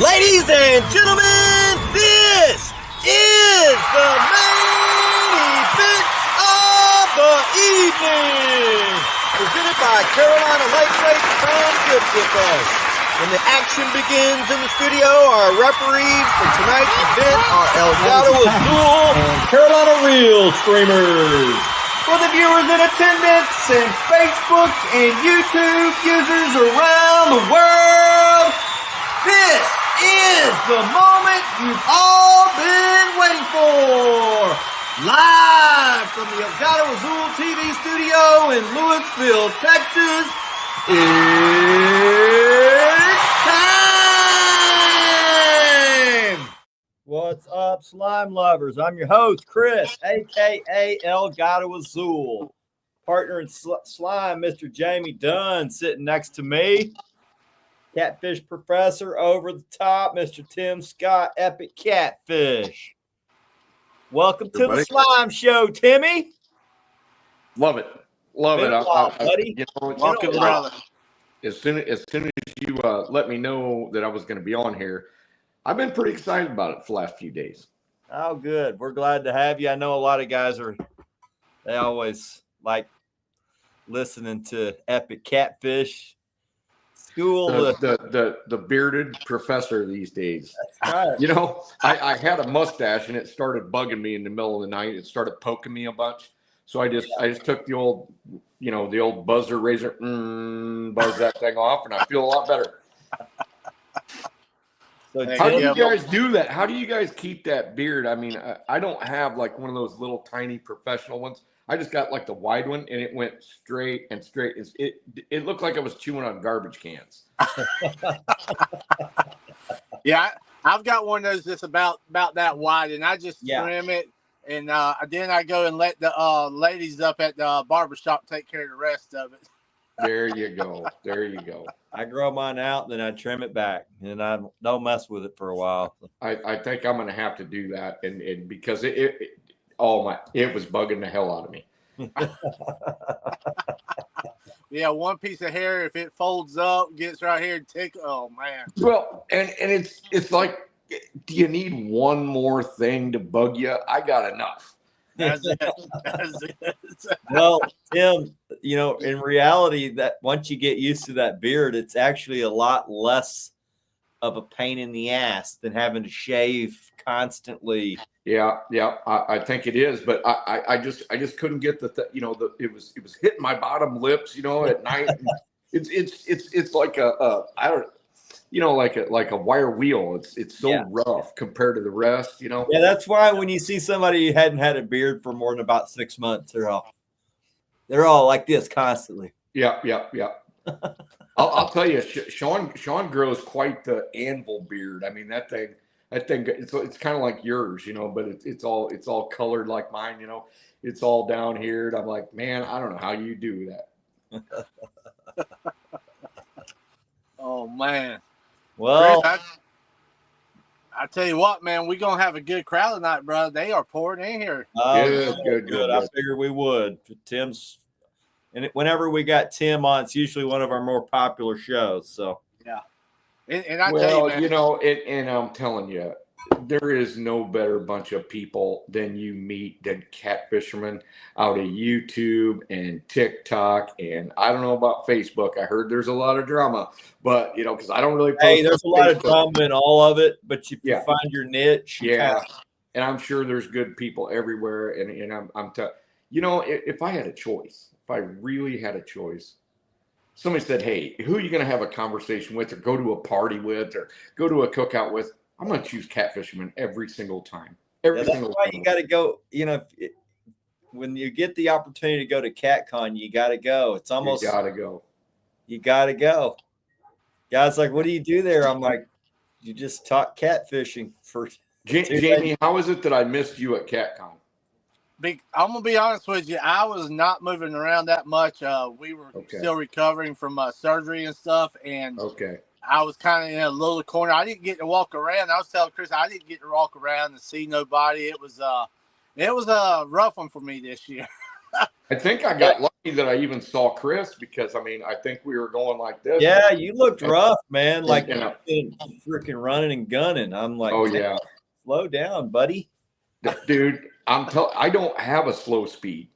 Ladies and gentlemen, this is the main event of the evening. Presented by Carolina Lightweight from Good With Us. When the action begins in the studio, our referees for tonight's event are Elgato Azul and Carolina Real Streamers. For the viewers in attendance and Facebook and YouTube users around the world, this is the moment you've all been waiting for. Live from the Elgato Azul TV studio in Louisville, Texas, it's time! What's up, slime lovers? I'm your host, Chris, a.k.a. Elgato Azul. Partner in slime, Mr. Jamie Dunn, sitting next to me. Catfish Professor over the top, Mr. Tim Scott, Epic Catfish. Welcome to the Slime Show, Timmy. Love it. Love it. Buddy. Welcome, brother. As soon as you let me know that I was going to be on here, I've been pretty excited about it for the last few days. Oh, good. We're glad to have you. I know a lot of guys they always like listening to Epic Catfish. The bearded professor these days. That's right. You know, I had a mustache and it started bugging me in the middle of the night. It started poking me a bunch. So I just took the old, the old buzzer razor, buzz that thing off, and I feel a lot better. So how do you guys do that? How do you guys keep that beard? I mean, I don't have like one of those little tiny professional ones. I just got like the wide one, and it went straight and straight. It looked like I was chewing on garbage cans. Yeah, I've got one of those that's about that wide, and I just trim it, and then I go and let the ladies up at the barbershop take care of the rest of it. There you go. There you go. I grow mine out, then I trim it back, and I don't mess with it for a while. I think I'm going to have to do that, and because it was bugging the hell out of me. Yeah, one piece of hair, if it folds up, gets right here and oh man. Well, and it's like, do you need one more thing to bug you? I got enough. That's it. That's it. Well, Tim, in reality, that once you get used to that beard, it's actually a lot less of a pain in the ass than having to shave constantly. Yeah, I think it is, but I just couldn't get it was hitting my bottom lips, at night. It's like like a wire wheel. It's so rough compared to the rest, Yeah, that's why when you see somebody who hadn't had a beard for more than about 6 months, they're all like this constantly. Yeah. I'll tell you, Sean grows quite the anvil beard. I mean, that thing, it's kind of like yours, but it's all colored like mine, It's all down here. And I'm like, man, I don't know how you do that. Oh man. Well, Chris, I tell you what, man, we're gonna have a good crowd tonight, brother. They are pouring in here. Good. I figured we would. And whenever we got Tim on, it's usually one of our more popular shows. So yeah. And I tell you, man, and I'm telling you, there is no better bunch of people than you meet than catfishermen out of YouTube and TikTok, and I don't know about Facebook. I heard there's a lot of drama, but because I don't really. There's a lot of drama in all of it, but you find your niche. Yeah, and I'm sure there's good people everywhere, and I'm if I had a choice, if I really had a choice. Somebody said, hey, who are you going to have a conversation with or go to a party with or go to a cookout with? I'm going to choose catfishermen every single time. That's why you got to go, when you get the opportunity to go to CatCon, you got to go. It's almost. You got to go. You got to go. Guys like, what do you do there? I'm like, you just taught catfishing for. Jamie, how is it that I missed you at CatCon? I'm gonna be honest with you. I was not moving around that much. We were still recovering from surgery and stuff, and I was kind of in a little corner. I didn't get to walk around. I was telling Chris I didn't get to walk around and see nobody. It was a rough one for me this year. I think I got lucky that I even saw Chris because, I mean, I think we were going like this. Yeah, you looked rough, man. Like and freaking running and gunning. I'm like, oh, yeah. Slow down, buddy. Dude, I don't have a slow speed.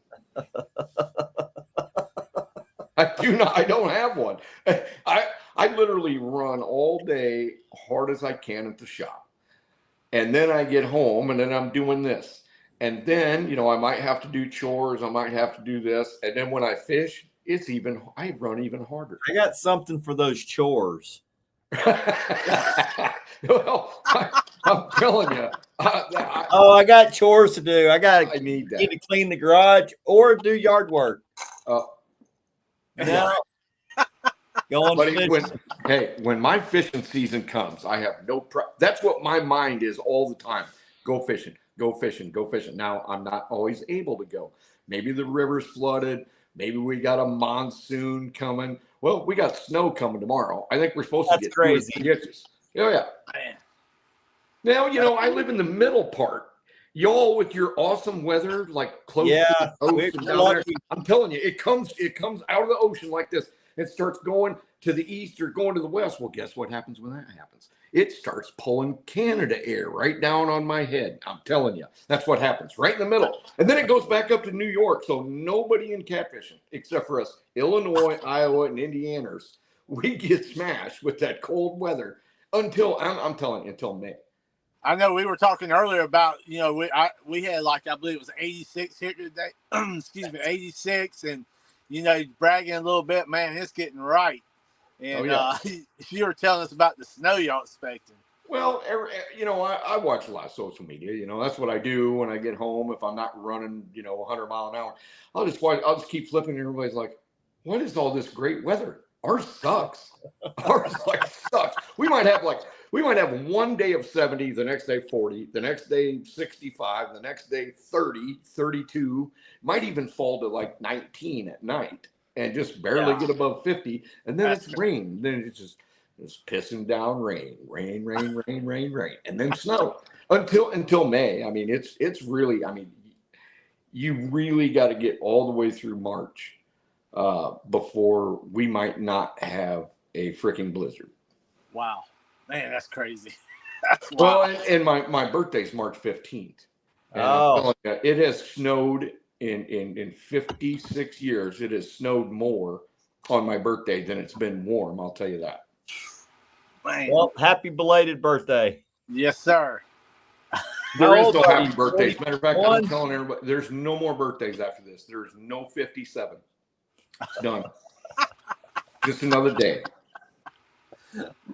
I don't have one. I literally run all day hard as I can at the shop. And then I get home and then I'm doing this. And then, I might have to do chores. I might have to do this. And then when I fish, I run even harder. I got something for those chores. Well, I'm telling you. I got chores to do. I need to clean the garage or do yard work. Now, when my fishing season comes, I have no problem. That's what my mind is all the time. Go fishing, go fishing, go fishing. Now, I'm not always able to go. Maybe the river's flooded. Maybe we got a monsoon coming. Well, we got snow coming tomorrow. I think we're supposed to get crazy. 2 or 3 inches. Oh, yeah. Man. Now, I live in the middle part. Y'all with your awesome weather, like close to the ocean down there. I'm telling you, it comes out of the ocean like this. It starts going to the east or going to the west. Well, guess what happens when that happens? It starts pulling Canada air right down on my head. I'm telling you, that's what happens right in the middle. And then it goes back up to New York. So nobody in catfishing, except for us, Illinois, Iowa, and Indianers, we get smashed with that cold weather until, I'm telling you, until May. I know we were talking earlier about, we had like, I believe it was 86 here today. Excuse me, 86. And, bragging a little bit, man, it's getting right. And you were telling us about the snow y'all expecting. Well, I watch a lot of social media. That's what I do when I get home. If I'm not running, 100 mile an hour, I'll just keep flipping. And everybody's like, what is all this great weather? Ours sucks. Ours sucks. We might have 1 day of 70, the next day 40, the next day 65, the next day 30, 32, might even fall to like 19 at night and just barely get above 50. And then it's rain. Then it's just pissing down rain, and then snow until May. I mean, it's really, you really got to get all the way through March before we might not have a freaking blizzard. Wow. Man, that's crazy. Well, and my birthday's March 15th. And I'm telling you, it has snowed in 56 years. It has snowed more on my birthday than it's been warm. I'll tell you that. Man. Well, happy belated birthday. Yes, sir. There is no happy birthdays. Matter of fact, I'm telling everybody, there's no more birthdays after this. There's no 57. It's done. Just another day.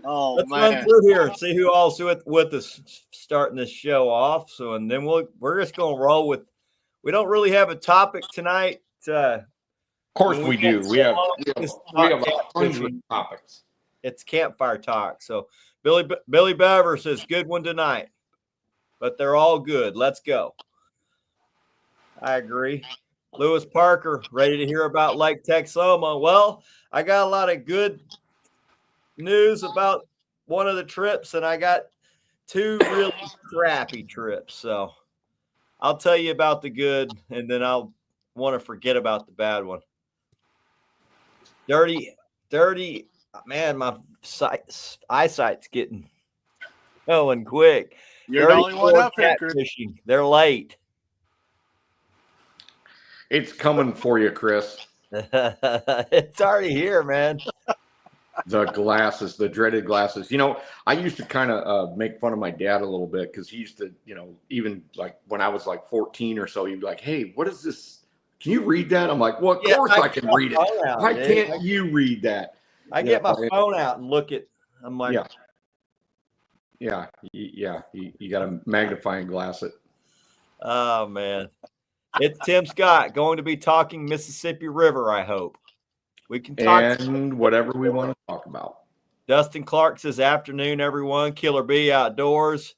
Oh, let's man. run through here and see who all's with us starting this show off. So, and then we're just going to roll with. We don't really have a topic tonight. Of course we do. We have 100 topics. It's campfire talk. So Billy Bever says, good one tonight. But they're all good. Let's go. I agree. Lewis Parker, ready to hear about Lake Texoma. Well, I got a lot of good news about one of the trips, and I got 2 really crappy trips. So I'll tell you about the good, and then I'll want to forget about the bad one. Dirty, man, my eyesight's getting going quick. You're the only one up here, Chris. They're late. It's coming for you, Chris. It's already here, man. The glasses, the dreaded glasses. I used to kind of make fun of my dad a little bit because he used to, even like when I was like 14 or so, he'd be like, hey, what is this? Can you read that? I'm like, well, of course I can read it. Why can't you read that? I get my phone out and look at. I'm like, yeah. You got a magnifying glass it. Oh man, it's Tim Scott going to be talking Mississippi River. I hope we can talk and whatever we want to talk about. Dustin Clark says, afternoon, everyone. Killer B Outdoors.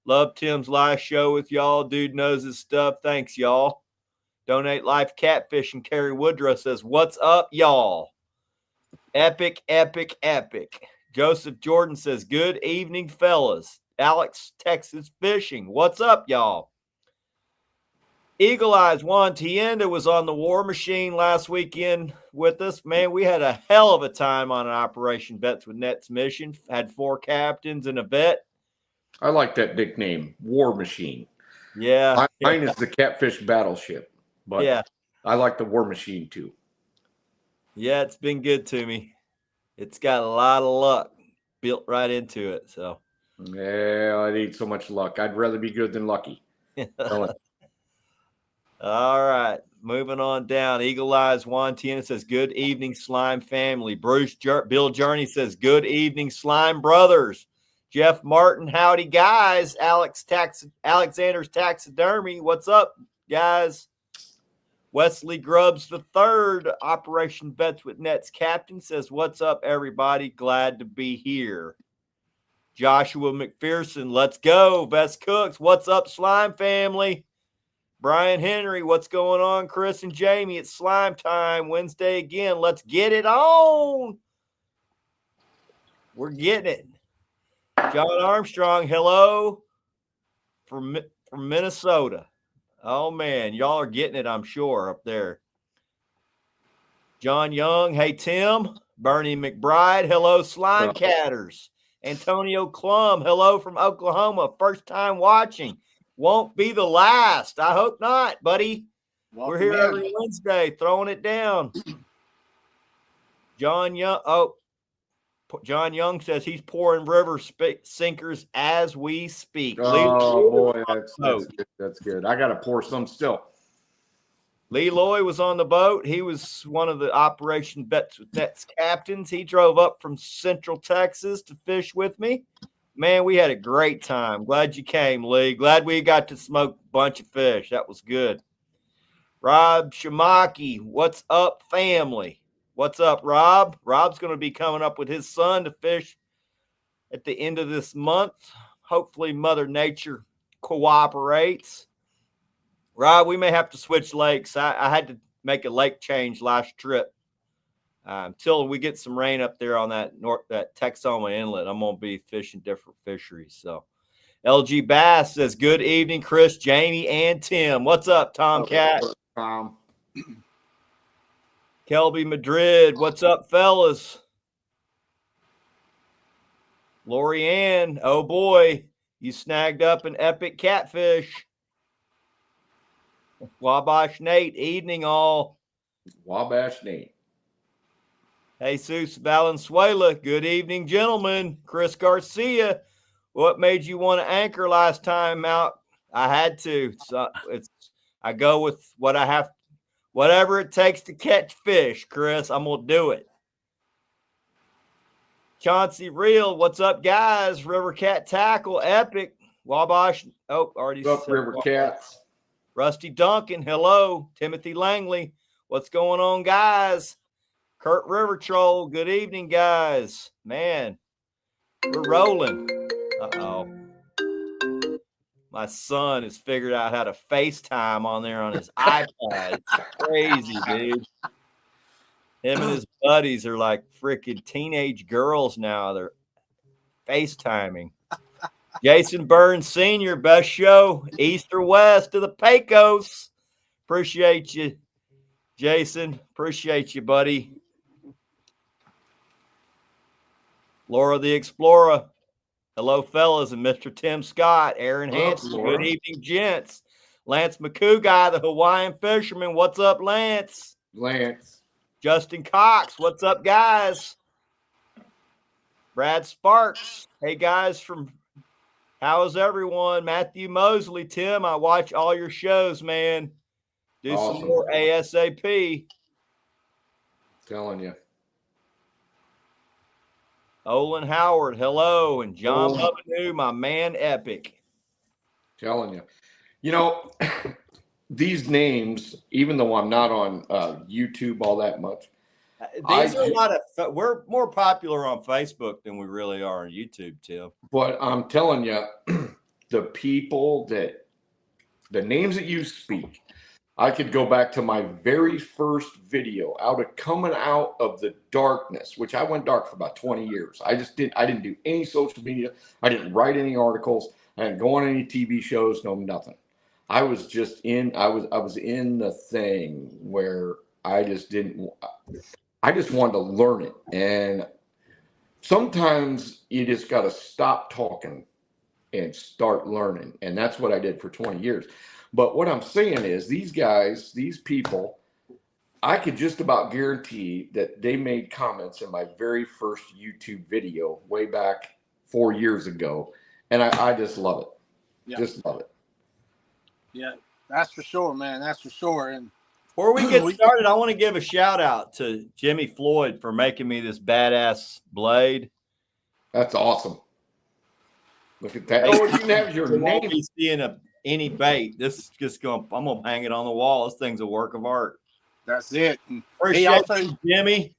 Love Tim's live show with y'all. Dude knows his stuff. Thanks, y'all. Donate Life Catfishing. Carrie Woodrow says, what's up, y'all? Epic. Joseph Jordan says, good evening, fellas. Alex, Texas Fishing. What's up, y'all? Eagle Eyes Juan Tienda was on the War Machine last weekend with us. Man, we had a hell of a time on an Operation Vets with Nets mission. Had 4 captains and a vet. I like that nickname, War Machine. Yeah. Mine is the Catfish Battleship, but yeah, I like the War Machine too. Yeah, it's been good to me. It's got a lot of luck built right into it. So yeah, I need so much luck. I'd rather be good than lucky. All right, moving on down. Eagle Eyes Juan Tiena says, "Good evening, Slime family." Bill Journey says, "Good evening, Slime brothers." Jeff Martin, howdy guys. Alexander's Taxidermy, what's up, guys? Wesley Grubbs III, Operation Vets with Nets captain, says, "What's up, everybody? Glad to be here." Joshua McPherson, let's go. Vets Cooks, what's up, Slime family? Brian Henry, what's going on? Chris and Jamie, it's slime time. Wednesday again. Let's get it on. We're getting it. John Armstrong, hello from Minnesota. Oh, man, y'all are getting it, I'm sure, up there. John Young, hey, Tim. Bernie McBride, hello, Slime Catters. Antonio Klum, hello from Oklahoma. First time watching. Won't be the last. I hope not, buddy. We're here every Wednesday, throwing it down. John Young says he's pouring river sinkers as we speak. Oh, boy, that's good. I got to pour some still. Lee Loy was on the boat. He was one of the Operation Vets with Nets captains. He drove up from Central Texas to fish with me. Man, we had a great time. Glad you came, Lee. Glad we got to smoke a bunch of fish. That was good. Rob Shamaki, what's up, family? What's up, Rob? Rob's going to be coming up with his son to fish at the end of this month. Hopefully, Mother Nature cooperates. Rob, we may have to switch lakes. I had to make a lake change last trip. Until we get some rain up there on that Texoma Inlet, I'm going to be fishing different fisheries. So LG Bass says, "Good evening, Chris, Jamie, and Tim." What's up, Tomcat? Tom. Kelby Madrid, what's up, fellas? Lori Ann, oh boy, you snagged up an epic catfish. Wabash Nate, evening all. Wabash Nate. Jesus Valenzuela, good evening, gentlemen. Chris Garcia, what made you want to anchor last time out? I had to. So I go with what I have, whatever it takes to catch fish, Chris. I'm going to do it. Chauncey Real, what's up, guys? River Cat Tackle, epic. Wabash, already what's up, River Cats? Rusty Duncan, hello. Timothy Langley, what's going on, guys? Kurt River Troll, good evening, guys. Man, we're rolling. Uh-oh. My son has figured out how to FaceTime on there on his iPad. It's crazy, dude. Him and his buddies are like freaking teenage girls now. They're FaceTiming. Jason Burns Sr., best show, east or west of the Pecos. Appreciate you, Jason. Appreciate you, buddy. Laura the Explorer. Hello, fellas, and Mr. Tim Scott, Aaron Hansen. Good evening, gents. Lance McCouguy, the Hawaiian fisherman. What's up, Lance? Justin Cox. What's up, guys? Brad Sparks. Hey, guys, how's everyone? Matthew Mosley. Tim, I watch all your shows, man. Do awesome. Some more ASAP. Telling you. Olin Howard, hello. And John Bubanu, my man, epic. Telling you. You know, these names, even though I'm not on YouTube all that much. These are a lot of, we're more popular on Facebook than we really are on YouTube, Tim. But I'm telling you, the people the names that you speak, I could go back to my very first video coming out of the darkness, which I went dark for about 20 years. I didn't do any social media. I didn't write any articles. I didn't go on any TV shows, no nothing. I was in the thing where I just wanted to learn it. And sometimes you just got to stop talking and start learning. And that's what I did for 20 years. But what I'm saying is these guys, these people, I could just about guarantee that they made comments in my very first YouTube video way back 4 years ago. And I just love it. Yeah. Just love it. Yeah, that's for sure, man. That's for sure. And before we get started, I want to give a shout out to Jimmy Floyd for making me this badass blade. That's awesome. Look at that. Oh, you can have your name. Won't be seeing any bait. This is just going. I'm gonna hang it on the wall. This thing's a work of art. That's it. Appreciate you, Jimmy.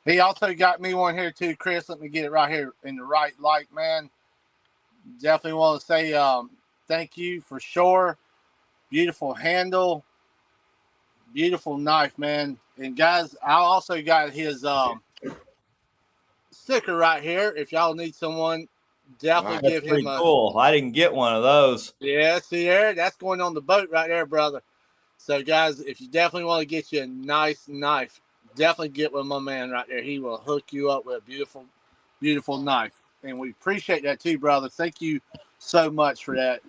He also got me one here too, Chris. Let me get it right here in the right light, man. Definitely want to say thank you for sure. Beautiful handle, beautiful knife, man. And guys, I also got his sticker right here. If y'all need someone, definitely give him a. Cool. I didn't get one of those. Yeah, see there, that's going on the boat right there, brother. So, guys, if you definitely want to get you a nice knife, definitely get with my man right there. He will hook you up with a beautiful, beautiful knife. And we appreciate that too, brother. Thank you so much for that.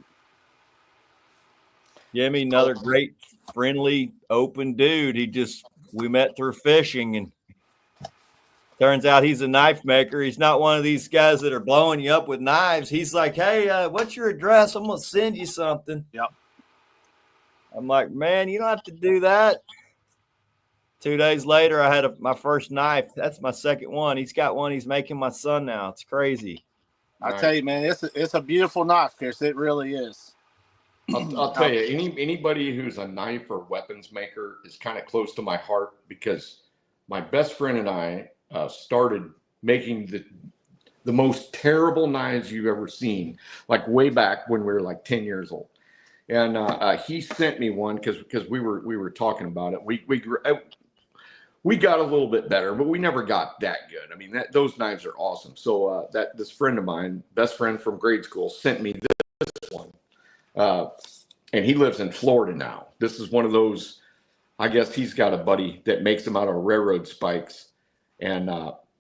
Jimmy, another great, friendly, open dude. We met through fishing, and turns out he's a knife maker. He's not one of these guys that are blowing you up with knives. He's like, hey, what's your address? I'm going to send you something. Yep. I'm like, man, you don't have to do that. 2 days later, I had my first knife. That's my second one. He's got one. He's making my son now. It's crazy. I tell you, man, it's a beautiful knife, Chris. It really is. I'll tell you, anybody who's a knife or weapons maker is kind of close to my heart, because my best friend and I started making the most terrible knives you've ever seen, like way back when we were like 10 years old. And he sent me one because we were talking about it. We got a little bit better, but we never got that good. I mean, those knives are awesome. So this friend of mine, best friend from grade school, sent me this one. And he lives in Florida now. This is one of those, I guess he's got a buddy that makes them out of railroad spikes. And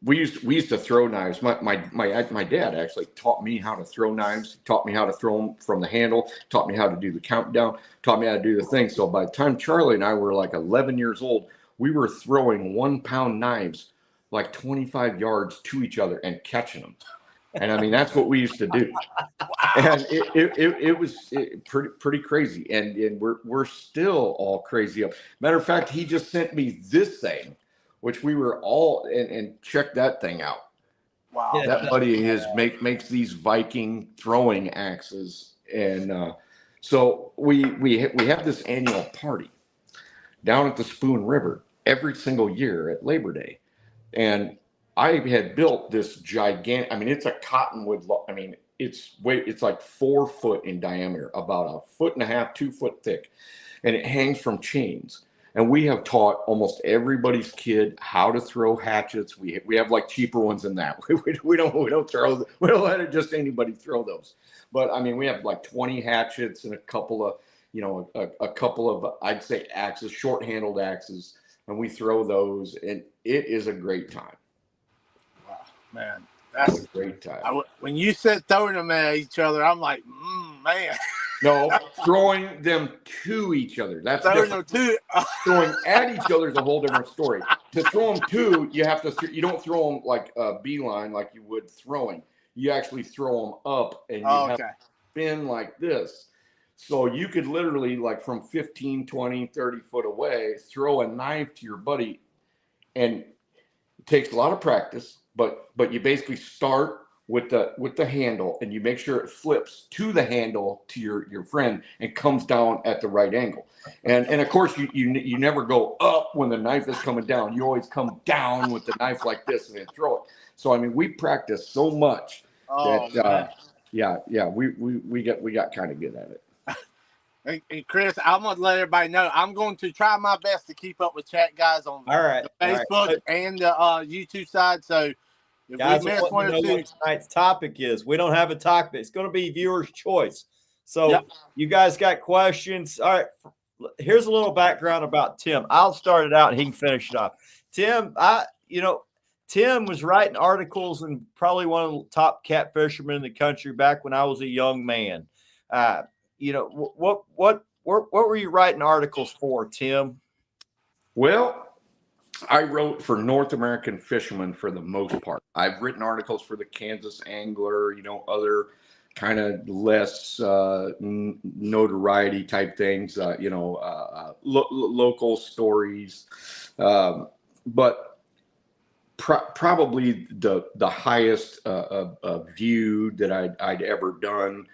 we used to throw knives. My dad actually taught me how to throw knives. He taught me how to throw them from the handle, taught me how to do the countdown, taught me how to do the thing. So by the time Charlie and I were like 11 years old, we were throwing 1 pound knives like 25 yards to each other and catching them. And I mean, that's what we used to do. And it was pretty crazy. And we're still all crazy up. Matter of fact, he just sent me this thing, which we were all, and check that thing out. Wow. That buddy of his makes these Viking throwing axes. And so we have this annual party down at the Spoon River every single year at Labor Day. And I had built this gigantic, I mean, it's a cottonwood, I mean, it's like 4 foot in diameter, about 1.5 feet, 2 foot thick. And it hangs from chains. And we have taught almost everybody's kid how to throw hatchets. We have like cheaper ones than that. We don't let just anybody throw those. But I mean, we have like 20 hatchets and a couple of, a couple of, I'd say, axes, short-handled axes, and we throw those, and it is a great time. Wow, man, that's a great time. When you said throwing them at each other, I'm like, man. No, throwing them to each other. That's throwing them to. Throwing at each other is a whole different story. To throw them to, you don't throw them like a beeline like you would throwing. You actually throw them up, and you have to spin like this. So you could literally, like from 15, 20, 30 foot away, throw a knife to your buddy. And it takes a lot of practice, but you basically start with the handle, and you make sure it flips to the handle to your friend and comes down at the right angle. And of course you never go up when the knife is coming down. You always come down with the knife like this and then throw it. So I mean, we practice so much that we got kind of good at it. And Chris, I'm going to let everybody know, I'm going to try my best to keep up with chat guys on the Facebook and the YouTube side. So if guys, we miss one or two. What tonight's topic is, we don't have a topic. It's going to be viewer's choice. So you guys got questions? All right. Here's a little background about Tim. I'll start it out and he can finish it off. Tim, Tim was writing articles and probably one of the top cat fishermen in the country back when I was a young man. What were you writing articles for, Tim? Well, I wrote for North American fishermen for the most part. I've written articles for the Kansas Angler, other kind of less notoriety type things, local stories. But probably the highest view that I'd ever done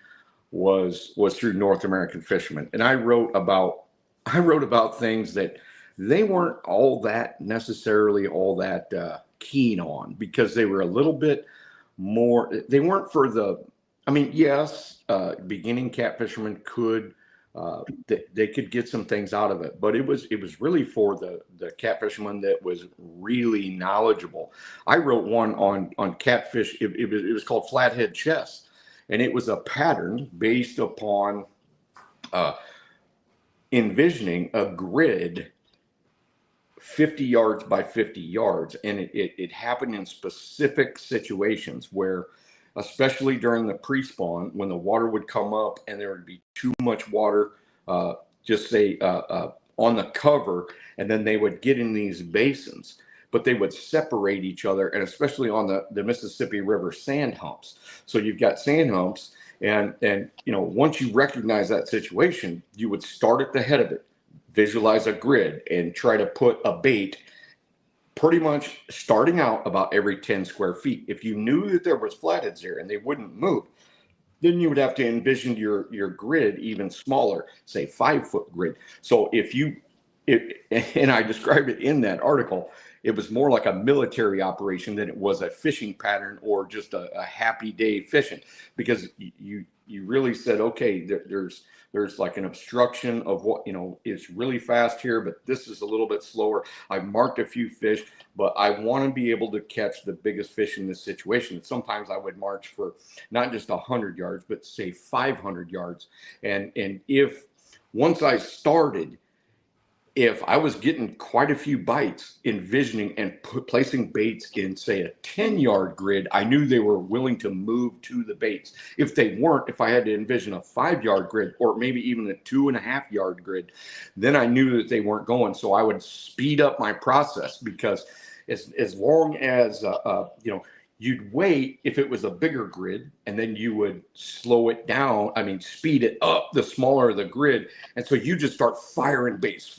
was through North American Fishermen, and I wrote about things that they weren't necessarily all that keen on, because they were a little bit more. They weren't for the. I mean, yes, beginning cat fishermen could. They could get some things out of it, but it was really for the cat fisherman that was really knowledgeable. I wrote one on catfish. It was called Flathead Chess, and it was a pattern based upon envisioning a grid 50 yards by 50 yards, and it happened in specific situations where, especially during the pre-spawn, when the water would come up and there would be too much water, just say on the cover, and then they would get in these basins, but they would separate each other, and especially on the Mississippi River sand humps. So you've got sand humps, and once you recognize that situation, you would start at the head of it, visualize a grid, and try to put a bait pretty much starting out about every 10 square feet. If you knew that there was flatheads there and they wouldn't move, then you would have to envision your grid even smaller, say 5-foot grid. So and I described it in that article, it was more like a military operation than it was a fishing pattern or just a happy day fishing, because you really said, okay, there's like an obstruction of what, it's really fast here, but this is a little bit slower. I marked a few fish, but I want to be able to catch the biggest fish in this situation. Sometimes I would march for not just 100 yards, but say 500 yards. And if once I started, if I was getting quite a few bites, envisioning and placing baits in, say, a 10-yard grid, I knew they were willing to move to the baits. If they weren't, if I had to envision a 5-yard grid or maybe even a 2.5-yard grid, then I knew that they weren't going. So I would speed up my process, because as long as, you'd wait if it was a bigger grid, and then you would slow it down. I mean, speed it up the smaller the grid. And so you just start firing baits,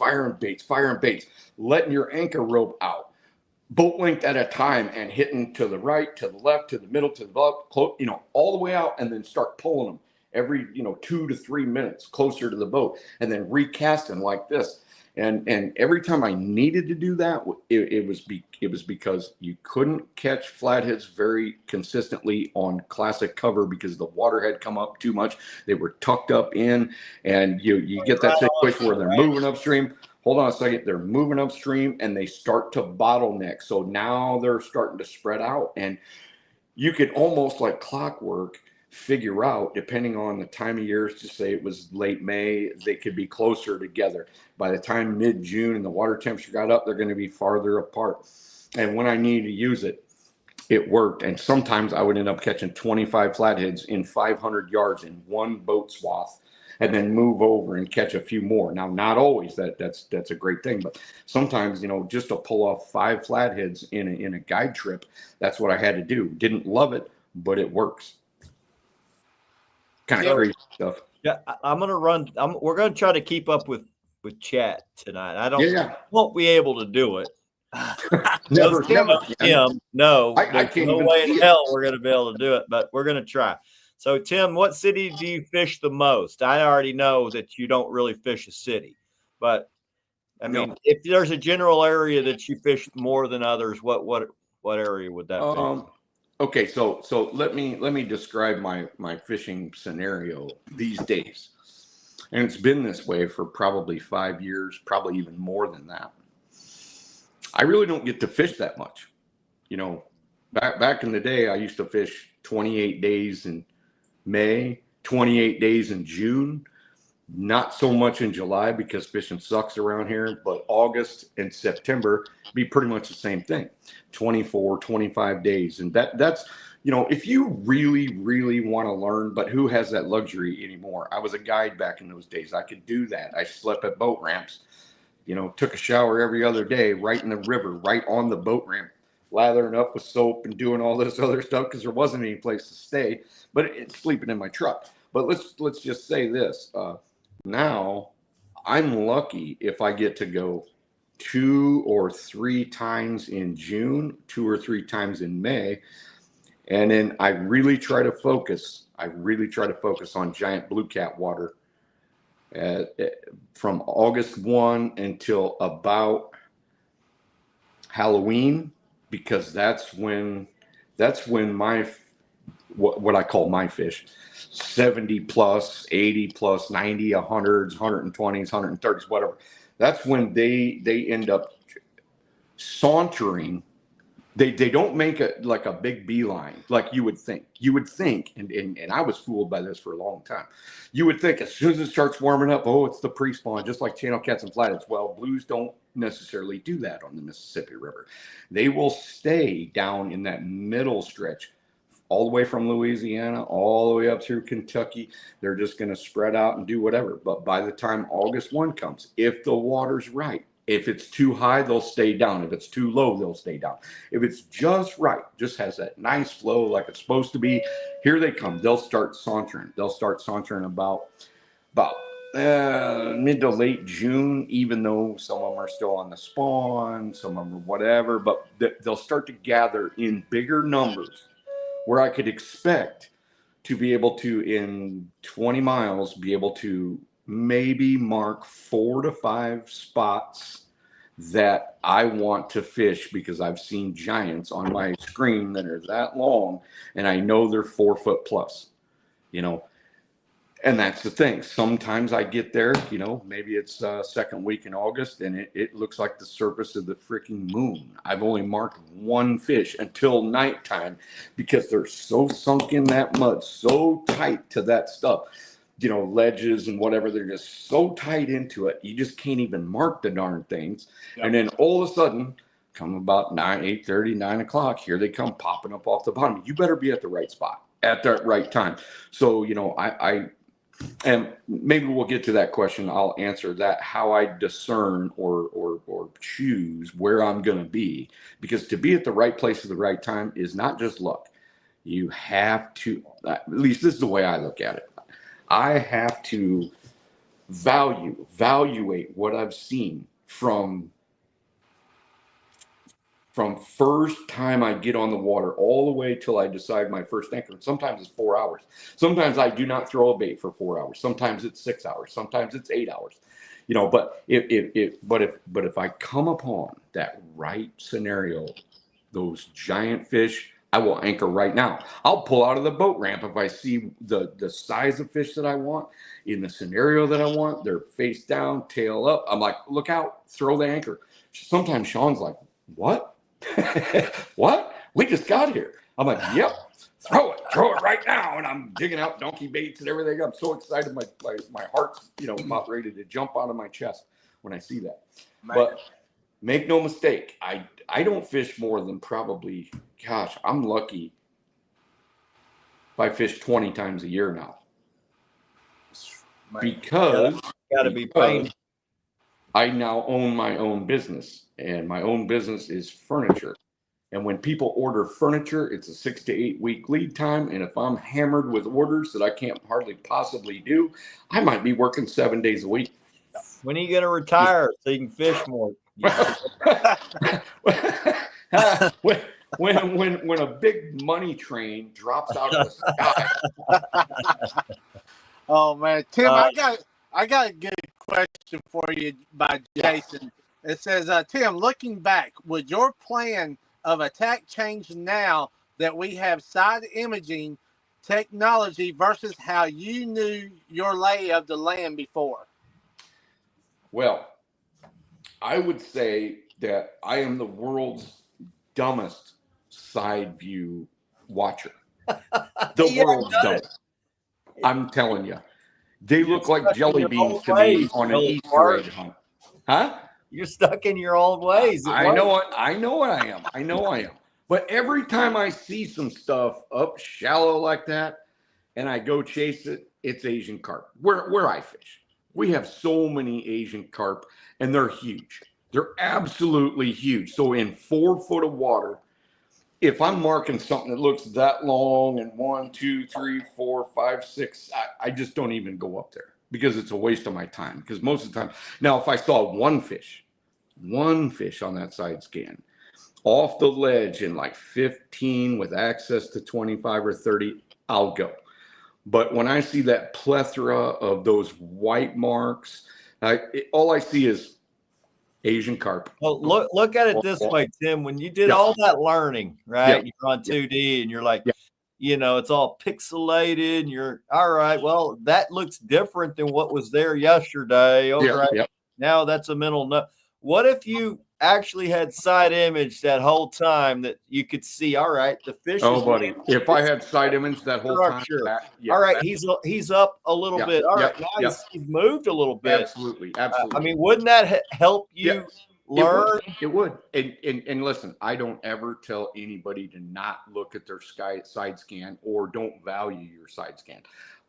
letting your anchor rope out, boat length at a time, and hitting to the right, to the left, to the middle, to the left, all the way out, and then start pulling them every, 2 to 3 minutes closer to the boat, and then recasting like this. And every time I needed to do that, it was because you couldn't catch flatheads very consistently on classic cover, because the water had come up too much. They were tucked up in, and you get that situation where they're moving upstream. Hold on a second. They're moving upstream and they start to bottleneck. So now they're starting to spread out, and you could almost like clockwork figure out, depending on the time of year, to say it was late May, they could be closer together. By the time mid-June and the water temperature got up, they're going to be farther apart. And when I needed to use it, it worked. And sometimes I would end up catching 25 flatheads in 500 yards in one boat swath, and then move over and catch a few more. Now, not always that's a great thing, but sometimes, just to pull off 5 flatheads in a guide trip, that's what I had to do. Didn't love it, but it works. Kind of crazy stuff. Yeah, I'm gonna run. We're gonna try to keep up with chat tonight. I won't be able to do it. never. No, I can't no even way in hell we're gonna be able to do it, but we're gonna try. So, Tim, what city do you fish the most? I already know that you don't really fish a city, but I mean, if there's a general area that you fish more than others, what area would that be? Okay, so let me describe my fishing scenario these days, and it's been this way for probably 5 years, probably even more than that. I really don't get to fish that much. Back in the day, I used to fish 28 days in May, 28 days in June. Not so much in July because fishing sucks around here, but August and September be pretty much the same thing. 24, 25 days. And that's, if you really, really want to learn, but who has that luxury anymore? I was a guide back in those days. I could do that. I slept at boat ramps, took a shower every other day, right in the river, right on the boat ramp, lathering up with soap and doing all this other stuff because there wasn't any place to stay, but it's sleeping in my truck. But let's just say this. Now, I'm lucky if I get to go 2 or 3 times in June, 2 or 3 times in May. And then I really try to focus on giant blue cat water from August 1 until about Halloween, because that's when my what I call my fish, 70 plus, 80 plus, 90, 100s, 120s, 130s, whatever. That's when they end up sauntering. They don't make like a big beeline like you would think. And I was fooled by this for a long time. You would think as soon as it starts warming up, oh, it's the pre-spawn, just like channel cats and flatheads. Well, blues don't necessarily do that on the Mississippi River. They will stay down in that middle stretch all the way from Louisiana, all the way up through Kentucky. They're just going to spread out and do whatever. But by the time August 1 comes, if the water's right, if it's too high, they'll stay down. If it's too low, they'll stay down. If it's just right, just has that nice flow like it's supposed to be, here they come. They'll start sauntering. They'll start sauntering about mid to late June, even though some of them are still on the spawn, some of them are whatever. But they'll start to gather in bigger numbers, where I could expect to be able to, in 20 miles, be able to maybe mark 4 to 5 spots that I want to fish, because I've seen giants on my screen that are that long, and I know they're 4 foot plus, And that's the thing. Sometimes I get there, maybe it's second week in August, and it looks like the surface of the freaking moon. I've only marked 1 fish until nighttime, because they're so sunk in that mud, so tight to that stuff, ledges and whatever. They're just so tight into it. You just can't even mark the darn things. Yep. And then all of a sudden, come about 8:30, 9 o'clock, here they come popping up off the bottom. You better be at the right spot at that right time. So, and maybe we'll get to that question. I'll answer that, how I discern or choose where I'm going to be, because to be at the right place at the right time is not just luck. You have to, at least this is the way I look at it. I have to evaluate what I've seen from first time I get on the water all the way till I decide my first anchor. Sometimes it's 4 hours. Sometimes I do not throw a bait for 4 hours. Sometimes it's 6 hours. Sometimes it's 8 hours. But if I come upon that right scenario, those giant fish, I will anchor right now. I'll pull out of the boat ramp if I see the size of fish that I want in the scenario that I want. They're face down, tail up. I'm like, look out, throw the anchor. Sometimes Sean's like, what? What? We just got here. I'm like, yep, throw it right now. And I'm digging out donkey baits and everything. I'm so excited. My heart's, about ready to jump out of my chest when I see that. Man. But make no mistake, I don't fish more than probably, gosh, I'm lucky if I fish 20 times a year now. Man. Because gotta be paying. I now own my own business, and my own business is furniture. And when people order furniture, it's a 6 to 8 week lead time. And if I'm hammered with orders that I can't hardly possibly do, I might be working 7 days a week. When are you going to retire so you can fish more? When a big money train drops out of the sky. Oh man, Tim, I got a good question for you by Jason. It says, Tim, looking back, would your plan of attack change now that we have side imaging technology versus how you knew your lay of the land before? Well, I would say that I am the world's dumbest side view watcher. The world's dumbest. I'm telling you, they look like jelly beans to me on an Easter egg hunt. Huh? You're stuck in your old ways. I know it. I know what I am. I know I am. But every time I see some stuff up shallow like that, and I go chase it, it's Asian carp. Where I fish, we have so many Asian carp, and they're huge. They're absolutely huge. So in 4 foot of water, if I'm marking something that looks that long and 1, 2, 3, 4, 5, 6, I just don't even go up there because it's a waste of my time. Because most of the time, now if I saw one fish on that side scan off the ledge in like 15 with access to 25 or 30, I'll go. But when I see that plethora of those white marks, all I see is Asian carp. Well, look at it this way, Tim. When you did all that learning, right? You're on 2D and you're like, it's all pixelated. And you're all right. Well, that looks different than what was there yesterday. Right. Now that's a mental note. What if you actually had side image that whole time that you could see? All right, the fish. Oh, buddy, if I had side image that whole time, all right, he's up a little bit. All right, now he's moved a little bit. Absolutely. I mean, wouldn't that help you learn? It would. And listen, I don't ever tell anybody to not look at their side scan or don't value your side scan.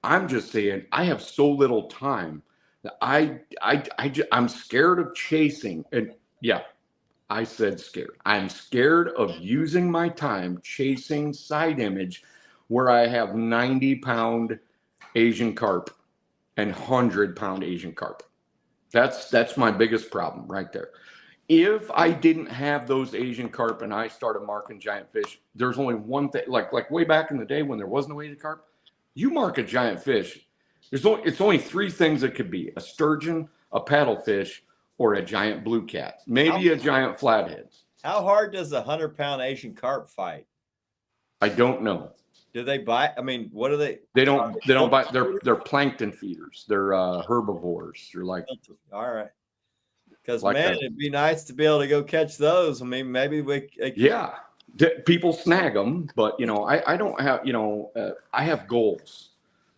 I'm just saying I have so little time that I'm scared of chasing. And I said scared. I'm scared of using my time chasing side image where I have 90-pound Asian carp and 100-pound Asian carp. That's my biggest problem right there. If I didn't have those Asian carp and I started marking giant fish, there's only one thing, like way back in the day when there was no Asian carp, you mark a giant fish, it's only 3 things it could be: a sturgeon, a paddlefish, or a giant blue cat, maybe a giant flathead. How hard does a 100-pound Asian carp fight? I don't know. Do they bite? I mean, what are they? They don't bite. They're plankton feeders. They're herbivores. They're like, all right. Because it'd be nice to be able to go catch those. I mean, maybe people snag them, but I don't have. I have goals.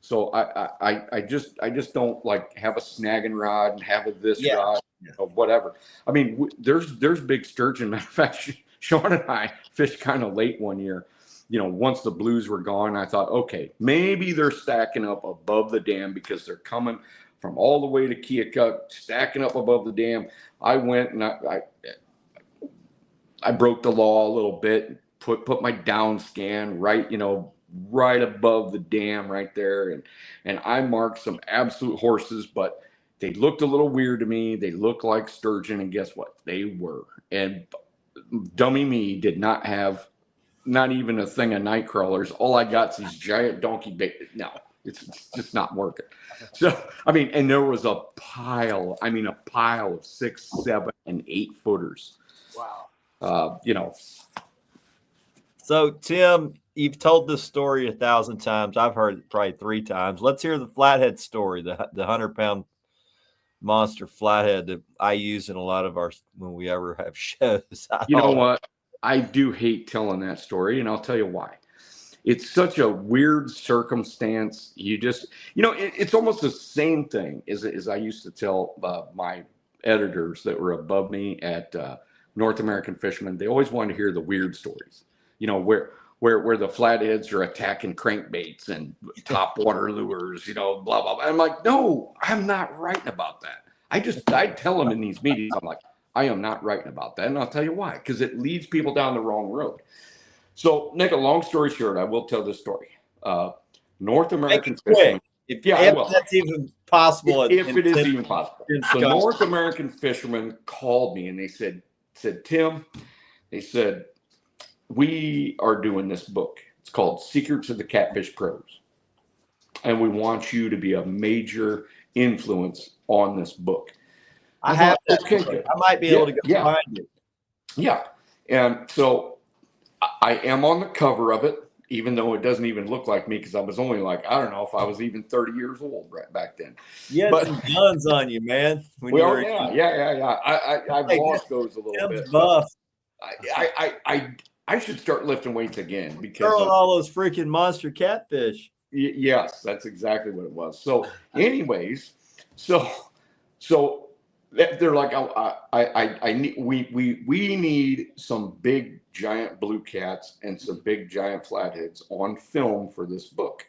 So I just don't like have a snagging rod and have rod or whatever. I mean, there's big sturgeon. Matter of fact, Sean and I fished kind of late one year. Once the blues were gone, I thought, okay, maybe they're stacking up above the dam because they're coming from all the way to Keokuk, stacking up above the dam. I went and I broke the law a little bit, put my down scan right above the dam right there. And I marked some absolute horses, but they looked a little weird to me. They looked like sturgeon, and guess what? They were. And dummy me did not have not even a thing of night crawlers. All I got is these giant donkey bait. No, it's just not working. So, I mean, and there was a pile of 6, 7, and 8 footers. Wow. So, Tim, you've told this story 1,000 times. I've heard it probably 3 times. Let's hear the flathead story, the 100-pound monster flathead that I use in a lot of when we ever have shows. You know what? I do hate telling that story, and I'll tell you why. It's such a weird circumstance. You just, it's almost the same thing as I used to tell my editors that were above me at North American Fisherman. They always wanted to hear the weird stories, where the flatheads are attacking crankbaits and top water lures, blah, blah, blah. I'm like, no, I'm not writing about that. I tell them in these meetings, I'm like, I am not writing about that. And I'll tell you why, because it leads people down the wrong road. So, Nick, a long story short, I will tell this story. North American fishermen. If that's even possible. If it is even possible. So North American fishermen called me and they said, Tim, they said, we are doing this book. It's called Secrets of the Catfish Pros. And we want you to be a major influence on this book. I have that. Okay, good. I might be able to go find it. Yeah. And so I am on the cover of it, even though it doesn't even look like me because I was only like, I don't know if I was even 30 years old right back then. You had some guns on you, man. I've lost those a little bit. Buff. I should start lifting weights again because throwing all those freaking monster catfish. Yes, that's exactly what it was. So, anyways, so they're like, I need, we need some big giant blue cats and some big giant flatheads on film for this book.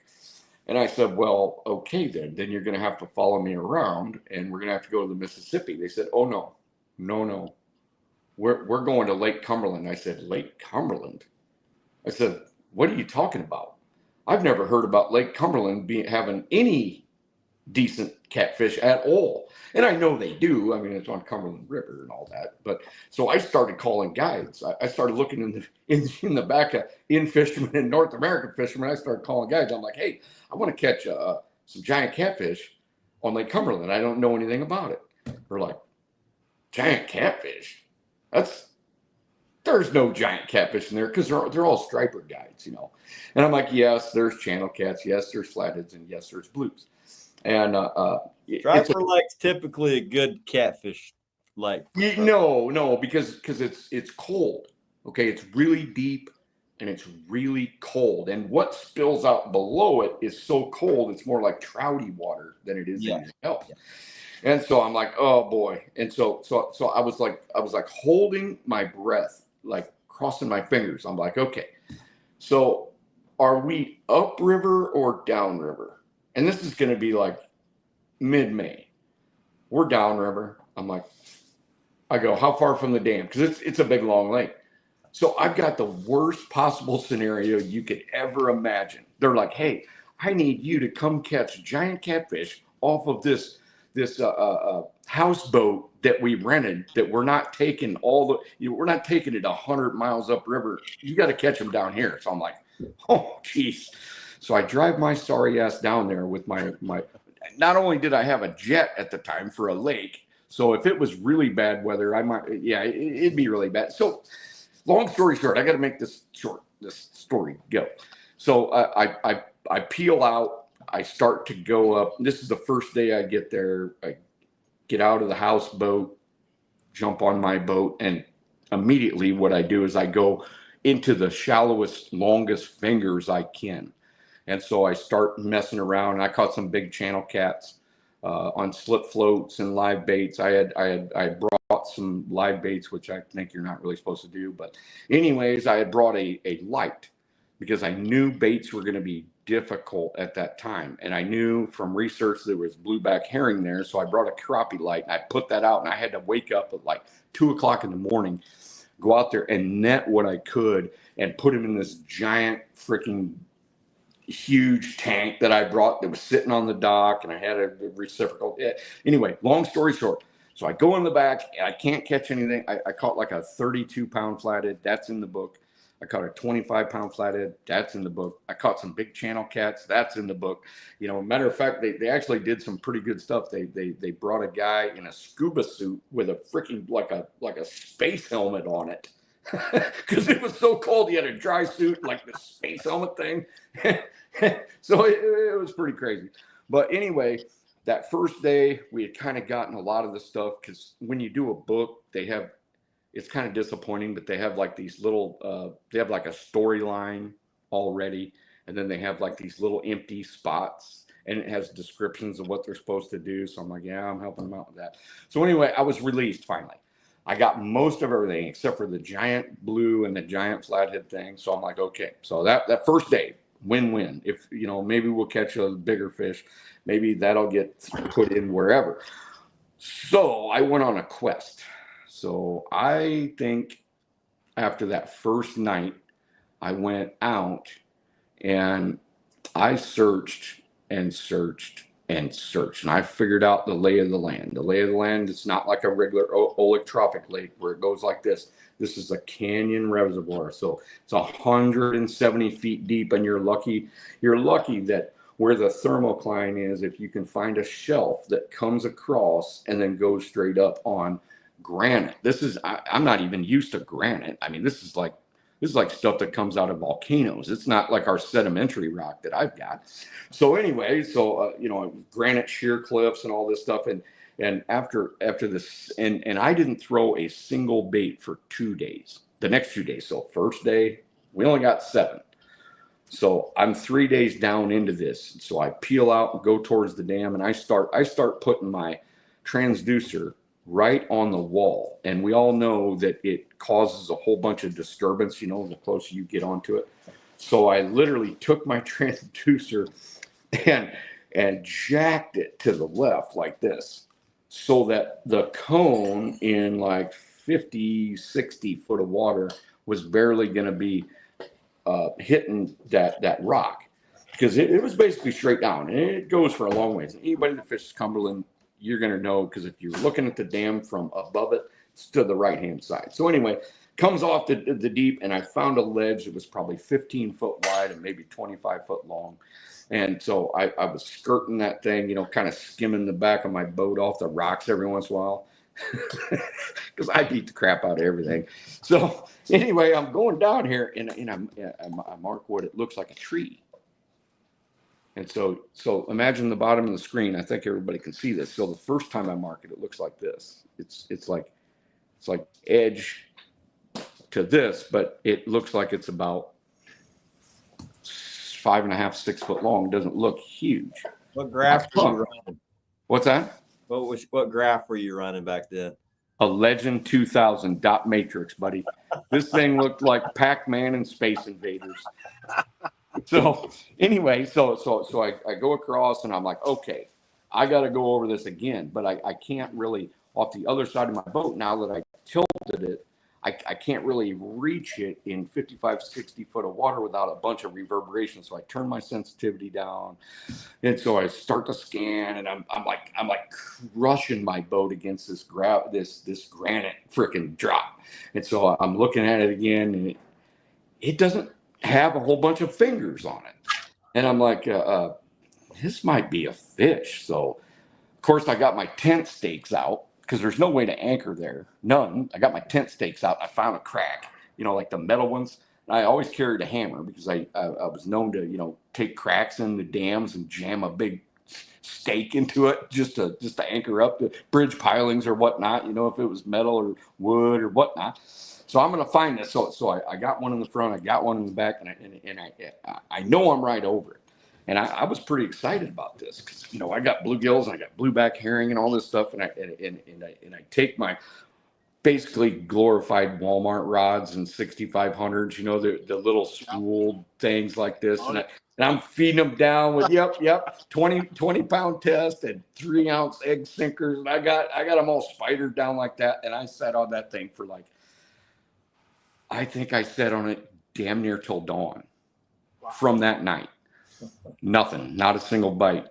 And I said, well, okay, then you're going to have to follow me around, and we're going to have to go to the Mississippi. They said, oh no, we're going to Lake Cumberland. I said, Lake Cumberland? I said, what are you talking about? I've never heard about Lake Cumberland having any decent catfish at all. And I know they do. I mean, it's on Cumberland River and all that. But so I started calling guides. I started looking in the back of fishermen and North American fishermen. I started calling guides. I'm like, hey, I want to catch some giant catfish on Lake Cumberland. I don't know anything about it. They're like, giant catfish? There's no giant catfish in there because they're all striper guides, you know. And I'm like, yes, there's channel cats, yes, there's flatheads, and yes, there's blues. And striper lake's typically a good catfish lake. No, because it's cold. Okay, it's really deep and it's really cold. And what spills out below it is so cold, it's more like trouty water than it is anything else. Yeah. And so I'm like, oh boy. And so I was like holding my breath, like crossing my fingers. I'm like, okay, so are we upriver or downriver? And this is going to be like mid-May. We're downriver. I'm like, I go, how far from the dam? Because it's a big, long lake. So I've got the worst possible scenario you could ever imagine. They're like, hey, I need you to come catch giant catfish off of this houseboat that we rented, that we're not taking we're not taking it 100 miles upriver. You got to catch them down here. So I'm like, oh, geez. So I drive my sorry ass down there with my, not only did I have a jet at the time for a lake, so if it was really bad weather, it'd be really bad. So long story short, I got to make this story go. So I peel out. I start to go up. This is the first day I get there. I get out of the houseboat, jump on my boat, and immediately what I do is I go into the shallowest, longest fingers I can. And so I start messing around. I caught some big channel cats on slip floats and live baits. I brought some live baits, which I think you're not really supposed to do. But anyways, I had brought a light because I knew baits were going to be difficult at that time. And I knew from research there was blueback herring there. So I brought a crappie light and I put that out, and I had to wake up at like 2 o'clock in the morning, go out there and net what I could and put them in this giant freaking huge tank that I brought that was sitting on the dock, and I had a reciprocal. Anyway, long story short, so I go in the back and I can't catch anything. I caught like a 32-pound flathead. That's in the book. I caught a 25-pound flathead. That's in the book. I caught some big channel cats. That's in the book. You know, matter of fact, they actually did some pretty good stuff. They brought a guy in a scuba suit with a freaking like a space helmet on it. Because it was so cold, he had a dry suit, like the space helmet thing. So it was pretty crazy. But anyway, that first day, we had kind of gotten a lot of the stuff, because when you do a book, it's kind of disappointing, but they have like these little, they have like a storyline already. And then they have like these little empty spots, and it has descriptions of what they're supposed to do. So I'm like, yeah, I'm helping them out with that. So anyway, I was released finally. I got most of everything except for the giant blue and the giant flathead thing. So I'm like, okay. So that first day, win-win. If, you know, maybe we'll catch a bigger fish. Maybe that'll get put in wherever. So I went on a quest. So I think after that first night, I went out and I searched and searched and search. And I figured out the lay of the land. The lay of the land, it's not like a regular olectrophic lake where it goes like this. This is a canyon reservoir. So it's 170 feet deep, and you're lucky that where the thermocline is, if you can find a shelf that comes across and then goes straight up on granite. I'm not even used to granite. I mean, this is like stuff that comes out of volcanoes. It's not like our sedimentary rock that I've got. So anyway, granite sheer cliffs and all this stuff. And after this, and I didn't throw a single bait for 2 days, the next 2 days. So first day, we only got 7. So I'm 3 days down into this. So I peel out and go towards the dam, and I start putting my transducer right on the wall. And we all know that it causes a whole bunch of disturbance, you know, the closer you get onto it. So I literally took my transducer and jacked it to the left like this, so that the cone in like 50, 60 foot of water was barely going to be hitting that rock, because it was basically straight down, and it goes for a long ways. Anybody that fishes Cumberland, you're going to know, because if you're looking at the dam from above it, it's to the right hand side. So anyway, comes off the deep, and I found a ledge that was probably 15 foot wide and maybe 25 foot long. And so I was skirting that thing, you know, kind of skimming the back of my boat off the rocks every once in a while, because I beat the crap out of everything. So anyway, I'm going down here, and I mark what it looks like, a tree. And so imagine the bottom of the screen. I think everybody can see this. So the first time I mark it, it looks like this. It's like edge to this, but it looks like it's about 5.5, 6 foot long. It doesn't look huge. What graph were you running? What's that? What graph were you running back then? A Legend 2000 dot matrix, buddy. This thing looked like Pac-Man and Space Invaders. So anyway, so I go across, and I'm like, okay, I got to go over this again, but I can't really, off the other side of my boat, now that I tilted it, I can't really reach it in 55, 60 foot of water without a bunch of reverberation. So I turn my sensitivity down, and so I start to scan, and I'm like crushing my boat against this granite freaking drop. And so I'm looking at it again, and it doesn't have a whole bunch of fingers on it. And I'm like, this might be a fish. So of course I got my tent stakes out, because there's no way to anchor there. None. I got my tent stakes out. I found a crack, you know, like the metal ones. And I always carried a hammer, because I was known to, you know, take cracks in the dams and jam a big stake into it just to anchor up the bridge pilings or whatnot, you know, if it was metal or wood or whatnot. So I'm going to find this. So I got one in the front, I got one in the back, and I know I'm right over it. And I was pretty excited about this, because, you know, I got bluegills and I got blueback herring and all this stuff. And I take my basically glorified Walmart rods and 6500s, you know, the little spooled things like this. And I'm feeding them down with, yep, 20 pound test and 3 ounce egg sinkers. And I got them all spidered down like that. And I sat on that thing for like, I think I sat on it damn near till dawn. From that night. Nothing, not a single bite.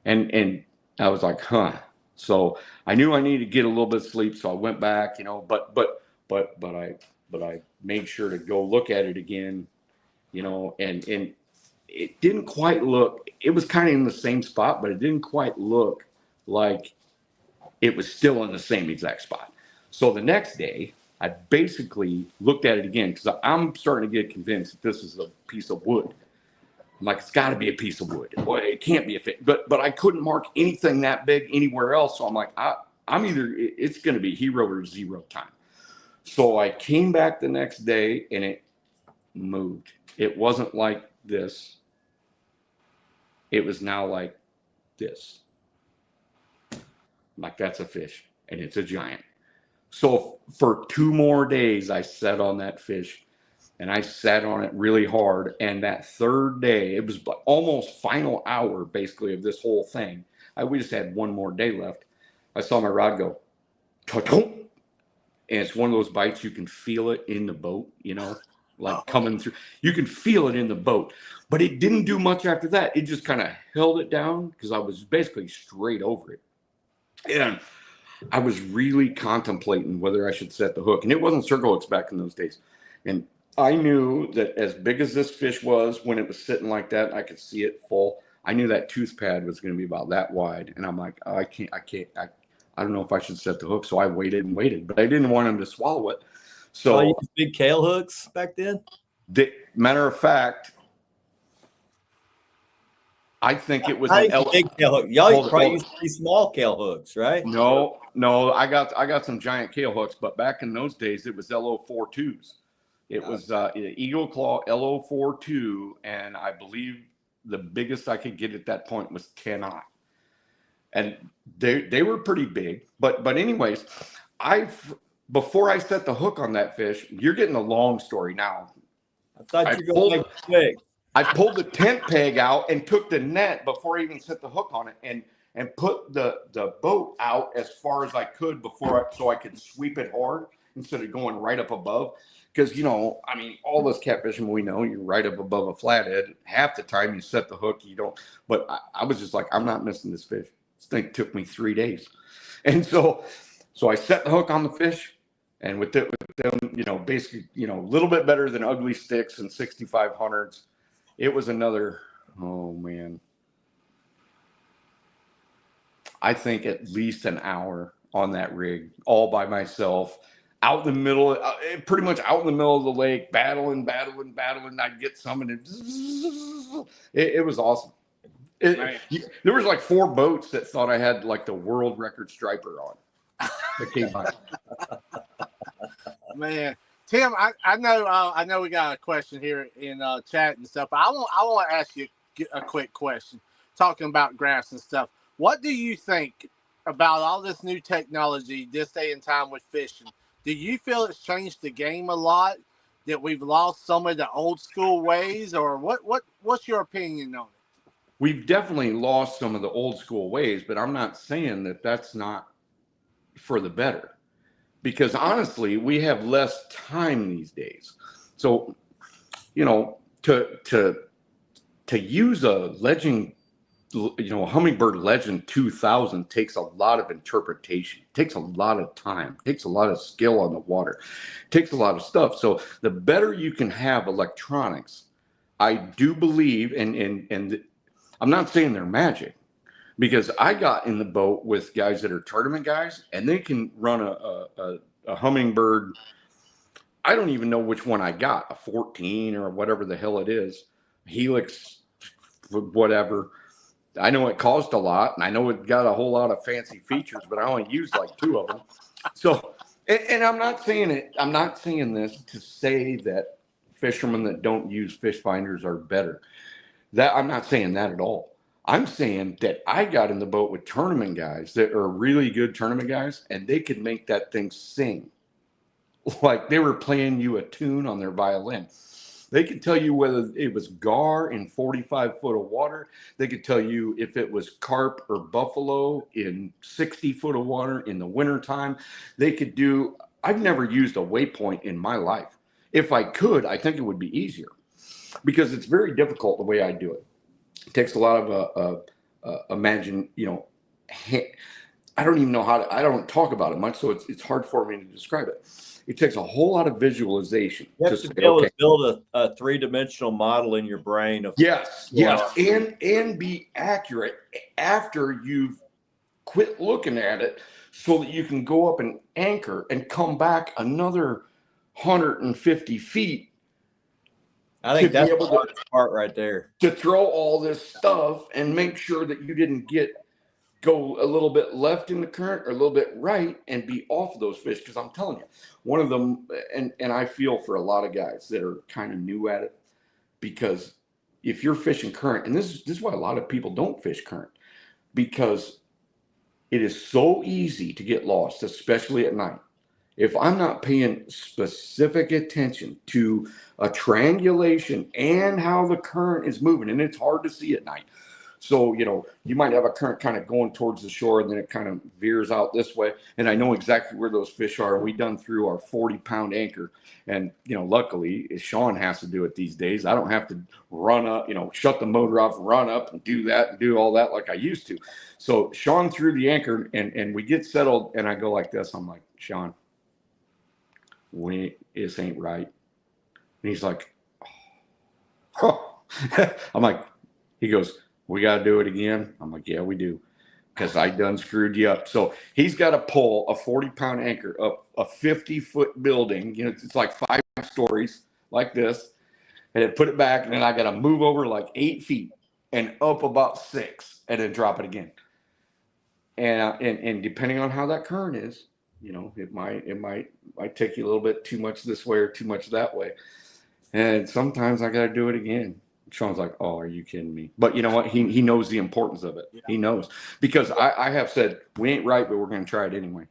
And I was like, huh. So I knew I needed to get a little bit of sleep. So I went back, you know, but I made sure to go look at it again, you know, and it didn't quite look, it was kind of in the same spot, but it didn't quite look like it was still in the same exact spot. So the next day, I basically looked at it again, because I'm starting to get convinced that this is a piece of wood. I'm like, it's got to be a piece of wood. Boy, it can't be a fish. But I couldn't mark anything that big anywhere else. So I'm like, I'm either, it's going to be hero or zero time. So I came back the next day, and it moved. It wasn't like this. It was now like this. I'm like, that's a fish, and it's a giant. So for 2 more days, I sat on that fish, and I sat on it really hard. And that third day, it was almost final hour, basically, of this whole thing. We just had 1 more day left. I saw my rod go, ta-tunk. And it's one of those bites you can feel it in the boat, you know, like coming through. You can feel it in the boat. But it didn't do much after that. It just kind of held it down, because I was basically straight over it. And I was really contemplating whether I should set the hook. And it wasn't circle hooks back in those days. And I knew that as big as this fish was, when it was sitting like that, I could see it full. I knew that tooth pad was going to be about that wide. And I'm like, oh, I don't know if I should set the hook. So I waited and waited, but I didn't want him to swallow it. So you used big Kahle hooks back then? Matter of fact, I think it was big Kahle hook. Y'all probably used pretty small Kahle hooks, right? No, I got some giant Kahle hooks, but back in those days it was LO42s. It was Eagle Claw LO42, and I believe the biggest I could get at that point was 10-aught. And they were pretty big. But anyways, before I set the hook on that fish, you're getting a long story now. I thought you were going to make it quick. I pulled the tent peg out and took the net before I even set the hook on it, and put the boat out as far as I could so I could sweep it hard instead of going right up above. Because, I mean, all those catfishing we know, you're right up above a flathead. Half the time you set the hook, you don't. But I was just like, I'm not missing this fish. This thing took me 3 days. And so I set the hook on the fish, and with them, basically, a little bit better than ugly sticks and 6500s. It was another, oh man, I think at least an hour on that rig, all by myself, out in the middle, pretty much out in the middle of the lake, battling. I'd get some, and it was awesome. There was like 4 boats that thought I had like the world record striper on. That came by. Man, Tim, I know we got a question here in chat and stuff, but I want to ask you a quick question. Talking about graphs and stuff, what do you think about all this new technology this day and time with fishing? Do you feel it's changed the game a lot? That we've lost some of the old school ways, or what's your opinion on it? We've definitely lost some of the old school ways, but I'm not saying that that's not for the better, because honestly, we have less time these days. So, to use a legend, a Humminbird Legend 2000 takes a lot of interpretation, takes a lot of time, takes a lot of skill on the water, takes a lot of stuff. So the better you can have electronics, I do believe, and I'm not saying they're magic, because I got in the boat with guys that are tournament guys, and they can run a Humminbird. I don't even know which one I got, a 14 or whatever the hell it is, Helix, whatever. I know it cost a lot, and I know it got a whole lot of fancy features, but I only used like 2 of them. So, and I'm not saying it. I'm not saying this to say that fishermen that don't use fish finders are better. That I'm not saying that at all. I'm saying that I got in the boat with tournament guys that are really good tournament guys, and they could make that thing sing like they were playing you a tune on their violin. They could tell you whether it was gar in 45 foot of water. They could tell you if it was carp or buffalo in 60 foot of water in the wintertime. They could do, I've never used a waypoint in my life. If I could, I think it would be easier, because it's very difficult the way I do it. It takes a lot of imagine, I don't even know how to, I don't talk about it much, so it's hard for me to describe it. It takes a whole lot of visualization. You have to be able to build a 3-dimensional model in your brain. Yes, and be accurate after you've quit looking at it, so that you can go up and anchor and come back another 150 feet. I think that's the hardest part right there. To throw all this stuff and make sure that you didn't go a little bit left in the current or a little bit right and be off of those fish. Because I'm telling you, one of them, and I feel for a lot of guys that are kind of new at it, because if you're fishing current, and this is why a lot of people don't fish current, because it is so easy to get lost, especially at night. If I'm not paying specific attention to a triangulation and how the current is moving, and it's hard to see at night. So, you might have a current kind of going towards the shore, and then it kind of veers out this way. And I know exactly where those fish are. We done through our 40-pound anchor. And, luckily, Sean has to do it these days. I don't have to run up, shut the motor off, run up and do that and do all that like I used to. So Sean threw the anchor, and we get settled, and I go like this. I'm like, Sean, this ain't right. And he's like, oh. I'm like, he goes, we got to do it again. I'm like, yeah, we do, because I done screwed you up. So he's got to pull a 40-pound anchor up a 50-foot building. It's like 5 stories like this, and then put it back, and then I got to move over like 8 feet and up about 6, and then drop it again. And depending on how that current is, You know, it might take you a little bit too much this way or too much that way. And sometimes I got to do it again. Sean's like, oh, are you kidding me? But you know what? He knows the importance of it. Yeah. He knows, because I have said, we ain't right, but we're going to try it anyway.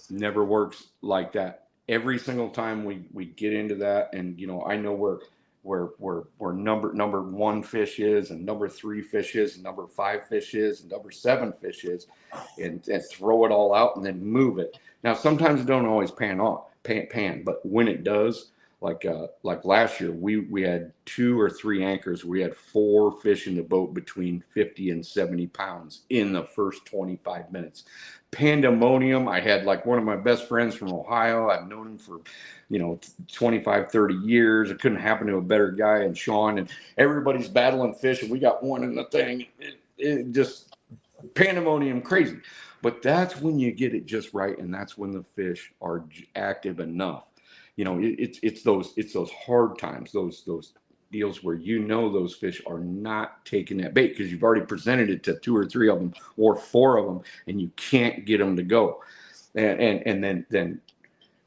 Never works like that. Every single time we get into that, and you know, I know where number 1 fish is, and number 3 fish is, and number 5 fish is, and number 7 fish is, and throw it all out and then move it. Now sometimes it don't always pan, but when it does, like last year, we had 2 or 3 anchors. We had 4 fish in the boat between 50 and 70 pounds in the first 25 minutes. Pandemonium. I had like one of my best friends from Ohio. I've known him for, you know, 25, 30 years. It couldn't happen to a better guy, and Sean, and everybody's battling fish, and we got one in the thing. It just pandemonium, crazy. But that's when you get it just right, and that's when the fish are active enough. You know, it's those hard times, those deals where you know those fish are not taking that bait because you've already presented it to 2 or 3 of them or 4 of them, and you can't get them to go. And then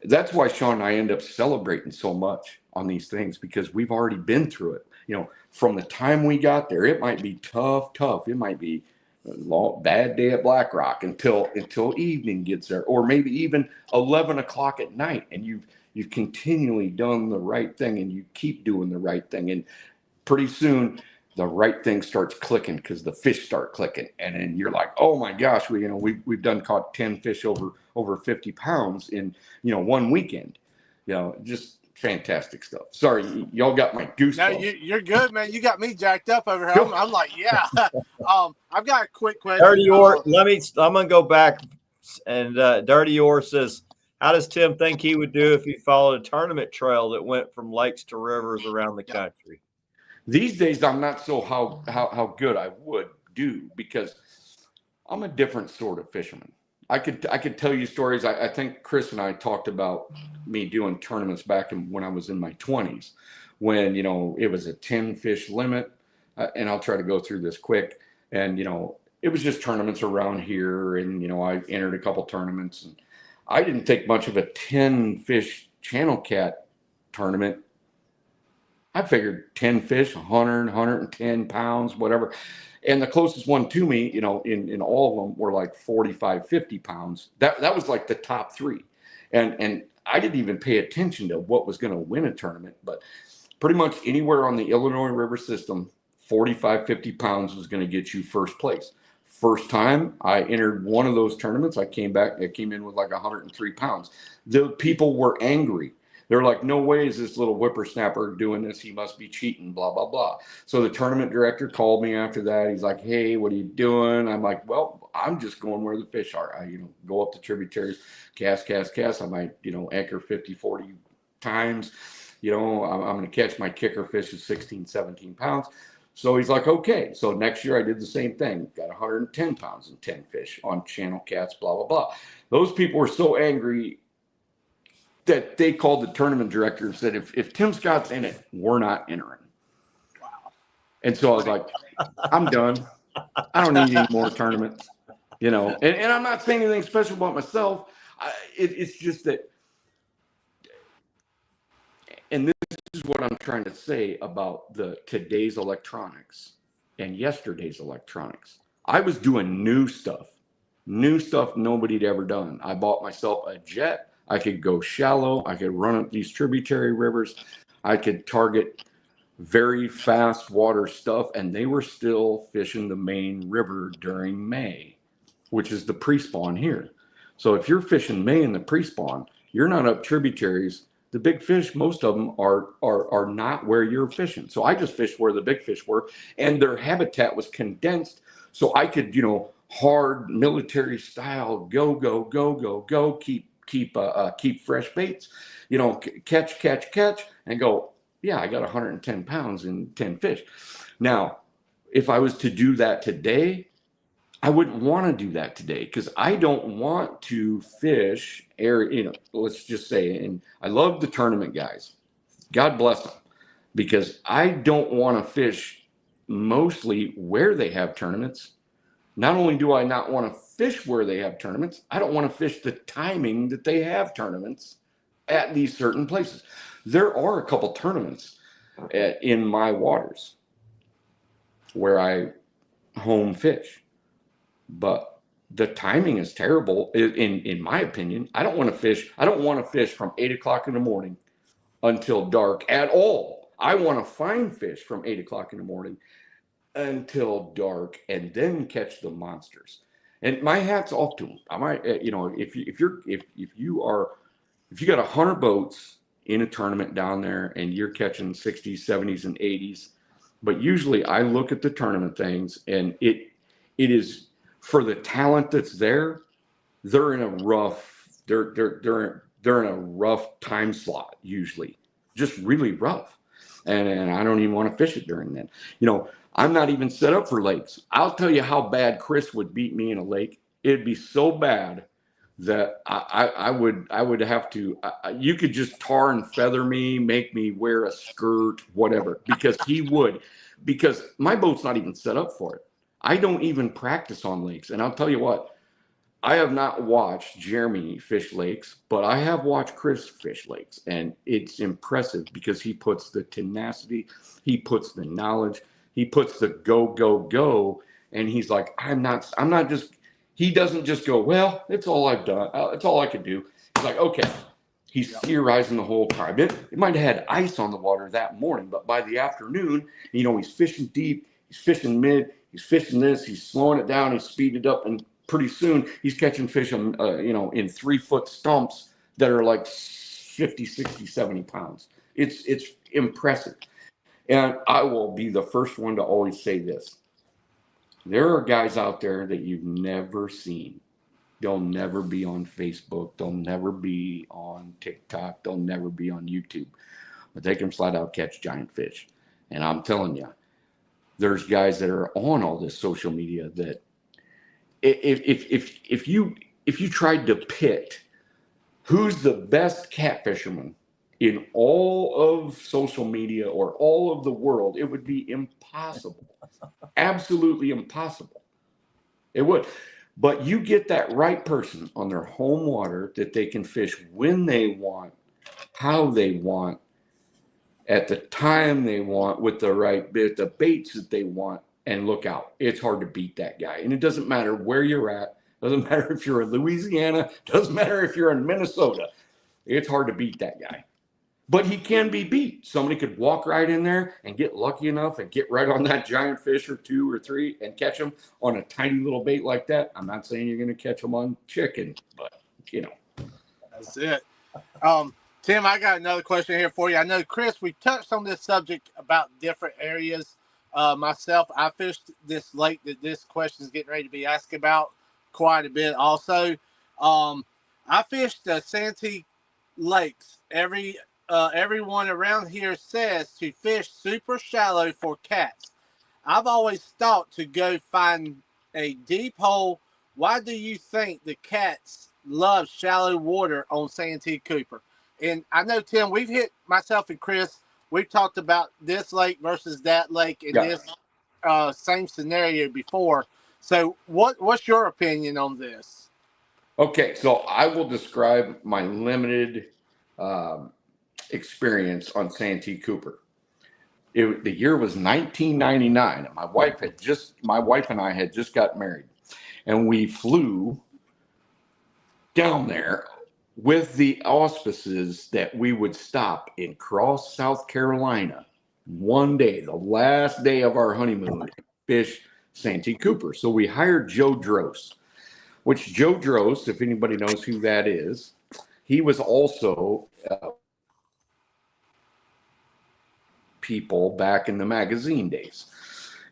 that's why Sean and I end up celebrating so much on these things, because we've already been through it. You know, from the time we got there, it might be tough. It might be a bad day at Black Rock until evening gets there, or maybe even 11 o'clock at night, and you've continually done the right thing, and you keep doing the right thing, and pretty soon the right thing starts clicking because the fish start clicking, and then you're like, oh my gosh, we've done caught 10 fish over 50 pounds in, you know, one weekend. You know, just fantastic stuff. Sorry, y'all got my goosebumps. No, you're good, man. You got me jacked up over here. I'm like, yeah. I've got a quick question. Dirty Orr, I'm gonna go back, and Dirty Orr says, how does Tim think he would do if he followed a tournament trail that went from lakes to rivers around the country? These days, I'm not so how good I would do, because I'm a different sort of fisherman. I could tell you stories. I think Chris and I talked about me doing tournaments back when I was in my 20s, when, you know, it was a 10 fish limit, and I'll try to go through this quick. And, you know, it was just tournaments around here, and, you know, I entered a couple tournaments, and I didn't think much of a 10 fish channel cat tournament. I figured 10 fish, 100, 110 pounds, whatever. And the closest one to me, you know, in all of them were like 45, 50 pounds. That was like the top 3. And I didn't even pay attention to what was going to win a tournament, but pretty much anywhere on the Illinois River system, 45, 50 pounds was going to get you first place. First time I entered one of those tournaments, I came in with like 103 pounds. The people were angry. They're like, no way is this little whippersnapper doing this. He must be cheating, blah, blah, blah. So the tournament director called me after that. He's like, hey, what are you doing? I'm like, well, I'm just going where the fish are. I, you know, go up the tributaries, cast. I might, you know, anchor 50, 40 times. You know, I'm going to catch my kicker fish at 16, 17 pounds. So he's like, okay. So next year I did the same thing. Got 110 pounds and 10 fish on channel cats, blah, blah, blah. Those people were so angry that they called the tournament director and said, if Tim Scott's in it, we're not entering. Wow. And so I was like, I'm done. I don't need any more tournaments, you know. And I'm not saying anything special about myself. It's just that, and this is what I'm trying to say about today's electronics and yesterday's electronics. I was doing new stuff nobody'd ever done. I bought myself a jet. I could go shallow. I could run up these tributary rivers. I could target very fast water stuff, and they were still fishing the main river during May, which is the pre-spawn here. So if you're fishing May in the pre-spawn, you're not up tributaries. The big fish, most of them are not where you're fishing. So I just fished where the big fish were, and their habitat was condensed, so I could, you know, hard military style, go, keep fresh baits, you know, catch, and go, yeah, I got 110 pounds and 10 fish. Now, if I was to do that today, I wouldn't want to do that today, because I don't want to fish you know, let's just say, and I love the tournament guys. God bless them, because I don't want to fish mostly where they have tournaments. Not only do I not want to fish where they have tournaments. I don't want to fish the timing that they have tournaments at these certain places. There are a couple tournaments in my waters where I home fish, but the timing is terrible in my opinion. I don't want to fish from 8 o'clock in the morning until dark at all. I want to find fish from 8 o'clock in the morning until dark and then catch the monsters. And my hat's off to them. I might, you know, if you got 100 boats in a tournament down there and you're catching 60s, 70s, and 80s, but usually I look at the tournament things and it is for the talent that's there. They're in a rough time slot usually, just really rough, and I don't even want to fish it during that. You know, I'm not even set up for lakes. I'll tell you how bad Chris would beat me in a lake. It'd be so bad that I would have to. You could just tar and feather me, make me wear a skirt, whatever, because he would. Because my boat's not even set up for it. I don't even practice on lakes, and I'll tell you what. I have not watched Jeremy fish lakes, but I have watched Chris fish lakes, and it's impressive because he puts the tenacity, he puts the knowledge, he puts the go, and he's like, I'm not just, he doesn't just go, well, it's all I've done. It's all I could do. He's like, okay. He's theorizing the whole time. It might have had ice on the water that morning, but by the afternoon, you know, he's fishing deep, he's fishing mid, he's fishing this, he's slowing it down, he's speeding it up, and pretty soon he's catching fish on, you know, in 3-foot stumps that are like 50, 60, 70 pounds. It's impressive. And I will be the first one to always say this. There are guys out there that you've never seen. They'll never be on Facebook. They'll never be on TikTok. They'll never be on YouTube. But they can flat out catch giant fish. And I'm telling you, there's guys that are on all this social media that if you tried to pit who's the best catfisherman in all of social media or all of the world, it would be impossible. Absolutely impossible. It would. But you get that right person on their home water that they can fish when they want, how they want, at the time they want, with the right bit, the baits that they want. And look out, it's hard to beat that guy. And it doesn't matter where you're at. Doesn't matter if you're in Louisiana. Doesn't matter if you're in Minnesota. It's hard to beat that guy. But he can be beat. Somebody could walk right in there and get lucky enough and get right on that giant fish or 2 or 3 and catch them on a tiny little bait like that. I'm not saying you're going to catch them on chicken, but, you know. That's it. Tim, I got another question here for you. I know, Chris, we touched on this subject about different areas. Myself, I fished this lake that this question is getting ready to be asked about quite a bit. Also, I fished the Santee lakes. Everyone around here says to fish super shallow for cats. I've always thought to go find a deep hole. Why do you think the cats love shallow water on Santee Cooper? And I know, Tim, we've hit, myself and Chris, we've talked about this lake versus that lake in this same scenario before. So what's your opinion on this? Okay, so I will describe my limited experience on Santee Cooper. The year was 1999. And my wife and I had just got married, and we flew down there with the auspices that we would stop in Cross, South Carolina one day, the last day of our honeymoon, and fish Santee Cooper. So we hired Joe Drost, which Joe Drost, if anybody knows who that is, he was also people back in the magazine days.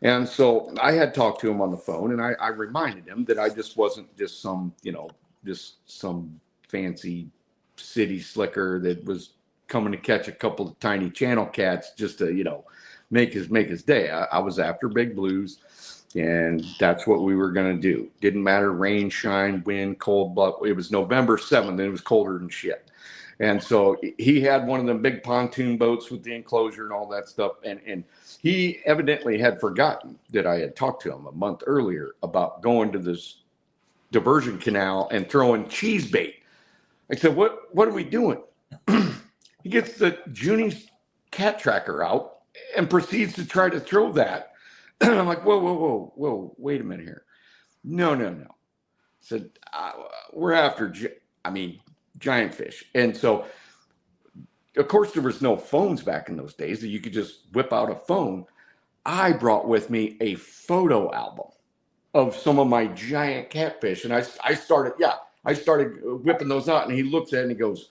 And so I had talked to him on the phone, and I reminded him that I just wasn't just some, just some fancy city slicker that was coming to catch a couple of tiny channel cats just to, make his day. I was after big blues, and that's what we were going to do. Didn't matter, rain, shine, wind, cold, but it was November 7th, and it was colder than shit. And so he had one of them big pontoon boats with the enclosure and all that stuff. And he evidently had forgotten that I had talked to him a month earlier about going to this diversion canal and throwing cheese bait. I said, what are we doing? He gets the Junie's cat tracker out and proceeds to try to throw that. I'm like, whoa, wait a minute here. No. Said, we're after, giant fish. And so, of course, there was no phones back in those days that you could just whip out a phone. I brought with me a photo album of some of my giant catfish. And I started whipping those out. And he looks at it and he goes,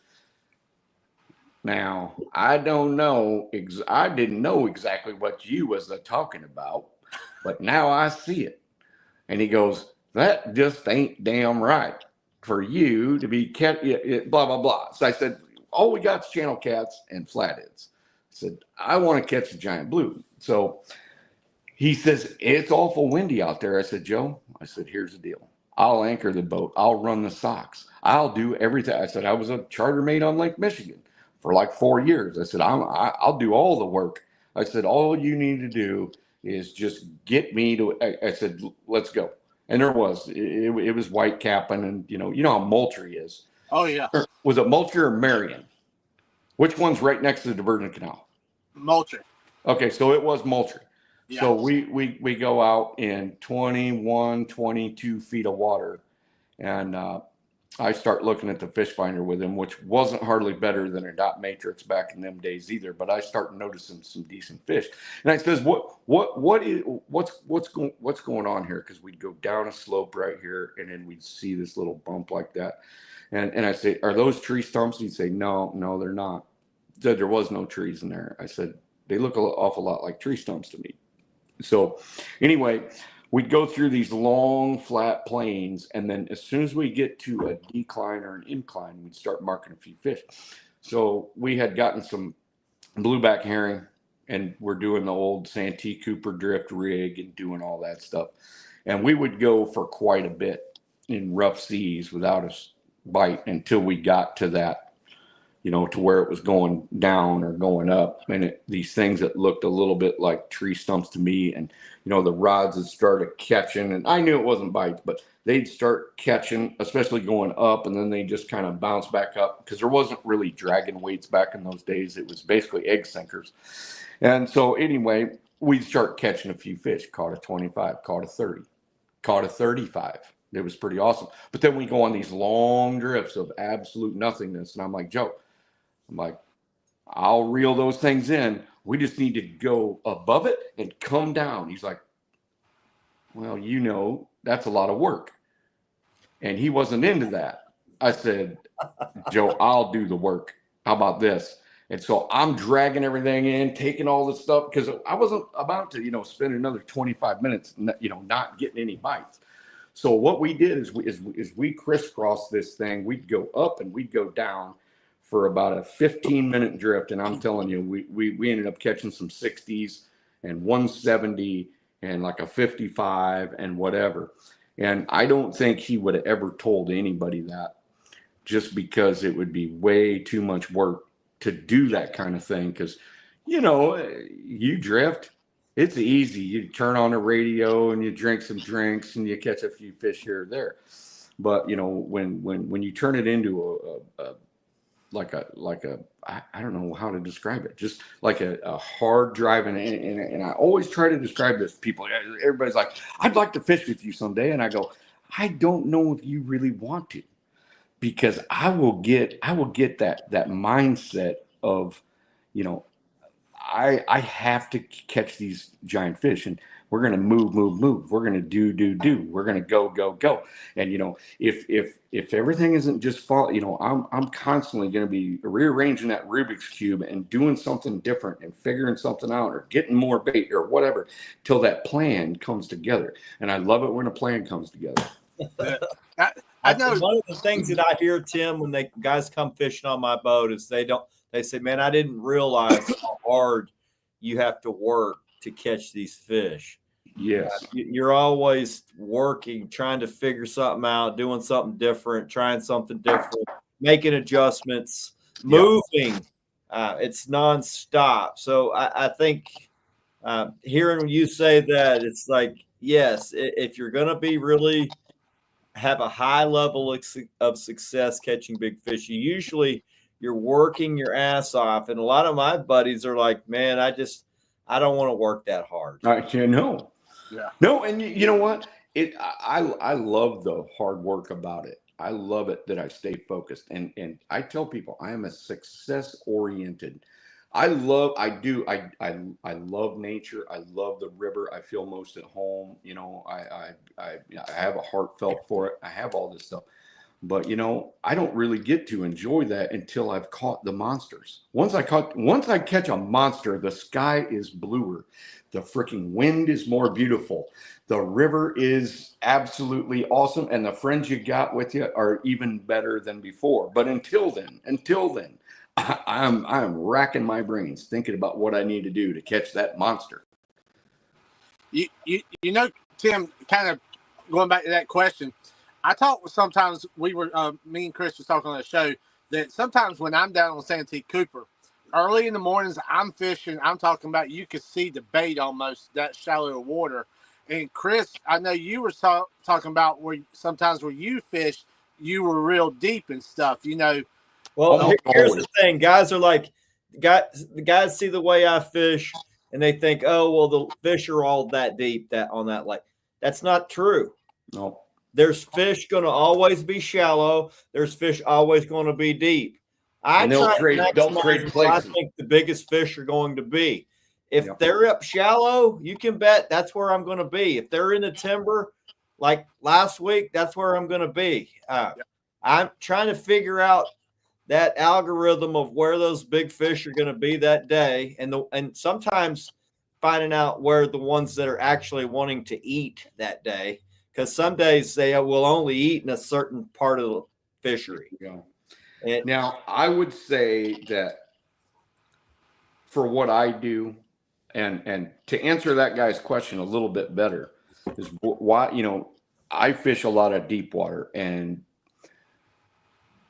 now, I don't know. I didn't know exactly what you was talking about, but now I see it. And he goes, that just ain't damn right for you to be blah, blah, blah. So I said, all we got is channel cats and flatheads. I said, I want to catch a giant blue. So he says, it's awful windy out there. I said, Joe, here's the deal. I'll anchor the boat. I'll run the socks. I'll do everything. I said, I was a charter mate on Lake Michigan for like 4 years. I said, I'll do all the work. I said, all you need to do is just get me to, I said, let's go. And there was, it was white capping, and you know how Moultrie is. Oh yeah. Was it Moultrie or Marion? Which one's right next to the diversion canal? Moultrie. Okay, so it was Moultrie. Yeah. So we go out in 21, 22 feet of water, and I start looking at the fish finder with him, which wasn't hardly better than a dot matrix back in them days either. But I start noticing some decent fish, and I says, what's going on here? Because we'd go down a slope right here, and then we'd see this little bump like that, and I say, are those tree stumps? He'd say, no, they're not. He said there was no trees in there. I said, they look an awful lot like tree stumps to me. So anyway, we'd go through these long flat plains, and then as soon as we get to a decline or an incline, we'd start marking a few fish. So we had gotten some blueback herring, and we're doing the old Santee Cooper drift rig and doing all that stuff. And we would go for quite a bit in rough seas without a bite until we got to that, to where it was going down or going up, and these things that looked a little bit like tree stumps to me, and the rods had started catching, and I knew it wasn't bites, but they'd start catching, especially going up, and then they just kind of bounce back up because there wasn't really dragging weights back in those days. It was basically egg sinkers. And so anyway, we'd start catching a few fish. Caught a 25, caught a 30, caught a 35. It was pretty awesome. But then we go on these long drifts of absolute nothingness, and I'm like, Joe, I'll reel those things in. We just need to go above it and come down. He's like, well, that's a lot of work. And he wasn't into that. I said, Joe, I'll do the work. How about this? And so I'm dragging everything in, taking all this stuff, because I wasn't about to, spend another 25 minutes, not getting any bites. So what we did is we crisscrossed this thing. We'd go up and we'd go down for about a 15-minute drift, and I'm telling you, we ended up catching some 60s and 170 and like a 55 and whatever. And I don't think he would have ever told anybody that, just because it would be way too much work to do that kind of thing. Because you drift, it's easy. You turn on the radio and you drink some drinks and you catch a few fish here or there. But when you turn it into I don't know how to describe it, just like a hard driving, and I always try to describe this to people. Everybody's like, I'd like to fish with you someday, and I go, I don't know if you really want to, because I will get that mindset of, I have to catch these giant fish, and we're going to move. We're going to do. We're going to go. And, if everything isn't just I'm constantly going to be rearranging that Rubik's Cube and doing something different and figuring something out or getting more bait or whatever till that plan comes together. And I love it when a plan comes together. I know one of the things that I hear, Tim, when guys come fishing on my boat is they say, man, I didn't realize how hard you have to work to catch these fish. Yes. You're always working, trying to figure something out, doing something different, trying something different, making adjustments, moving. It's nonstop. So I think hearing you say that, it's like, yes, if you're going to be really have a high level of success catching big fish. You're working your ass off. And a lot of my buddies are like, man, I don't want to work that hard. Yeah. No, and you know what? I love the hard work about it. I love it that I stay focused. And I tell people I am a success oriented. I love nature. I love the river. I feel most at home. You know, I have a heartfelt for it. I have all this stuff. But you know, I don't really get to enjoy that until I've caught the monsters. Once I catch a monster, the sky is bluer. The freaking wind is more beautiful. The river is absolutely awesome. And the friends you got with you are even better than before. But until then, I'm racking my brains thinking about what I need to do to catch that monster. You know, Tim, kind of going back to that question, I talk sometimes me and Chris was talking on the show that sometimes when I'm down on Santee Cooper, early in the mornings I'm fishing. I'm talking about you could see the bait almost that shallow water. And Chris, I know you were talking about where sometimes where you fish, you were real deep and stuff. You know. Well, here's the thing. Guys are like, the guys see the way I fish, and they think, oh, well, the fish are all that deep on that lake. That's not true. No. There's fish going to always be shallow. There's fish always going to be deep. They'll trade places. I think the biggest fish are going to be. If they're up shallow, you can bet that's where I'm going to be. If they're in the timber, like last week, that's where I'm going to be. I'm trying to figure out that algorithm of where those big fish are going to be that day, and sometimes finding out where the ones that are actually wanting to eat that day, because some days they will only eat in a certain part of the fishery. Now, I would say that for what I do, and to answer that guy's question a little bit better, is why, you know, I fish a lot of deep water, and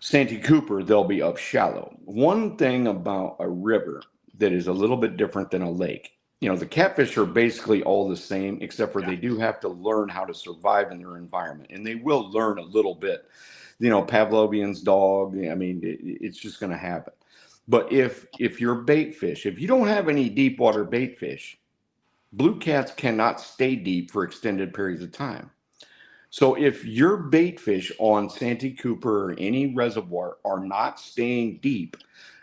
Santee Cooper, they'll be up shallow. One thing about a river that is a little bit different than a lake, you know, the catfish are basically all the same, except for they do have to learn how to survive in their environment, and they will learn a little bit. You know, Pavlovian's dog, I mean, it's just going to happen. But if you're bait fish, if you don't have any deep water bait fish, blue cats cannot stay deep for extended periods of time. So if your bait fish on Santee Cooper or any reservoir are not staying deep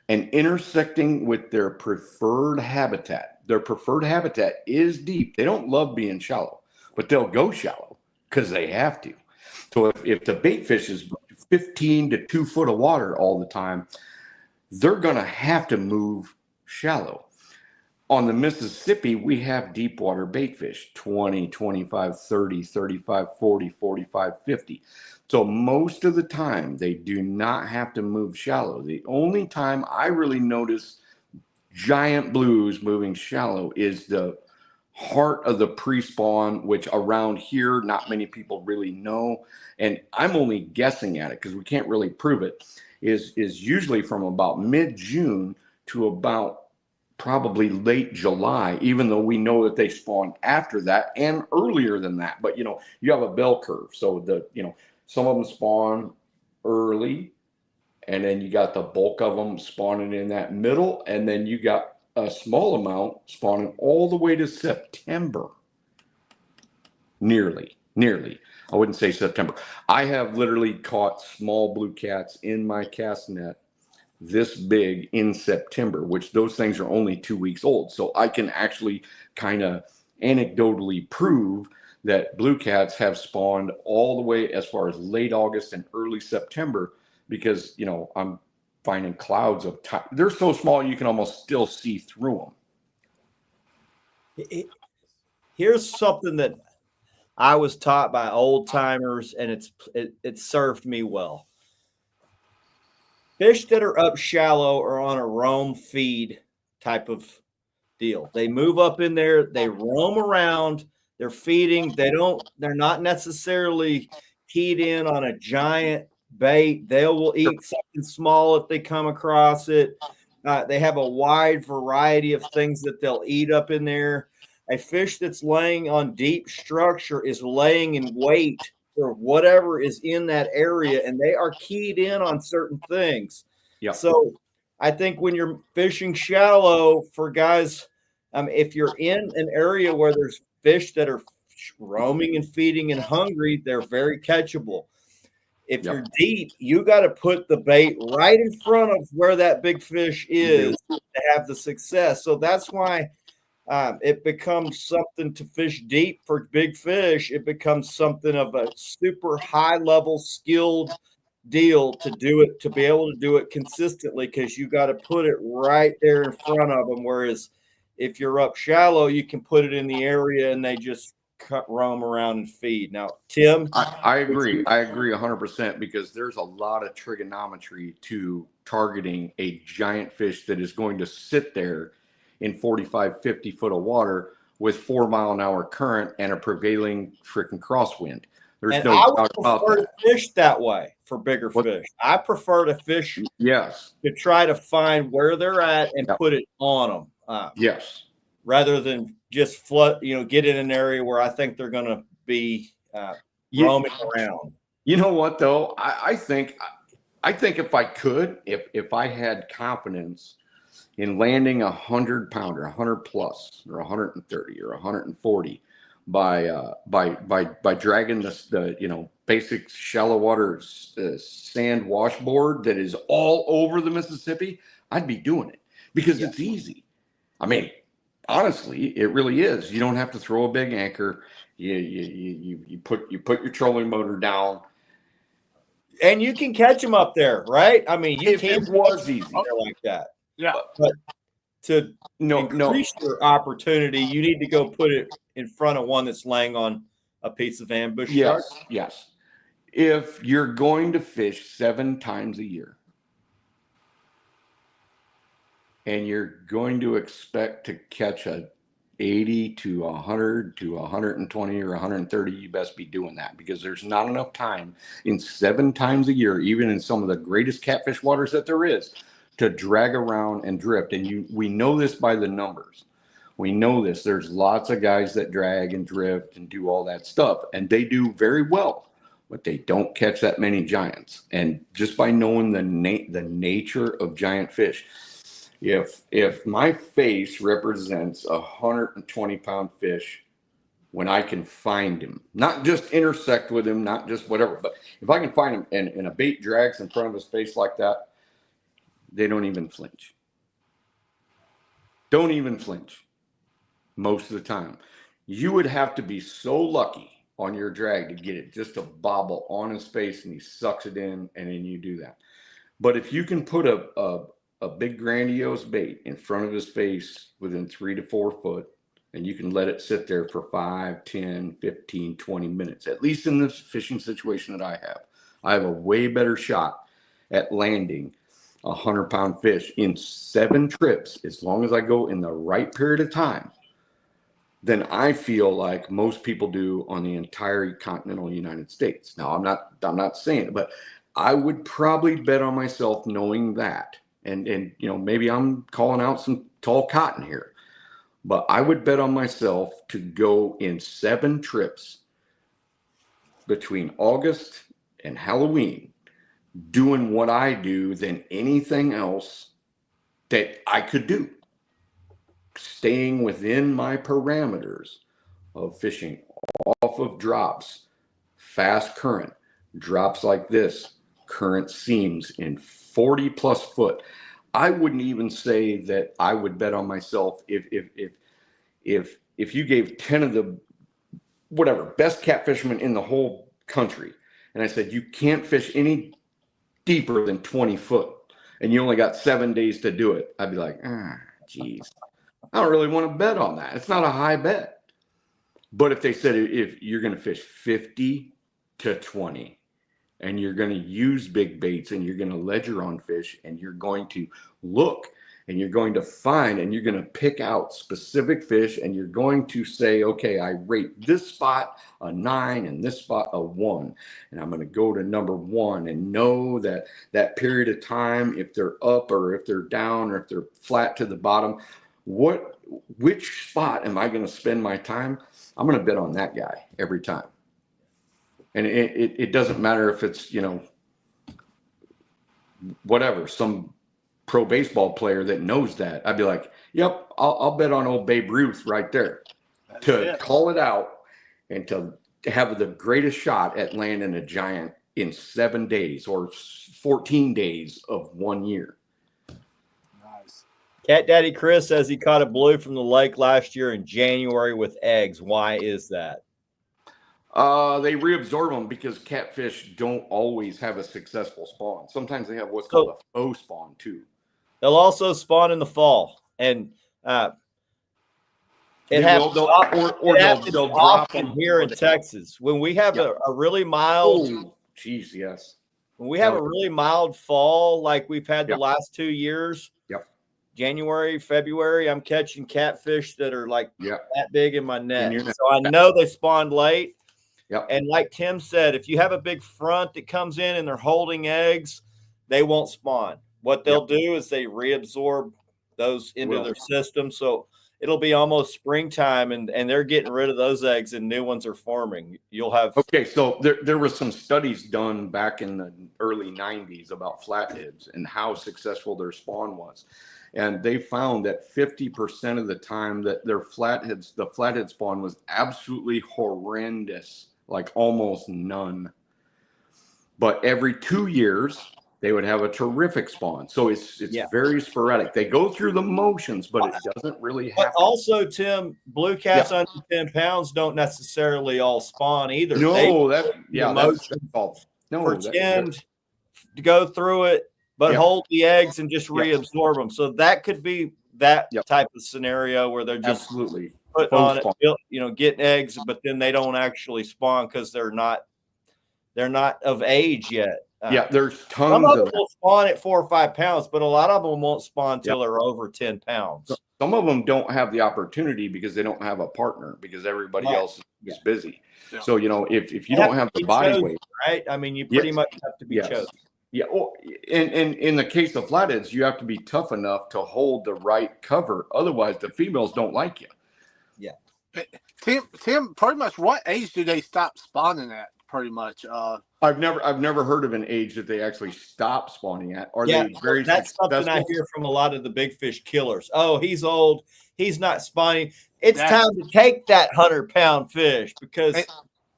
and intersecting with their preferred habitat is deep. They don't love being shallow, but they'll go shallow because they have to. So if the bait fish is 15 to 2 foot of water all the time, they're going to have to move shallow. On the Mississippi, we have deep water bait fish, 20, 25, 30, 35, 40, 45, 50. So most of the time, they do not have to move shallow. The only time I really notice giant blues moving shallow is the heart of the pre-spawn, which around here, not many people really know. And I'm only guessing at it because we can't really prove it, is usually from about mid-June to about probably late July, even though we know that they spawn after that and earlier than that. But, you know, you have a bell curve. So some of them spawn early, and then you got the bulk of them spawning in that middle, and then you got a small amount spawning all the way to September. Nearly. I wouldn't say September. I have literally caught small blue cats in my cast net this big in September, which those things are only 2 weeks old. So I can actually kind of anecdotally prove that blue cats have spawned all the way as far as late August and early September, because, you know, I'm finding clouds of time. They're so small you can almost still see through them. Here's something that I was taught by old timers, and it served me well. Fish that are up shallow are on a roam feed type of deal. They move up in there, they roam around, they're feeding. They're not necessarily keyed in on a giant bait. They will eat something small if they come across it. They have a wide variety of things that they'll eat up in there. A fish that's laying on deep structure is laying in wait or whatever is in that area, and they are keyed in on certain things. Yeah. So I think when you're fishing shallow for guys, if you're in an area where there's fish that are roaming and feeding and hungry, they're very catchable. If you're deep, you got to put the bait right in front of where that big fish is to have the success. So that's why it becomes something to fish deep for big fish. It becomes something of a super high level skilled deal to do it, to be able to do it consistently, because you got to put it right there in front of them. Whereas if you're up shallow, you can put it in the area and they just roam around and feed. Now, Tim, I agree. I agree 100% because there's a lot of trigonometry to targeting a giant fish that is going to sit there in 45, 50 foot of water with 4 mile an hour current and a prevailing freaking crosswind. There's no doubt about that. I prefer to fish that way for bigger fish. I prefer to fish, to try to find where they're at and put it on them. Rather than just flood, get in an area where I think they're going to be roaming around. You know what though? I think if I could, if I had confidence in landing 100 pounder, 100 plus, or 130 or 140 by dragging the basic shallow water sand washboard that is all over the Mississippi, I'd be doing it because it's easy. I mean, honestly, it really is. You don't have to throw a big anchor. You put your trolling motor down, and you can catch them up there, right? I mean, if it was easy like that. Yeah. But to increase your opportunity, you need to go put it in front of one that's laying on a piece of ambush. Yes. If you're going to fish 7 times a year and you're going to expect to catch a 80 to 100 to 120 or 130, you best be doing that because there's not enough time in 7 times a year, even in some of the greatest catfish waters that there is, to drag around and drift. And we know this by the numbers. We know this. There's lots of guys that drag and drift and do all that stuff, and they do very well, but they don't catch that many giants. And just by knowing the nature of giant fish, if my face represents a 120-pound fish, when I can find him, not just intersect with him, not just whatever, but if I can find him and a bait drags in front of his face like that, they don't even flinch. Don't even flinch most of the time. You would have to be so lucky on your drag to get it just to bobble on his face and he sucks it in, and then you do that. But if you can put a big grandiose bait in front of his face within 3 to 4 foot, and you can let it sit there for 5, 10, 15, 20 minutes, at least in this fishing situation that I have a way better shot at landing a 100-pound fish in 7 trips, as long as I go in the right period of time, than I feel like most people do on the entire continental United States. Now, I'm not saying it, but I would probably bet on myself knowing that. And maybe I'm calling out some tall cotton here, but I would bet on myself to go in 7 trips between August and Halloween doing what I do than anything else that I could do. Staying within my parameters of fishing off of drops, fast current, drops like this, current seams in 40 plus foot. I wouldn't even say that I would bet on myself if you gave 10 of the best catfishermen in the whole country, and I said you can't fish any deeper than 20 foot, and you only got 7 days to do it, I'd be like, geez, I don't really want to bet on that. It's not a high bet. But if they said if you're going to fish 50 to 20, and you're going to use big baits, and you're going to ledger on fish, and you're going to look, and you're going to find, and you're going to pick out specific fish, and you're going to say, okay, I rate this spot a 9 and this spot a 1, and I'm going to go to number 1 and know that period of time, if they're up or if they're down or if they're flat to the bottom, which spot am I going to spend my time? I'm going to bet on that guy every time. And it doesn't matter if it's, you know, whatever, some pro baseball player that knows that. I'd be like, yep, I'll bet on old Babe Ruth right there. That's to it. call it out and to have the greatest shot at landing a giant in 7 days or 14 days of 1 year. Nice. Cat Daddy Chris says he caught a blue from the lake last year in January with eggs. Why is that? They reabsorb them because catfish don't always have a successful spawn. Sometimes they have what's called a faux spawn too. They'll also spawn in the fall, and it happens they'll drop them here in Texas when we have a really mild. Oh, geez, yes. When we have a really mild fall, like we've had the last 2 years. Yep. January, February, I'm catching catfish that are like that big in my net. In so I know they spawned late. Yep. And like Tim said, if you have a big front that comes in and they're holding eggs, they won't spawn. What they'll do is they reabsorb those into their system. So it'll be almost springtime and they're getting rid of those eggs and new ones are forming. You'll have. Okay. So there were some studies done back in the early 90s about flatheads and how successful their spawn was. And they found that 50% of the time that the flathead spawn was absolutely horrendous, like almost none. But every 2 years, they would have a terrific spawn. So it's very sporadic. They go through the motions, but it doesn't really happen. But also, Tim, blue cats under 10 pounds don't necessarily all spawn either. No, that's false. No, pretend to go through it, but hold the eggs and just reabsorb them. So that could be that type of scenario where they're just absolutely putting on it, you know, getting eggs, but then they don't actually spawn because they're not of age yet. There's tons some of them that will spawn at 4 or 5 pounds, but a lot of them won't spawn until they're over 10 pounds. Some of them don't have the opportunity because they don't have a partner because everybody else is busy. Yeah. So, you know, if you don't have the body weight, right? I mean, you pretty much have to be chosen. Yeah. Well, and in the case of flatheads, you have to be tough enough to hold the right cover. Otherwise, the females don't like you. Yeah. Tim, pretty much what age do they stop spawning at? Pretty much. I've never heard of an age that they actually stop spawning at. Are they very that's successful? Something I hear from a lot of the big fish killers. Oh, he's old. He's not spawning. It's time to take that 100-pound fish because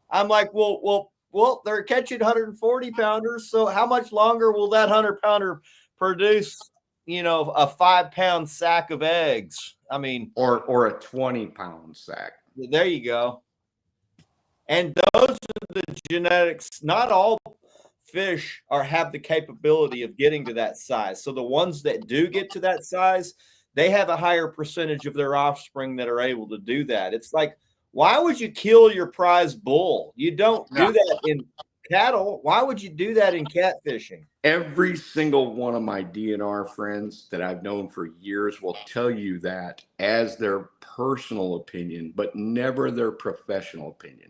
I'm like, well, they're catching 140 pounders. So how much longer will that 100-pounder produce, you know, a 5-pound sack of eggs? I mean, or a 20-pound sack. There you go. And those are the genetics. Not all fish have the capability of getting to that size. So the ones that do get to that size, they have a higher percentage of their offspring that are able to do that. It's like, why would you kill your prize bull? You don't do that in cattle. Why would you do that in catfishing? Every single one of my DNR friends that I've known for years will tell you that as their personal opinion, but never their professional opinion.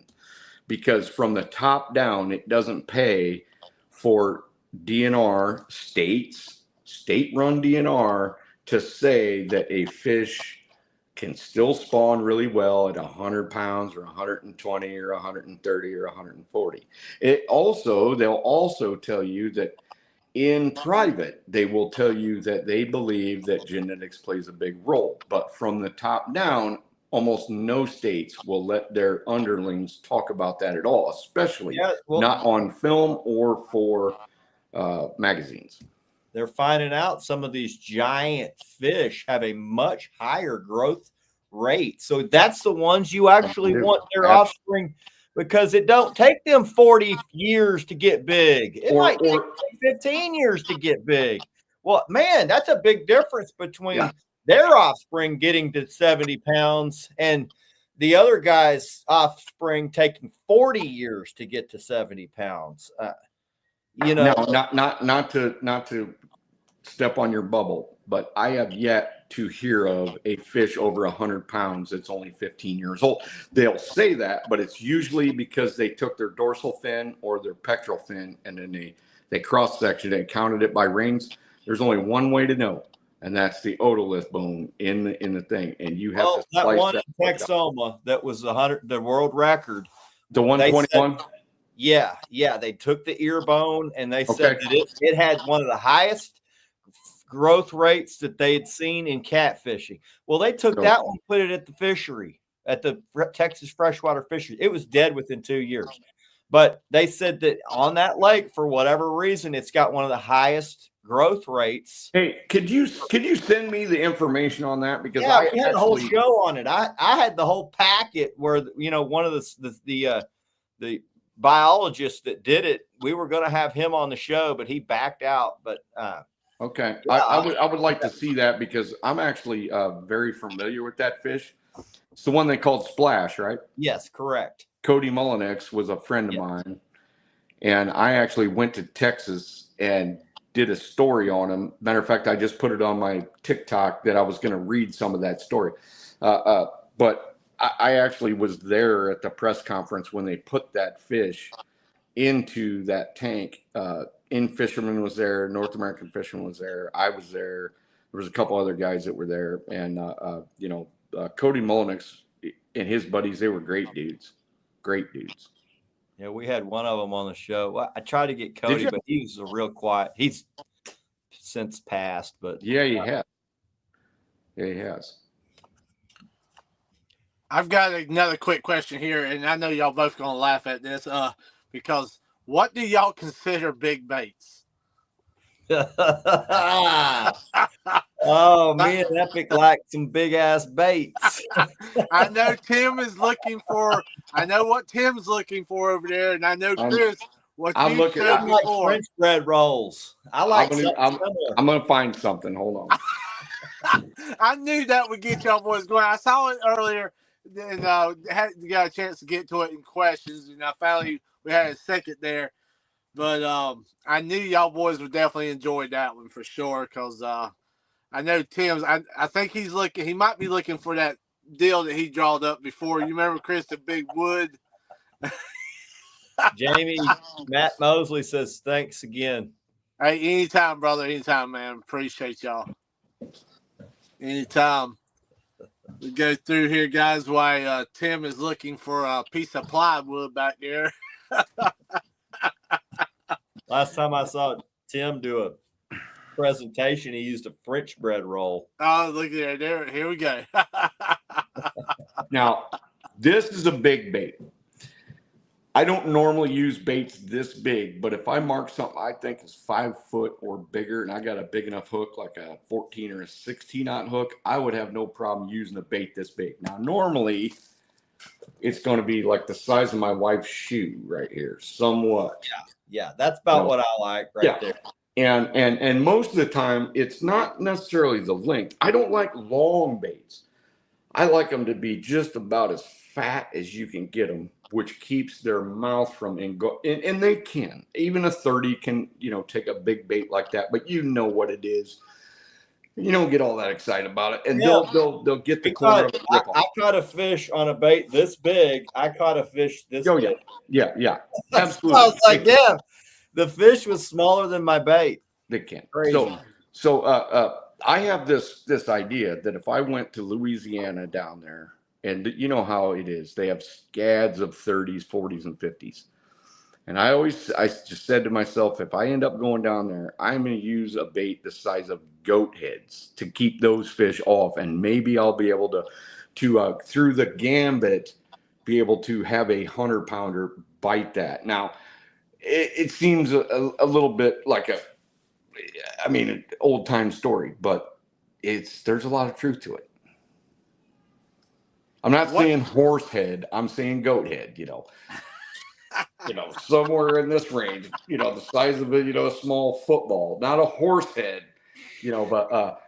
Because from the top down, it doesn't pay for DNR state-run DNR to say that a fish can still spawn really well at 100 pounds or 120 or 130 or 140. They'll also tell you that in private, they will tell you that they believe that genetics plays a big role. But from the top down, almost no states will let their underlings talk about that at all, especially not on film or for magazines. They're finding out some of these giant fish have a much higher growth rate. So that's the ones you actually want their offspring, because it don't take them 40 years to get big. It might take 15 years to get big. Well, man, that's a big difference between their offspring getting to 70 pounds and the other guy's offspring taking 40 years to get to 70 pounds. You know, not to step on your bubble, but I have yet to hear of a fish over 100 pounds that's only 15 years old. They'll say that, but it's usually because they took their dorsal fin or their pectoral fin and then they cross-sectioned it and counted it by rings. There's only one way to know, and that's the otolith bone in the thing, and you have to slice that one in Texoma that was the world record. The 121. Yeah. They took the ear bone and they said that it had one of the highest growth rates that they had seen in catfishing. Well, they took that one, put it at the fishery, at the Texas freshwater fishery. It was dead within 2 years. But they said that on that lake, for whatever reason, it's got one of the highest growth rates. Hey, could you send me the information on that? Because we had the whole show on it. I had the whole packet where, you know, one of the biologists that did it, we were going to have him on the show, but he backed out. But okay, I would like to see that, because I'm actually very familiar with that fish. It's the one they called Splash, right? Yes, correct. Cody Mullinex was a friend of mine, and I actually went to Texas and did a story on him. Matter of fact, I just put it on my TikTok that I was going to read some of that story. But I actually was there at the press conference when they put that fish into that tank. In Fisherman was there, North American Fisherman was there, I was there. There was a couple other guys that were there, and Cody Mullinex and his buddies, they were great dudes. Great dudes. Yeah, we had one of them on the show. I tried to get Cody, but he was a real quiet. He's since passed, but yeah, he has. Yeah, he has. I've got another quick question here, and I know y'all both gonna laugh at this. Because what do y'all consider big baits? Oh, me and Epic like some big ass baits. I know Tim is looking for. I know what Tim's looking for over there, and I know Chris. I'm looking. I like French bread rolls. I like. I'm gonna find something. Hold on. I knew that would get y'all boys going. I saw it earlier, and got a chance to get to it in questions, and I finally we had a second there. But I knew y'all boys would definitely enjoy that one for sure, because I know Tim's. I think he's looking. He might be looking for that deal that he drawed up before. You remember, Chris, the big wood. Jamie, Matt Mosley says thanks again. Hey, anytime, brother. Anytime, man. Appreciate y'all. Anytime. We go through here, guys, while Tim is looking for a piece of plywood back there. Last time I saw Tim do a presentation, he used a French bread roll. Oh, look at there. Here we go. Now, this is a big bait. I don't normally use baits this big, but if I mark something I think is 5 foot or bigger, and I got a big enough hook, like a 14 or a 16-knot hook, I would have no problem using a bait this big. Now, normally, it's going to be like the size of my wife's shoe right here, somewhat. Yeah, that's about what I like there. And most of the time, it's not necessarily the length. I don't like long baits. I like them to be just about as fat as you can get them, which keeps their mouth from and they can. Even a 30 can, take a big bait like that, but you know what it is. You don't get all that excited about it, and they'll get the corner of it. I caught a fish on a bait this big. I caught a fish this big. Yeah, absolutely. I was like, yeah, the fish was smaller than my bait. They can. Crazy. So I have this idea that if I went to Louisiana down there, and you know how it is, they have scads of 30s, 40s, and 50s. And I just said to myself, if I end up going down there, I'm going to use a bait the size of goat heads to keep those fish off. And maybe I'll be able to through the gambit, be able to have a 100-pounder bite that. Now, it seems a little bit like an old time story, but there's a lot of truth to it. I'm not saying horse head, I'm saying goat head, somewhere in this range, the size of a small football, not a horse head, but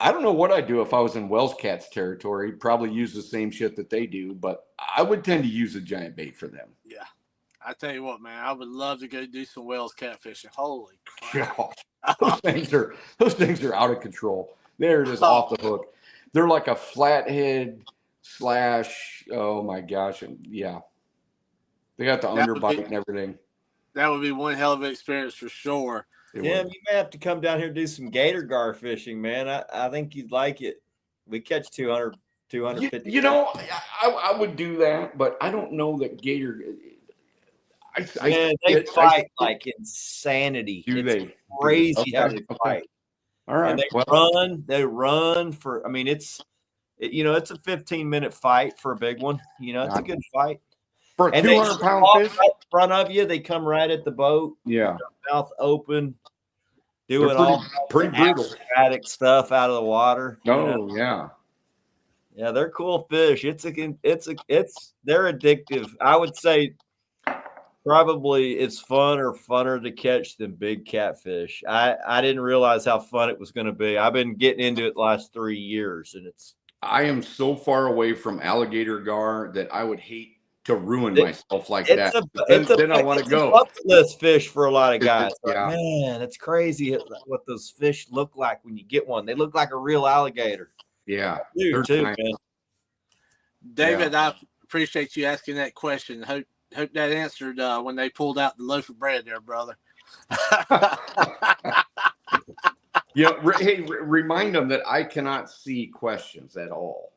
I don't know what I'd do if I was in Wells Cat's territory. Probably use the same shit that they do, but I would tend to use a giant bait for them. Yeah. I tell you what, man, I would love to go do some Wells catfishing. Holy crap. Those things are out of control. They're just off the hook. They're like a flathead / oh my gosh. And yeah. They got the underbite and everything. That would be one hell of an experience for sure. Tim, you may have to come down here and do some gator gar fishing, man. I think you'd like it. We catch 200, 250. I would do that, but I don't know that gator. Man, they fight like insanity. Do it's they? crazy how they fight. All right. And they run for, I mean, it's a 15-minute fight for a big one. It's a good fight. For a 200-pound fish? Right in front of you, they come right at the boat. Yeah. Mouth open, doing pretty brutal acrobatic stuff out of the water. Yeah. Yeah, they're cool fish. They're addictive. I would say probably it's funner to catch than big catfish. I didn't realize how fun it was going to be. I've been getting into it the last 3 years, and I am so far away from alligator gar that I would hate to ruin myself like that. Then I want to go. It's a bucket list fish for a lot of guys. Yeah. Man, it's crazy what those fish look like when you get one. They look like a real alligator. Yeah. Dude, too, man. David, I appreciate you asking that question. Hope that answered when they pulled out the loaf of bread there, brother. Hey, remind them that I cannot see questions at all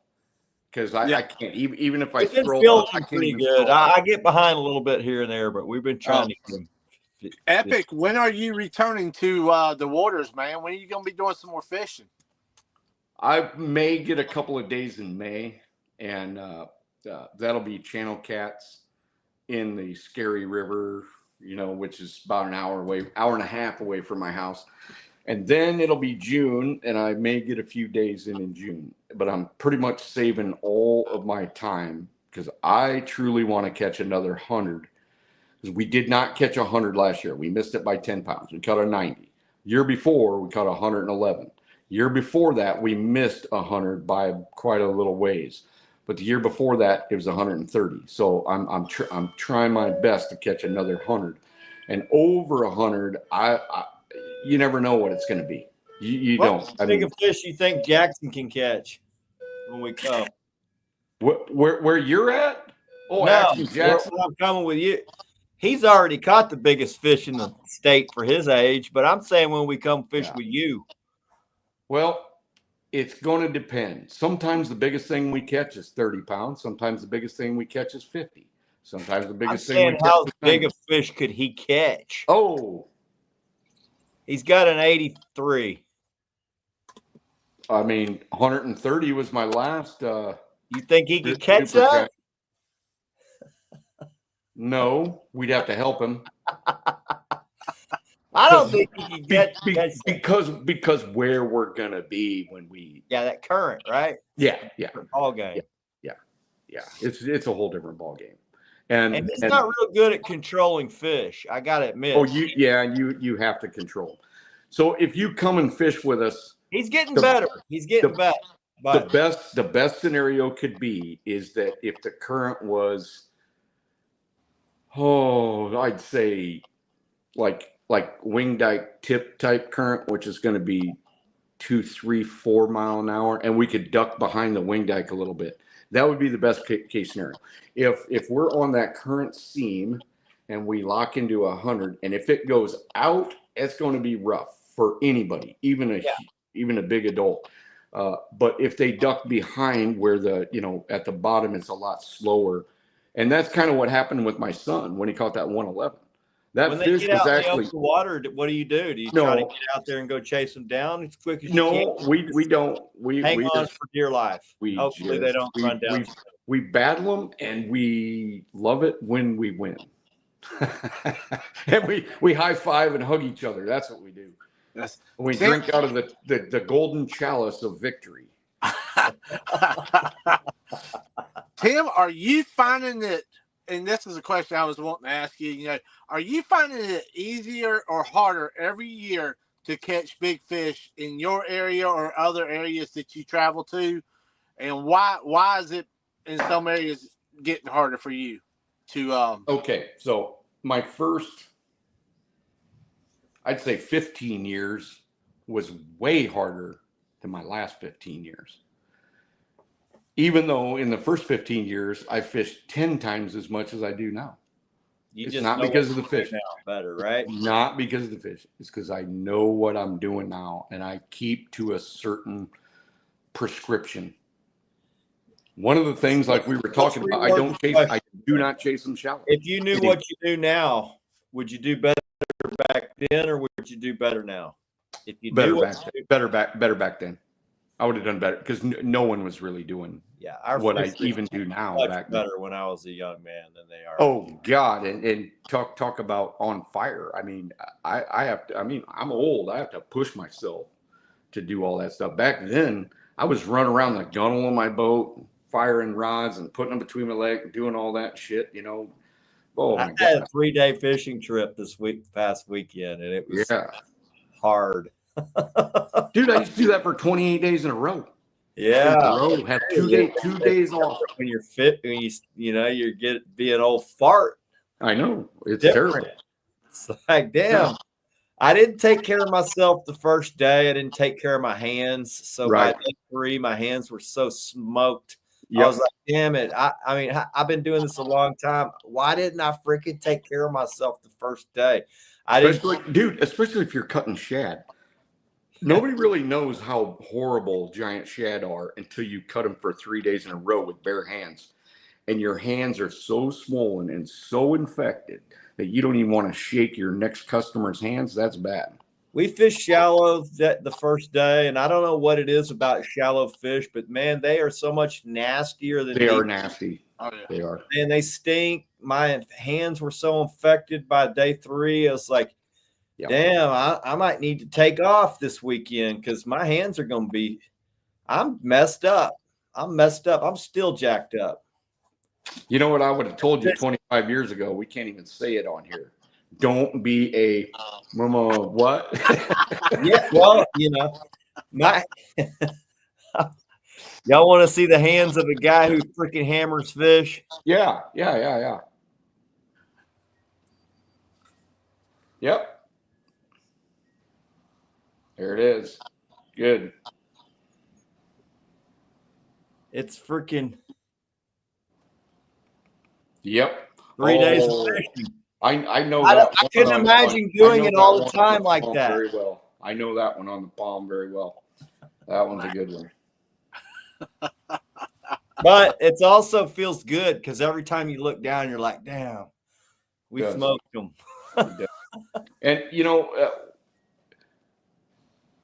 because I can't even if I scroll up, I can't pretty even good. I get behind a little bit here and there, but we've been trying to get them. Epic, when are you returning to the waters, man? When are you going to be doing some more fishing? I may get a couple of days in May, and that'll be channel cats in the Scary River, which is about an hour and a half away from my house. And then it'll be June, and I may get a few days in June. But I'm pretty much saving all of my time because I truly want to catch another 100. Because we did not catch 100 last year. We missed it by 10 pounds. We caught a 90. Year before, we caught 111. Year before that, we missed 100 by quite a little ways. But the year before that, it was 130. So I'm trying my best to catch another 100. And over 100, you never know what it's going to be. You don't. What big fish you think Jackson can catch when we come? Where you're at? Oh, no, actually, Jackson. I'm coming with you. He's already caught the biggest fish in the state for his age, but I'm saying when we come fish with you. Well, it's going to depend. Sometimes the biggest thing we catch is 30 pounds. Sometimes the biggest thing we catch is 50. Sometimes the biggest thing we catch how is big a fish could he catch? Oh. He's got an 83. I mean, 130 was my last. You think he could catch that? No, we'd have to help him. I don't think he can catch because where we're gonna be when we that current, right? Yeah. Ball game. Yeah. It's a whole different ball game. And he's not real good at controlling fish. I gotta admit. Oh, you have to control. So if you come and fish with us, he's getting better. He's getting better. But the best scenario could be is that if the current was, I'd say like wing dike tip type current, which is going to be 2, 3, 4 mile an hour, and we could duck behind the wing dike a little bit. That would be the best case scenario. If we're on that current seam and we lock into 100, and if it goes out, it's going to be rough for anybody, even a big adult. But if they duck behind where at the bottom it's a lot slower, and that's kind of what happened with my son when he caught that 111. That when fish they get was out actually in the water. What do you do? Do you try to get out there and go chase them down as quick as you can? No, we don't. We hang on for dear life. Hopefully they don't run down. We battle them, and we love it when we win. And we high five and hug each other. That's what we do. We drink out of the golden chalice of victory. Tim, are you finding it? And this is a question I was wanting to ask you. Are you finding it easier or harder every year to catch big fish in your area or other areas that you travel to? And why is it in some areas getting harder for you to? Okay, so my first, I'd say 15 years was way harder than my last 15 years. Even though in the first 15 years, I fished 10 times as much as I do now. It's not because of the fish. Now better, right? Not because of the fish. It's because I know what I'm doing now, and I keep to a certain prescription. One of the things, like we were talking about, I do not chase them shallow. If you knew what you do now, would you do better back then, or would you do better now? If you better back then, I would have done better because no one was really doing what I even do now. Much back better then. When I was a young man than they are. Oh God, and talk about on fire. I mean, I have to. I mean, I'm old. I have to push myself to do all that stuff. Back then, I was running around the gunnel on my boat, firing rods and putting them between my legs, and doing all that shit. You know. Oh my God. I had a 3-day fishing trip this past weekend, and it was hard. Dude, I used to do that for 28 days in a row. Yeah, had 2 days off. When you're fit, when you be an old fart. I know, it's different. terrible. It's like, damn, I didn't take care of myself the first day. I didn't take care of my hands. So by day 3, my hands were so smoked. Yep. I was like, damn it. I mean, I've been doing this a long time. Why didn't I freaking take care of myself the first day? Especially if you're cutting shad. Nobody really knows how horrible giant shad are until you cut them for 3 days in a row with bare hands. And your hands are so swollen and so infected that you don't even want to shake your next customer's hands. That's bad. We fished shallow the first day, and I don't know what it is about shallow fish, but man, they are so much nastier than they are nasty. Oh, yeah. They are. And they stink. My hands were so infected by day 3. I was like, damn, I might need to take off this weekend because my hands are going to be – I'm messed up. I'm still jacked up. You know what I would have told you 25 years ago? We can't even say it on here. Don't be a what? Yeah, well, y'all want to see the hands of a guy who freaking hammers fish? Yeah. Yep. There it is. Good. It's freaking. Yep. 3 days of fishing. I know that. I couldn't imagine doing it all the time like that. Very well. I know that one on the palm very well. That one's a good one. But it also feels good because every time you look down, you're like, damn, we smoked them. And,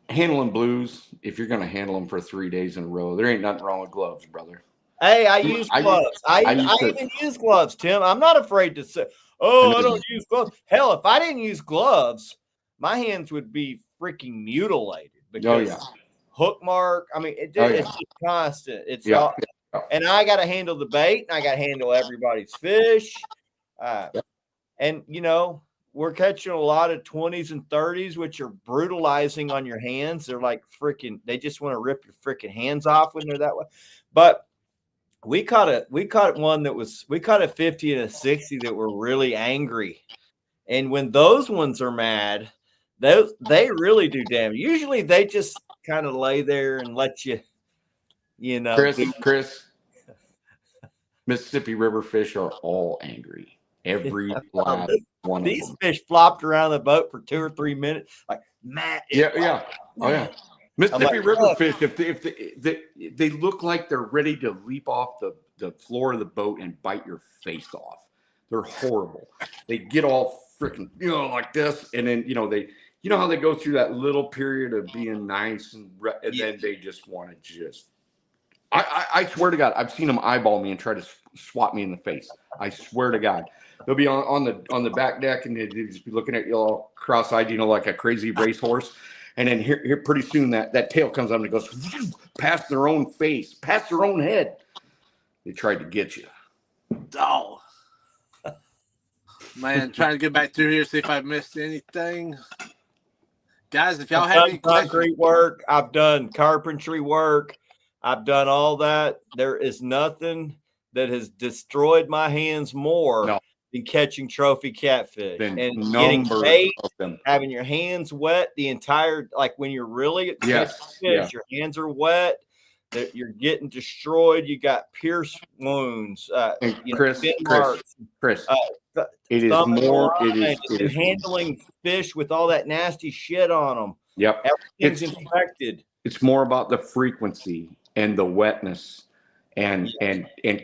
handling blues, if you're going to handle them for 3 days in a row, there ain't nothing wrong with gloves, brother. Hey, I use gloves. I even use gloves, Tim. I'm not afraid to say, I don't use gloves. Hell, if I didn't use gloves, my hands would be freaking mutilated because hook mark. I mean, it's just constant. It's all, and I got to handle the bait, and I got to handle everybody's fish. And, we're catching a lot of 20s and 30s, which are brutalizing on your hands. They're like freaking, they just want to rip your freaking hands off when they're that way. But we caught a 50 and a 60 that were really angry. And when those ones are mad, they really do damage. Usually they just kind of lay there and let you, Chris, Mississippi River fish are all angry. Every last one. These fish flopped around the boat for 2 or 3 minutes, like Matt. Yeah. Oh yeah. Mississippi River fish, if they look like they're ready to leap off the floor of the boat and bite your face off. They're horrible. They get all freaking like this, and then they how they go through that little period of being nice and then they just want to I swear to God, I've seen them eyeball me and try to swat me in the face. I swear to God. They'll be on the back deck and they'll just be looking at you all cross-eyed, like a crazy racehorse. And then here pretty soon that tail comes up and it goes past their own face, past their own head. They tried to get you. Oh. Man, trying to get back through here, see if I missed anything. Guys, if y'all have any concrete work, I've done carpentry work. I've done all that. There is nothing that has destroyed my hands more than catching trophy catfish and getting bait, having your hands wet the entire, like when you're really fish, your hands are wet, that you're getting destroyed. You got pierce wounds, Chris, it is more. It is handling fish with all that nasty shit on them. Yep, everything's infected. It's more about the frequency and the wetness and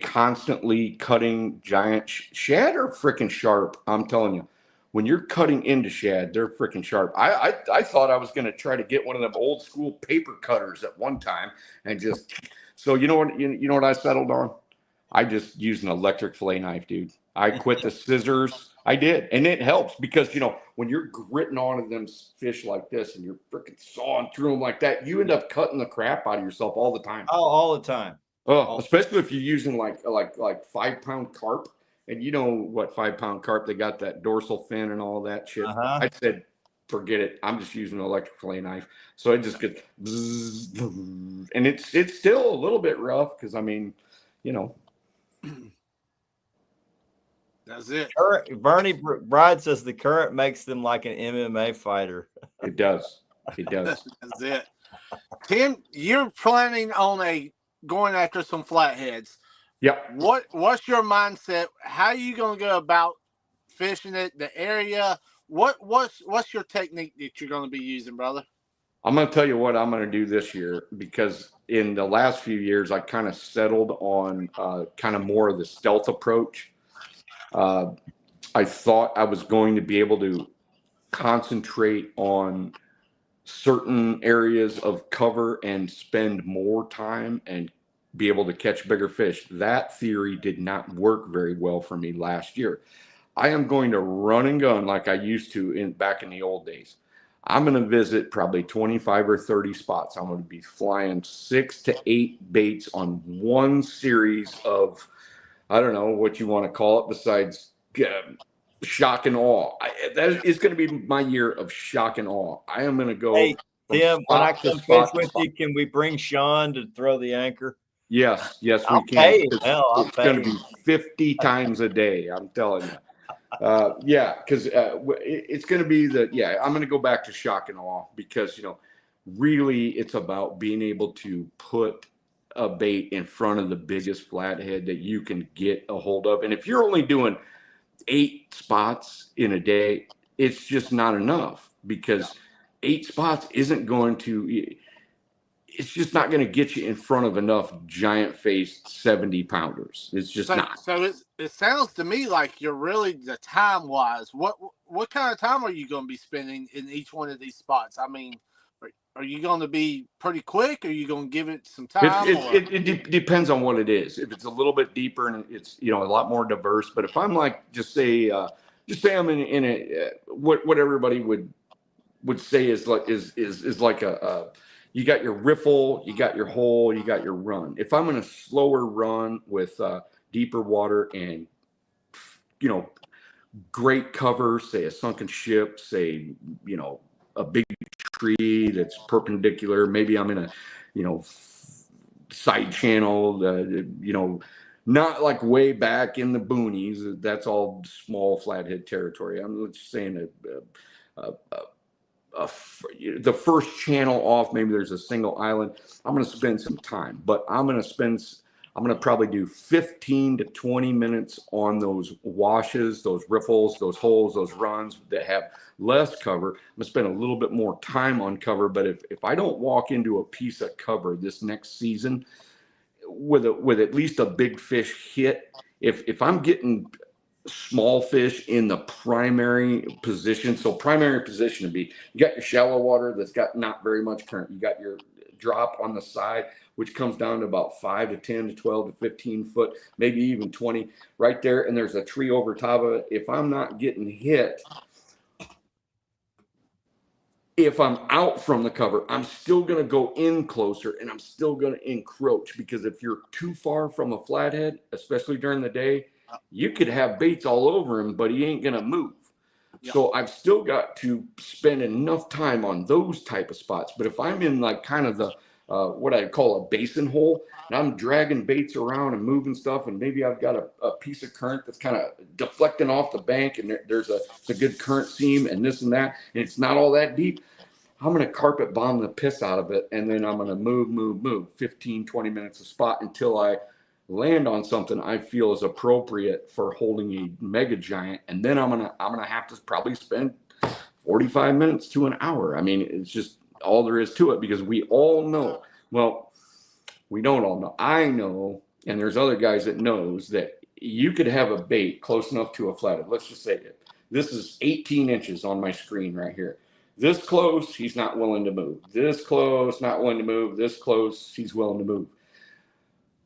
constantly cutting giant shad are freaking sharp. I'm telling you, when you're cutting into shad, they're freaking sharp. I thought I was going to try to get one of them old school paper cutters at one time and just, so you know what I settled on? I just used an electric fillet knife, dude. I quit the scissors. I did. And it helps because, when you're gritting onto them fish like this and you're freaking sawing through them like that, you end up cutting the crap out of yourself all the time. Oh, all the time. Oh, especially if you're using like 5-pound carp. And you know what, 5-pound carp, they got that dorsal fin and all that shit. I said, forget it. I'm just using an electric fillet knife. So it just gets, and it's still a little bit rough because, That's it. Bernie Bride says the current makes them like an MMA fighter. It does. It does. That's it. Tim, you're planning on going after some flatheads. Yep. What's your mindset? How are you going to go about fishing it? The area? What's your technique that you're going to be using, brother? I'm going to tell you what I'm going to do this year, because in the last few years I kind of settled on kind of more of the stealth approach. I thought I was going to be able to concentrate on certain areas of cover and spend more time and be able to catch bigger fish. That theory did not work very well for me last year. I am going to run and gun like I used to back in the old days. I'm going to visit probably 25 or 30 spots. I'm going to be flying 6 to 8 baits on one series of, I don't know what you want to call it besides shock and awe. That is going to be my year of shock and awe. I am going to go. Hey, Tim, when I come fish with you, can we bring Sean to throw the anchor? Yes, we can. It's going to be 50 times a day. I'm telling you. Because it's going to be I'm going to go back to shock and awe because, really it's about being able to put a bait in front of the biggest flathead that you can get a hold of. And if you're only doing 8 spots in a day, it's just not enough, because 8 spots isn't going to, it's just not going to get you in front of enough giant faced 70-pounders. It's just not. So it sounds to me like you're really, the time wise, what kind of time are you going to be spending in each one of these spots? I mean, are you going to be pretty quick? Or are you going to give it some time? It depends on what it is. If it's a little bit deeper and it's a lot more diverse. But if I'm like, just say I'm in a what everybody would say is like a you got your riffle, you got your hole, you got your run. If I'm in a slower run with deeper water and great cover, say a sunken ship, say a big tree that's perpendicular, maybe I'm in a side channel, not like way back in the boonies. That's all small flathead territory. I'm just saying the first channel off, maybe there's a single island. I'm going to spend some time, but I'm going to probably do 15 to 20 minutes on those washes, those riffles, those holes, those runs that have less cover. I'm going to spend a little bit more time on cover. But if I don't walk into a piece of cover this next season with at least a big fish hit, if I'm getting small fish in the primary position, so primary position would be, you got your shallow water that's got not very much current. You got your drop on the side, which comes down to about 5 to 10 to 12 to 15 foot, maybe even 20 right there. And there's a tree over top of it. If I'm not getting hit, if I'm out from the cover, I'm still going to go in closer and I'm still going to encroach, because if you're too far from a flathead, especially during the day, you could have baits all over him, but he ain't going to move. Yep. So I've still got to spend enough time on those type of spots. But if I'm in like kind of the what I call a basin hole, and I'm dragging baits around and moving stuff, and maybe I've got a piece of current that's kind of deflecting off the bank, and there's a good current seam and this and that, and it's not all that deep, I'm going to carpet bomb the piss out of it, and then I'm going to move 15, 20 minutes a spot until I land on something I feel is appropriate for holding a mega giant, and then I'm gonna have to probably spend 45 minutes to an hour. I mean, it's just all there is to it, because we all know, well, we don't all know. I know and there's other guys that knows that you could have a bait close enough to a flathead. Let's just say this is 18 inches on my screen right here. This close, he's not willing to move. This close, not willing to move. This close, he's willing to move.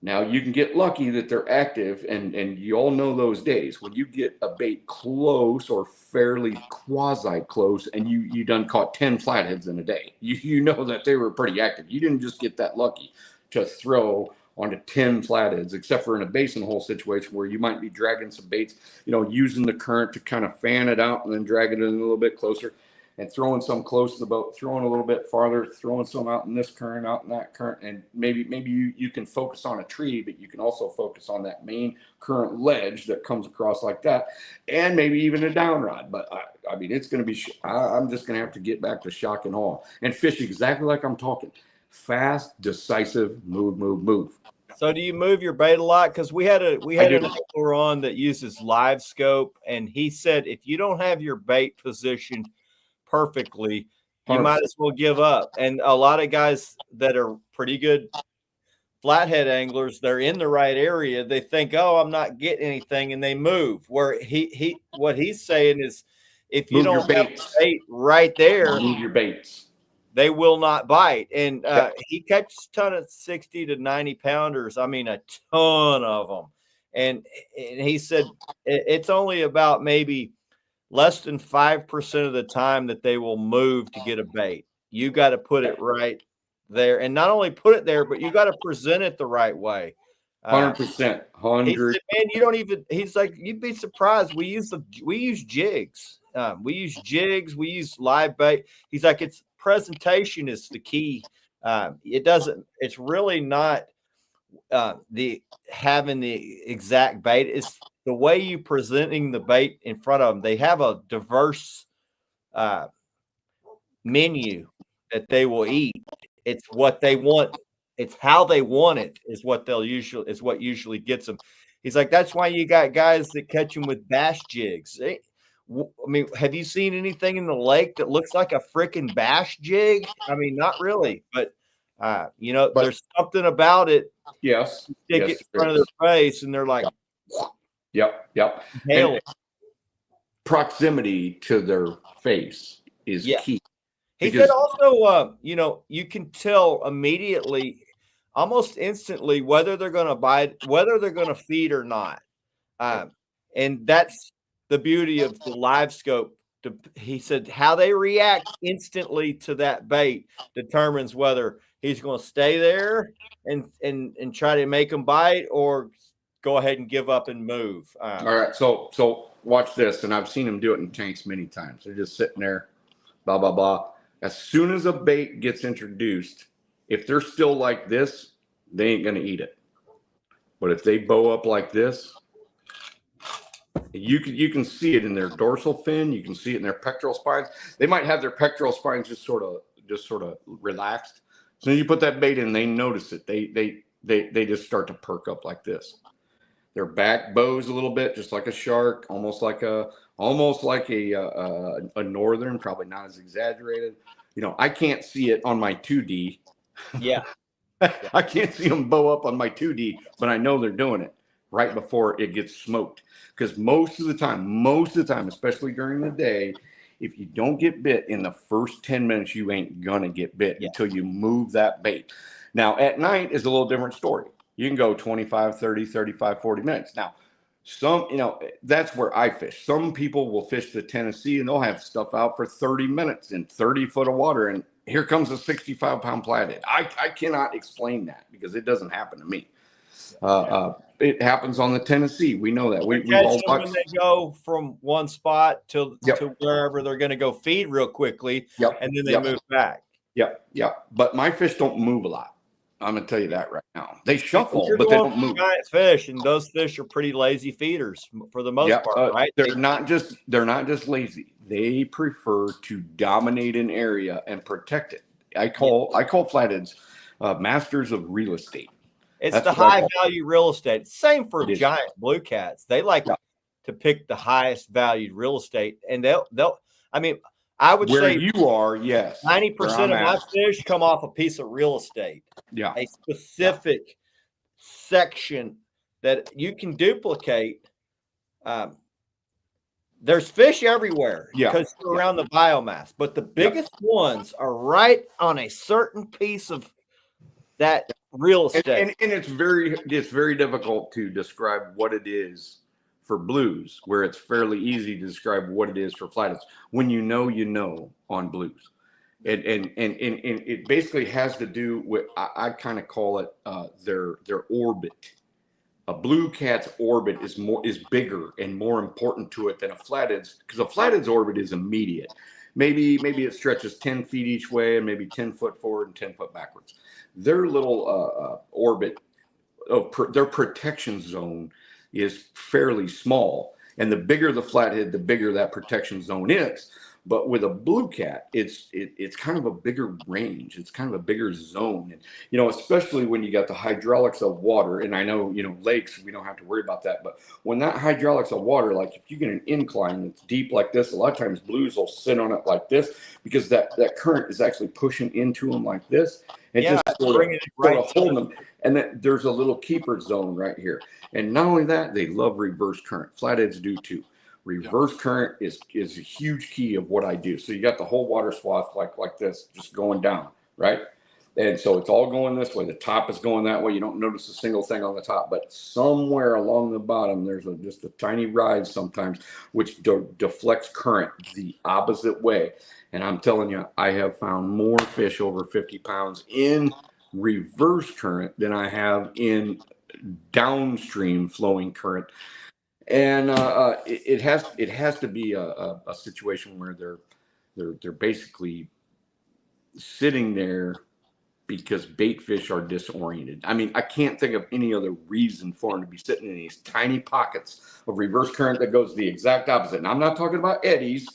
Now, you can get lucky that they're active, and you all know those days when you get a bait close or fairly quasi-close, and you done caught 10 flatheads in a day. You know that they were pretty active. You didn't just get that lucky to throw onto 10 flatheads, except for in a basin hole situation where you might be dragging some baits, using the current to kind of fan it out and then drag it in a little bit closer. And throwing some close to the boat, throwing a little bit farther, throwing some out in this current, out in that current, and maybe you can focus on a tree, but you can also focus on that main current ledge that comes across like that, and maybe even a down rod. But I mean, it's going to be. I'm just going to have to get back to shock and awe and fish exactly like I'm talking, fast, decisive, move. So do you move your bait a lot? Because we had an angler on that uses live scope, and he said if you don't have your bait positioned perfectly, you 100%. might as well give up. And a lot of guys that are pretty good flathead anglers, they're in the right area. They think, oh, I'm not getting anything, and they move. Where what he's saying is, if you don't have bait right there, move your baits. They will not bite. And he catches a ton of 60 to 90 pounders. I mean, a ton of them. And he said it's only about maybe less than 5% of the time that they will move to get a bait. You got to put it right there, and not only put it there, but you got to present it the right way. 100%. 100. He said, man, you don't even. He's like, you'd be surprised. We use jigs. We use jigs. We use live bait. He's like, it's presentation is the key. It's really not the having the exact bait. It's the way you presenting the bait in front of them. They have a diverse menu that they will eat. It's what they want. It's how they want it is what usually gets them. He's like, that's why you got guys that catch them with bass jigs. I mean, have you seen anything in the lake that looks like a freaking bass jig? I mean, not really, but there's something about it. Yes. Stick it in front of their face, and they're like, Yep. And proximity to their face is key. He said also, you can tell immediately, almost instantly, whether they're going to bite, whether they're going to feed or not. And that's the beauty of the live scope. He said how they react instantly to that bait determines whether he's going to stay there and try to make them bite or go ahead and give up and move. All right. So watch this. And I've seen them do it in tanks many times. They're just sitting there, blah, blah, blah. As soon as a bait gets introduced, if they're still like this, they ain't going to eat it. But if they bow up like this, you can see it in their dorsal fin. You can see it in their pectoral spines. They might have their pectoral spines just sort of relaxed. So you put that bait in, they notice it. They just start to perk up like this. Their back bows a little bit, just like a shark, almost like a northern, probably not as exaggerated. I can't see it on my 2D. Yeah. I can't see them bow up on my 2D, but I know they're doing it right before it gets smoked. Because most of the time, especially during the day, if you don't get bit in the first 10 minutes, you ain't gonna get bit until you move that bait. Now, at night is a little different story. You can go 25, 30, 35, 40 minutes. Now, that's where I fish. Some people will fish the Tennessee and they'll have stuff out for 30 minutes in 30 foot of water. And here comes a 65-pound flathead. I cannot explain that because it doesn't happen to me. It happens on the Tennessee. We know that. We all watch. When they go from one spot to wherever they're going to go feed real quickly, and then they move back. Yep. But my fish don't move a lot. I'm going to tell you that right now. They shuffle, but they don't move. Giant fish, and those fish are pretty lazy feeders for the most part, right? They're not just lazy. They prefer to dominate an area and protect it. I call flatheads masters of real estate. It's the high value real estate. Same for giant blue cats. They like to pick the highest valued real estate, and they'll. I mean, I would where say you are, yes. 90% of my fish come off a piece of real estate. Yeah, a specific section that you can duplicate. There's fish everywhere because you're around the biomass, but the biggest ones are right on a certain piece of that real estate. And it's very difficult to describe what it is for blues, where it's fairly easy to describe what it is for flatheads. When you know on blues. And it basically has to do with, I kind of call it their orbit. A blue cat's orbit is bigger and more important to it than a flathead's, because a flathead's orbit is immediate. Maybe it stretches 10 feet each way and maybe 10 foot forward and 10 foot backwards. Their little orbit of their protection zone is fairly small, and the bigger the flathead, the bigger that protection zone is. But with a blue cat, it's kind of a bigger range. It's kind of a bigger zone. And, especially when you got the hydraulics of water, and I know, lakes, we don't have to worry about that. But when that hydraulics of water, like if you get an incline that's deep like this, a lot of times blues will sit on it like this because that current is actually pushing into them like this. And just sort of holding them. And then there's a little keeper zone right here. And not only that, they love reverse current. Flatheads do too. Reverse current is a huge key of what I do. So you got the whole water swath like this, just going down, right? And so it's all going this way. The top is going that way. You don't notice a single thing on the top, but somewhere along the bottom, there's just a tiny rise sometimes, which deflects current the opposite way. And I'm telling you, I have found more fish over 50 pounds in reverse current than I have in downstream flowing current. And it has to be a situation where they're basically sitting there because bait fish are disoriented. I mean, I can't think of any other reason for them to be sitting in these tiny pockets of reverse current that goes the exact opposite. And I'm not talking about eddies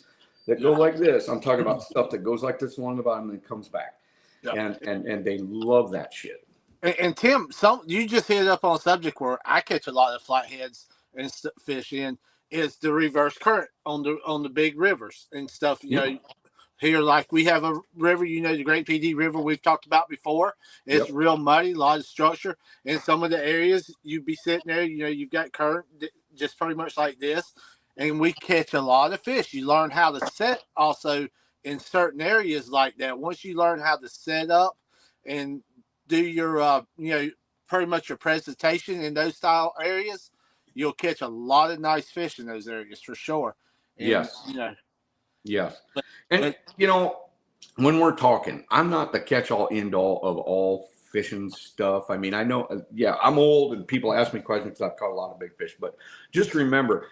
that go like this. I'm talking about stuff that goes like this along the bottom and then comes back. Yeah. And they love that shit. And Tim, you just hit up on a subject where I catch a lot of flatheads and fish in is the reverse current on the big rivers and stuff. You know, here, like we have a river, the Great PD River we've talked about before. It's real muddy, a lot of structure. In some of the areas, you'd be sitting there, you've got current just pretty much like this. And we catch a lot of fish. You learn how to set also in certain areas like that. Once you learn how to set up and do your, pretty much your presentation in those style areas, you'll catch a lot of nice fish in those areas for sure. And, yes. Yes. And, when we're talking, I'm not the catch-all, end-all of all fishing stuff. I mean, I know, I'm old and people ask me questions because I've caught a lot of big fish. But just remember,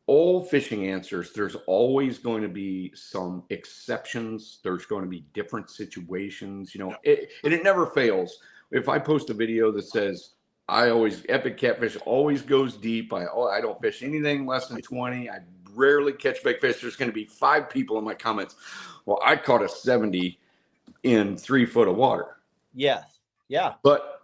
all fishing answers, there's always going to be some exceptions. There's going to be different situations. It never fails. If I post a video that says, epic catfish always goes deep. I don't fish anything less than 20. I rarely catch big fish. There's going to be 5 people in my comments. Well, I caught a 70 in 3 foot of water. Yes. Yeah. But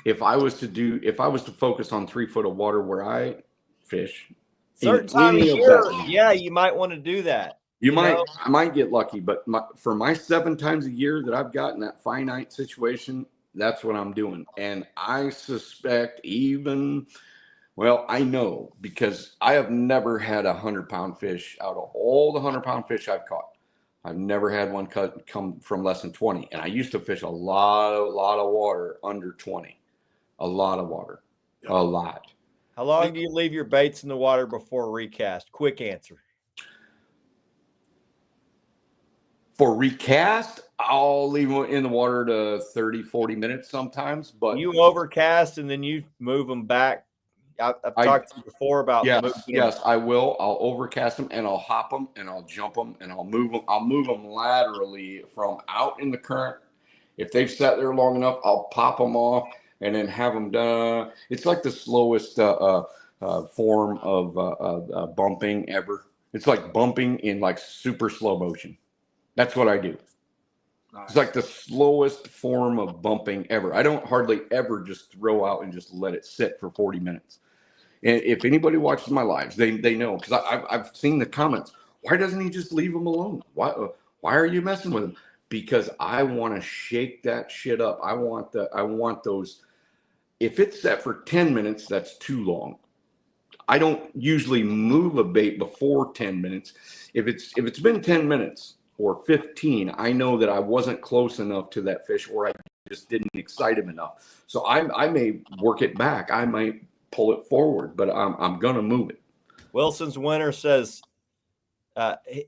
if I was to focus on 3 foot of water where I fish, certain time of year, you might want to do that. I might get lucky, but for my 7 times a year that I've gotten that finite situation, that's what I'm doing. And I suspect I know, because I have never had 100-pound fish out of all the 100-pound fish I've caught. I've never had one come from less than 20. And I used to fish a lot of water under 20. A lot of water. A lot. How long do you leave your baits in the water before recast? Quick answer. For recast, I'll leave them in the water to 30, 40 minutes sometimes. But you overcast and then you move them back. I've talked to you before about yes, I will. I'll overcast them and I'll hop them and I'll jump them and I'll move them. I'll move them laterally from out in the current. If they've sat there long enough, I'll pop them off and then have them done. It's like the slowest form of bumping ever. It's like bumping in like super slow motion. That's what I do. Nice. It's like the slowest form of bumping ever. I don't hardly ever just throw out and just let it sit for 40 minutes. And if anybody watches my lives, they know, because I've seen the comments. Why doesn't he just leave them alone? Why are you messing with him? Because I want to shake that shit up. I want those if it's set for 10 minutes, that's too long. I don't usually move a bait before 10 minutes. If it's been 10 minutes or 15, I know that I wasn't close enough to that fish, or I just didn't excite him enough. So I may work it back. I might pull it forward, but I'm gonna move it. Wilson's Winter says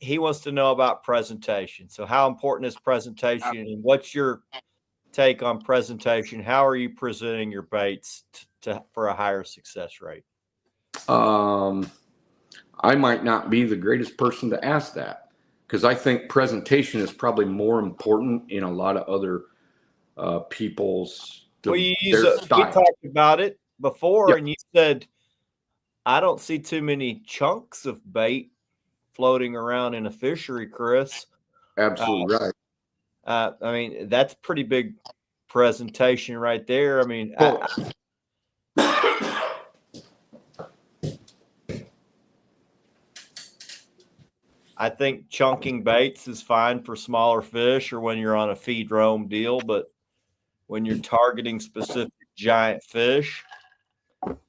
he wants to know about presentation. So how important is presentation, and what's your take on presentation? How are you presenting your baits for a higher success rate? I might not be the greatest person to ask that, because I think presentation is probably more important in a lot of other people's we talked about it before, yep. And you said I don't see too many chunks of bait floating around in a fishery, Chris. Absolutely right. I mean, that's pretty big presentation right there. I mean, I think chunking baits is fine for smaller fish or when you're on a feed roam deal, but when you're targeting specific giant fish,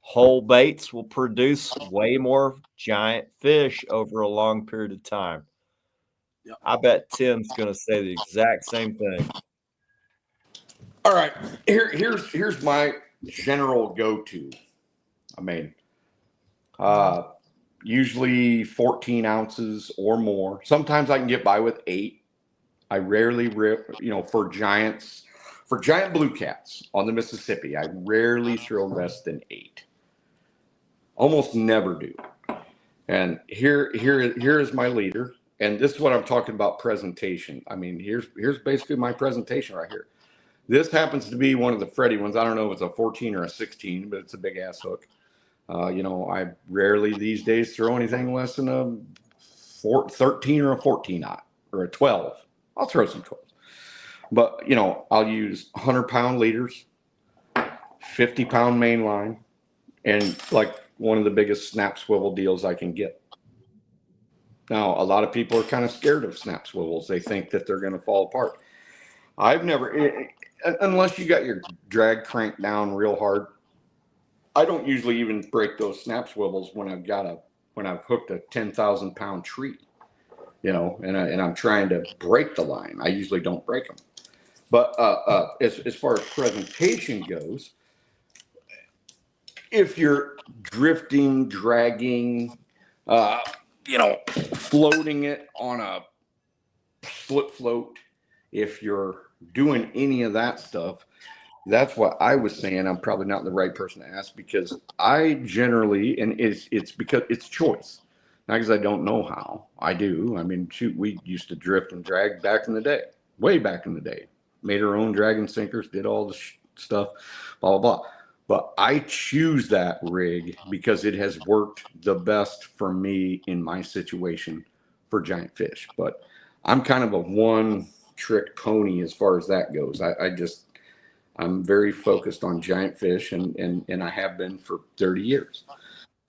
whole baits will produce way more giant fish over a long period of time. Yep. I bet Tim's going to say the exact same thing. All right, here's my general go-to. I mean, usually 14 ounces or more. Sometimes I can get by with 8. I rarely, for giant blue cats on the Mississippi, I rarely throw less than 8. Almost never do. And here is my leader. And this is what I'm talking about, presentation. I mean, here's basically my presentation right here. This happens to be one of the Freddy ones. I don't know if it's a 14 or a 16, but it's a big ass hook. I rarely these days throw anything less than a 13 or a 14-aught or a 12. I'll throw some 12s. But, I'll use 100-pound leaders, 50-pound main line, and like one of the biggest snap swivel deals I can get. Now, a lot of people are kind of scared of snap swivels. They think that they're going to fall apart. I've never, unless you got your drag crank down real hard, I don't usually even break those snap swivels when I've hooked a 10,000-pound tree, and I'm trying to break the line. I usually don't break them. But as far as presentation goes, if you're drifting, dragging, floating it on a slip float, if you're doing any of that stuff, that's what I was saying. I'm probably not the right person to ask, because I generally, and it's because it's choice, not because I don't know how. I do. I mean, shoot, we used to drift and drag back in the day, way back in the day. Made our own dragon sinkers, did all the stuff, blah, blah, blah. But I choose that rig because it has worked the best for me in my situation for giant fish. But I'm kind of a one-trick pony as far as that goes. I'm very focused on giant fish, and I have been for 30 years.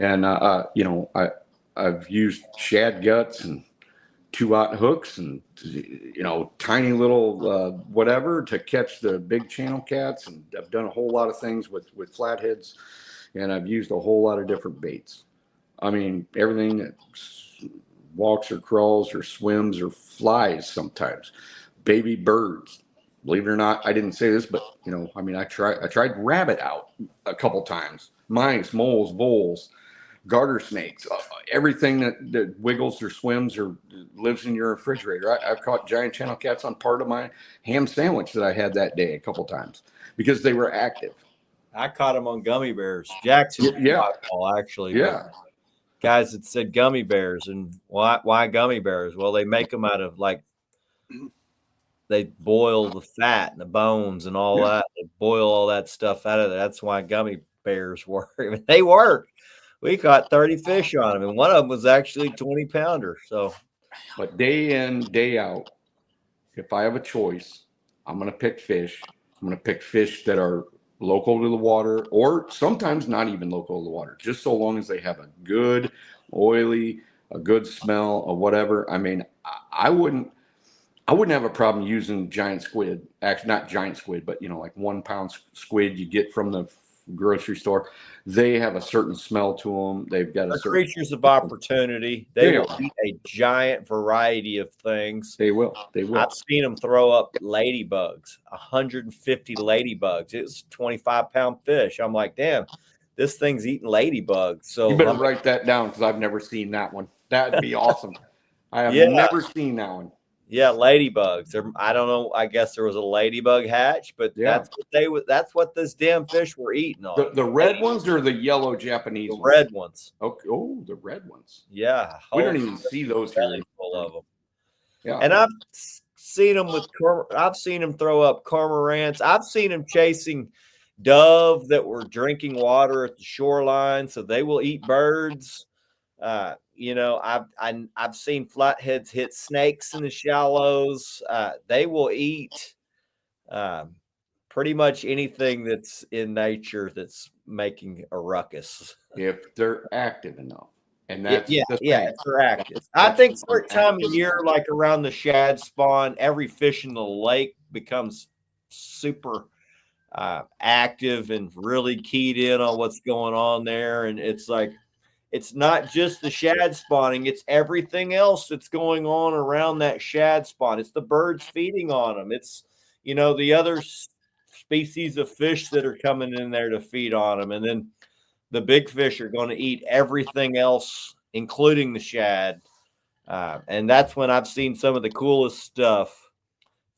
And, I've used shad guts and 2-aught hooks and, tiny little whatever to catch the big channel cats. And I've done a whole lot of things with flatheads, and I've used a whole lot of different baits. I mean, everything that walks or crawls or swims or flies sometimes. Baby birds. Believe it or not, I didn't say this, but I tried rabbit out a couple times. Mice, moles, voles, garter snakes, everything that wiggles or swims or lives in your refrigerator. I've caught giant channel cats on part of my ham sandwich that I had that day a couple times because they were active. I caught them on gummy bears. Jackson, actually. Yeah. Guys that said gummy bears, and why gummy bears? Well, they make them out of they boil the fat and the bones and all that. They boil all that stuff out of it. That's why gummy bears work. They work. We caught 30 fish on them, and one of them was actually 20-pounder. So, but day in, day out, if I have a choice, I'm going to pick fish. I'm going to pick fish that are local to the water, or sometimes not even local to the water, just so long as they have a good oily, a good smell, or whatever. I mean, I wouldn't have a problem using giant squid. Actually, not giant squid, but like 1-pound squid you get from the grocery store. They have a certain smell to them. They've got They're creatures of opportunity. They will eat a giant variety of things. They will. They will. I've seen them throw up ladybugs, 150 ladybugs. It's a 25-pound fish. I'm like, damn, this thing's eating ladybugs. So you better write that down because I've never seen that one. That'd be awesome. I have never seen that one. Yeah, ladybugs. I don't know. I guess there was a ladybug hatch, but that's what this damn fish were eating on. The red ones or the yellow Japanese ones? Red ones. Okay. Oh, the red ones. Yeah. We don't even see those here. Full of them. Yeah. And I've seen them I've seen them throw up cormorants. I've seen them chasing dove that were drinking water at the shoreline, so they will eat birds. You know, I've seen flatheads hit snakes in the shallows. They will eat pretty much anything that's in nature that's making a ruckus if they're active enough. And that's if they're active. I think certain time of year, like around the shad spawn, every fish in the lake becomes super active and really keyed in on what's going on there, and it's like. It's not just the shad spawning, it's everything else that's going on around that shad spawn. It's the birds feeding on them. It's, you know, the other species of fish that are coming in there to feed on them. And then the big fish are going to eat everything else, including the shad. And that's when I've seen some of the coolest stuff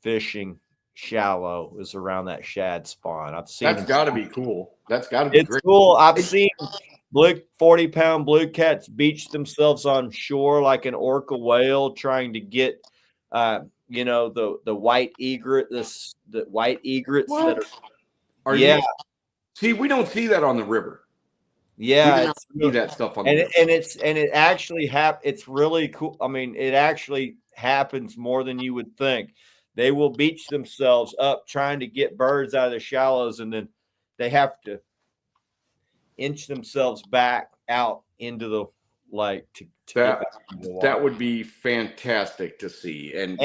fishing shallow is around that shad spawn. I've seen that's got to be cool. That's got to be great. Cool. I've seen 40-pound blue cats beach themselves on shore like an orca whale trying to get you know, the white egret, the white egrets what? That are you, see, we don't see that on the river. Yeah, we see that stuff on the river. And it actually it's really cool. I mean, it actually happens more than you would think. They will beach themselves up trying to get birds out of the shallows, and then they have to inch themselves back out into the lake that would be fantastic to see. And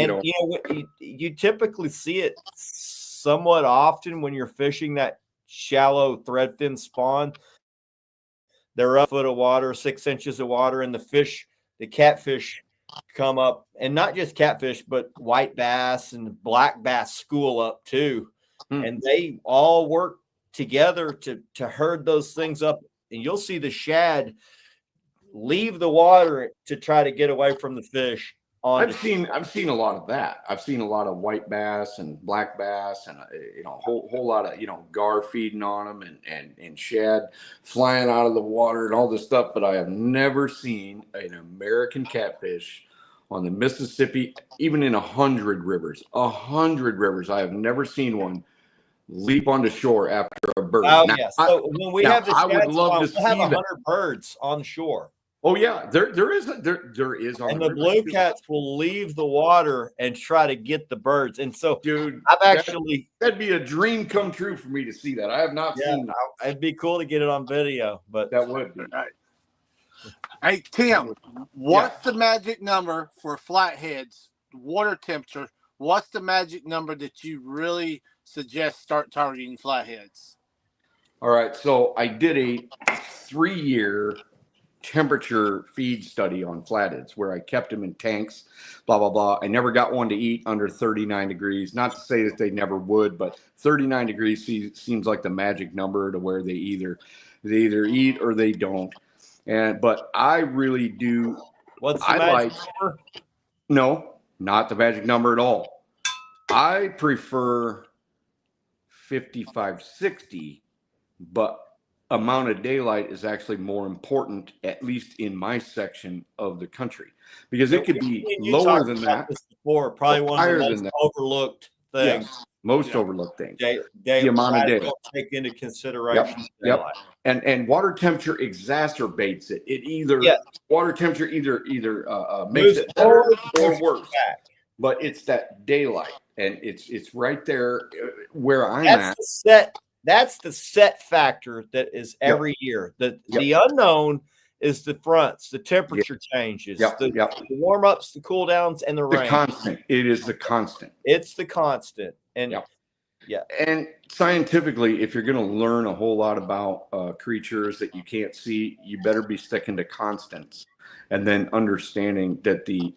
you typically see it somewhat often when you're fishing that shallow threadfin spawn. They're up a foot of water, 6 inches of water, and the catfish come up, and not just catfish, but white bass and black bass school up too. And they all work together to herd those things up, and you'll see the shad leave the water to try to get away from the fish. I've seen a lot of that. I've seen a lot of white bass and black bass, and a whole lot of gar feeding on them, and shad flying out of the water and all this stuff. But I have never seen an American catfish on the Mississippi, even in 100 rivers. 100 rivers, I have never seen one leap onto shore after a bird. Oh, yeah. So when we have the shad, I would love to see 100 birds on shore. Oh yeah, there is on and the blue cats will leave the water and try to get the birds. And so, dude, that'd be a dream come true for me to see that. I have not seen that. It'd be cool to get it on video, but that would be. Hey Tim, what's the magic number for flatheads? Water temperature. What's the magic number that you really suggest start targeting flatheads? All right, so I did a 3-year temperature feed study on flatheads where I kept them in tanks, blah, blah, blah. I never got one to eat under 39 degrees. Not to say that they never would, but 39 degrees seems like the magic number to where they either eat or they don't. But I really do. What's the magic number? No, not the magic number at all. I prefer 55, 60, but amount of daylight is actually more important, at least in my section of the country, because it could be lower than that. Before, probably one of the most overlooked things. Yes, most overlooked things. The amount of daylight. Take into consideration. Yep. And water temperature exacerbates it. Water temperature either makes it better or worse. But it's that daylight, and it's right there where I'm at. That's the set factor that is every year. The unknown is the fronts, the temperature changes, the warm ups, the cool downs, and the rain. Constant. It is the constant. It's the constant. And Yeah. And scientifically, if you're going to learn a whole lot about creatures that you can't see, you better be sticking to constants, and then understanding that the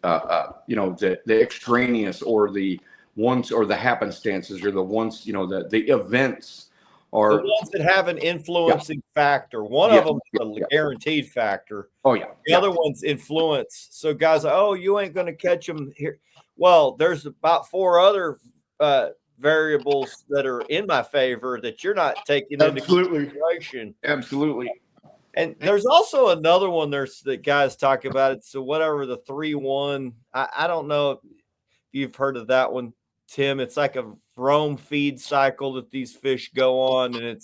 extraneous or the ones or the happenstances or the ones, the events are the ones that have an influencing factor. One of them is a guaranteed factor. Oh yeah. The other one's influence. So guys, you ain't going to catch them here. Well, there's about 4 other variables that are in my favor that you're not taking into consideration. Absolutely. And there's also another one that guys talk about it. So whatever the 3-1, I don't know if you've heard of that one, Tim. It's like a roam feed cycle that these fish go on, and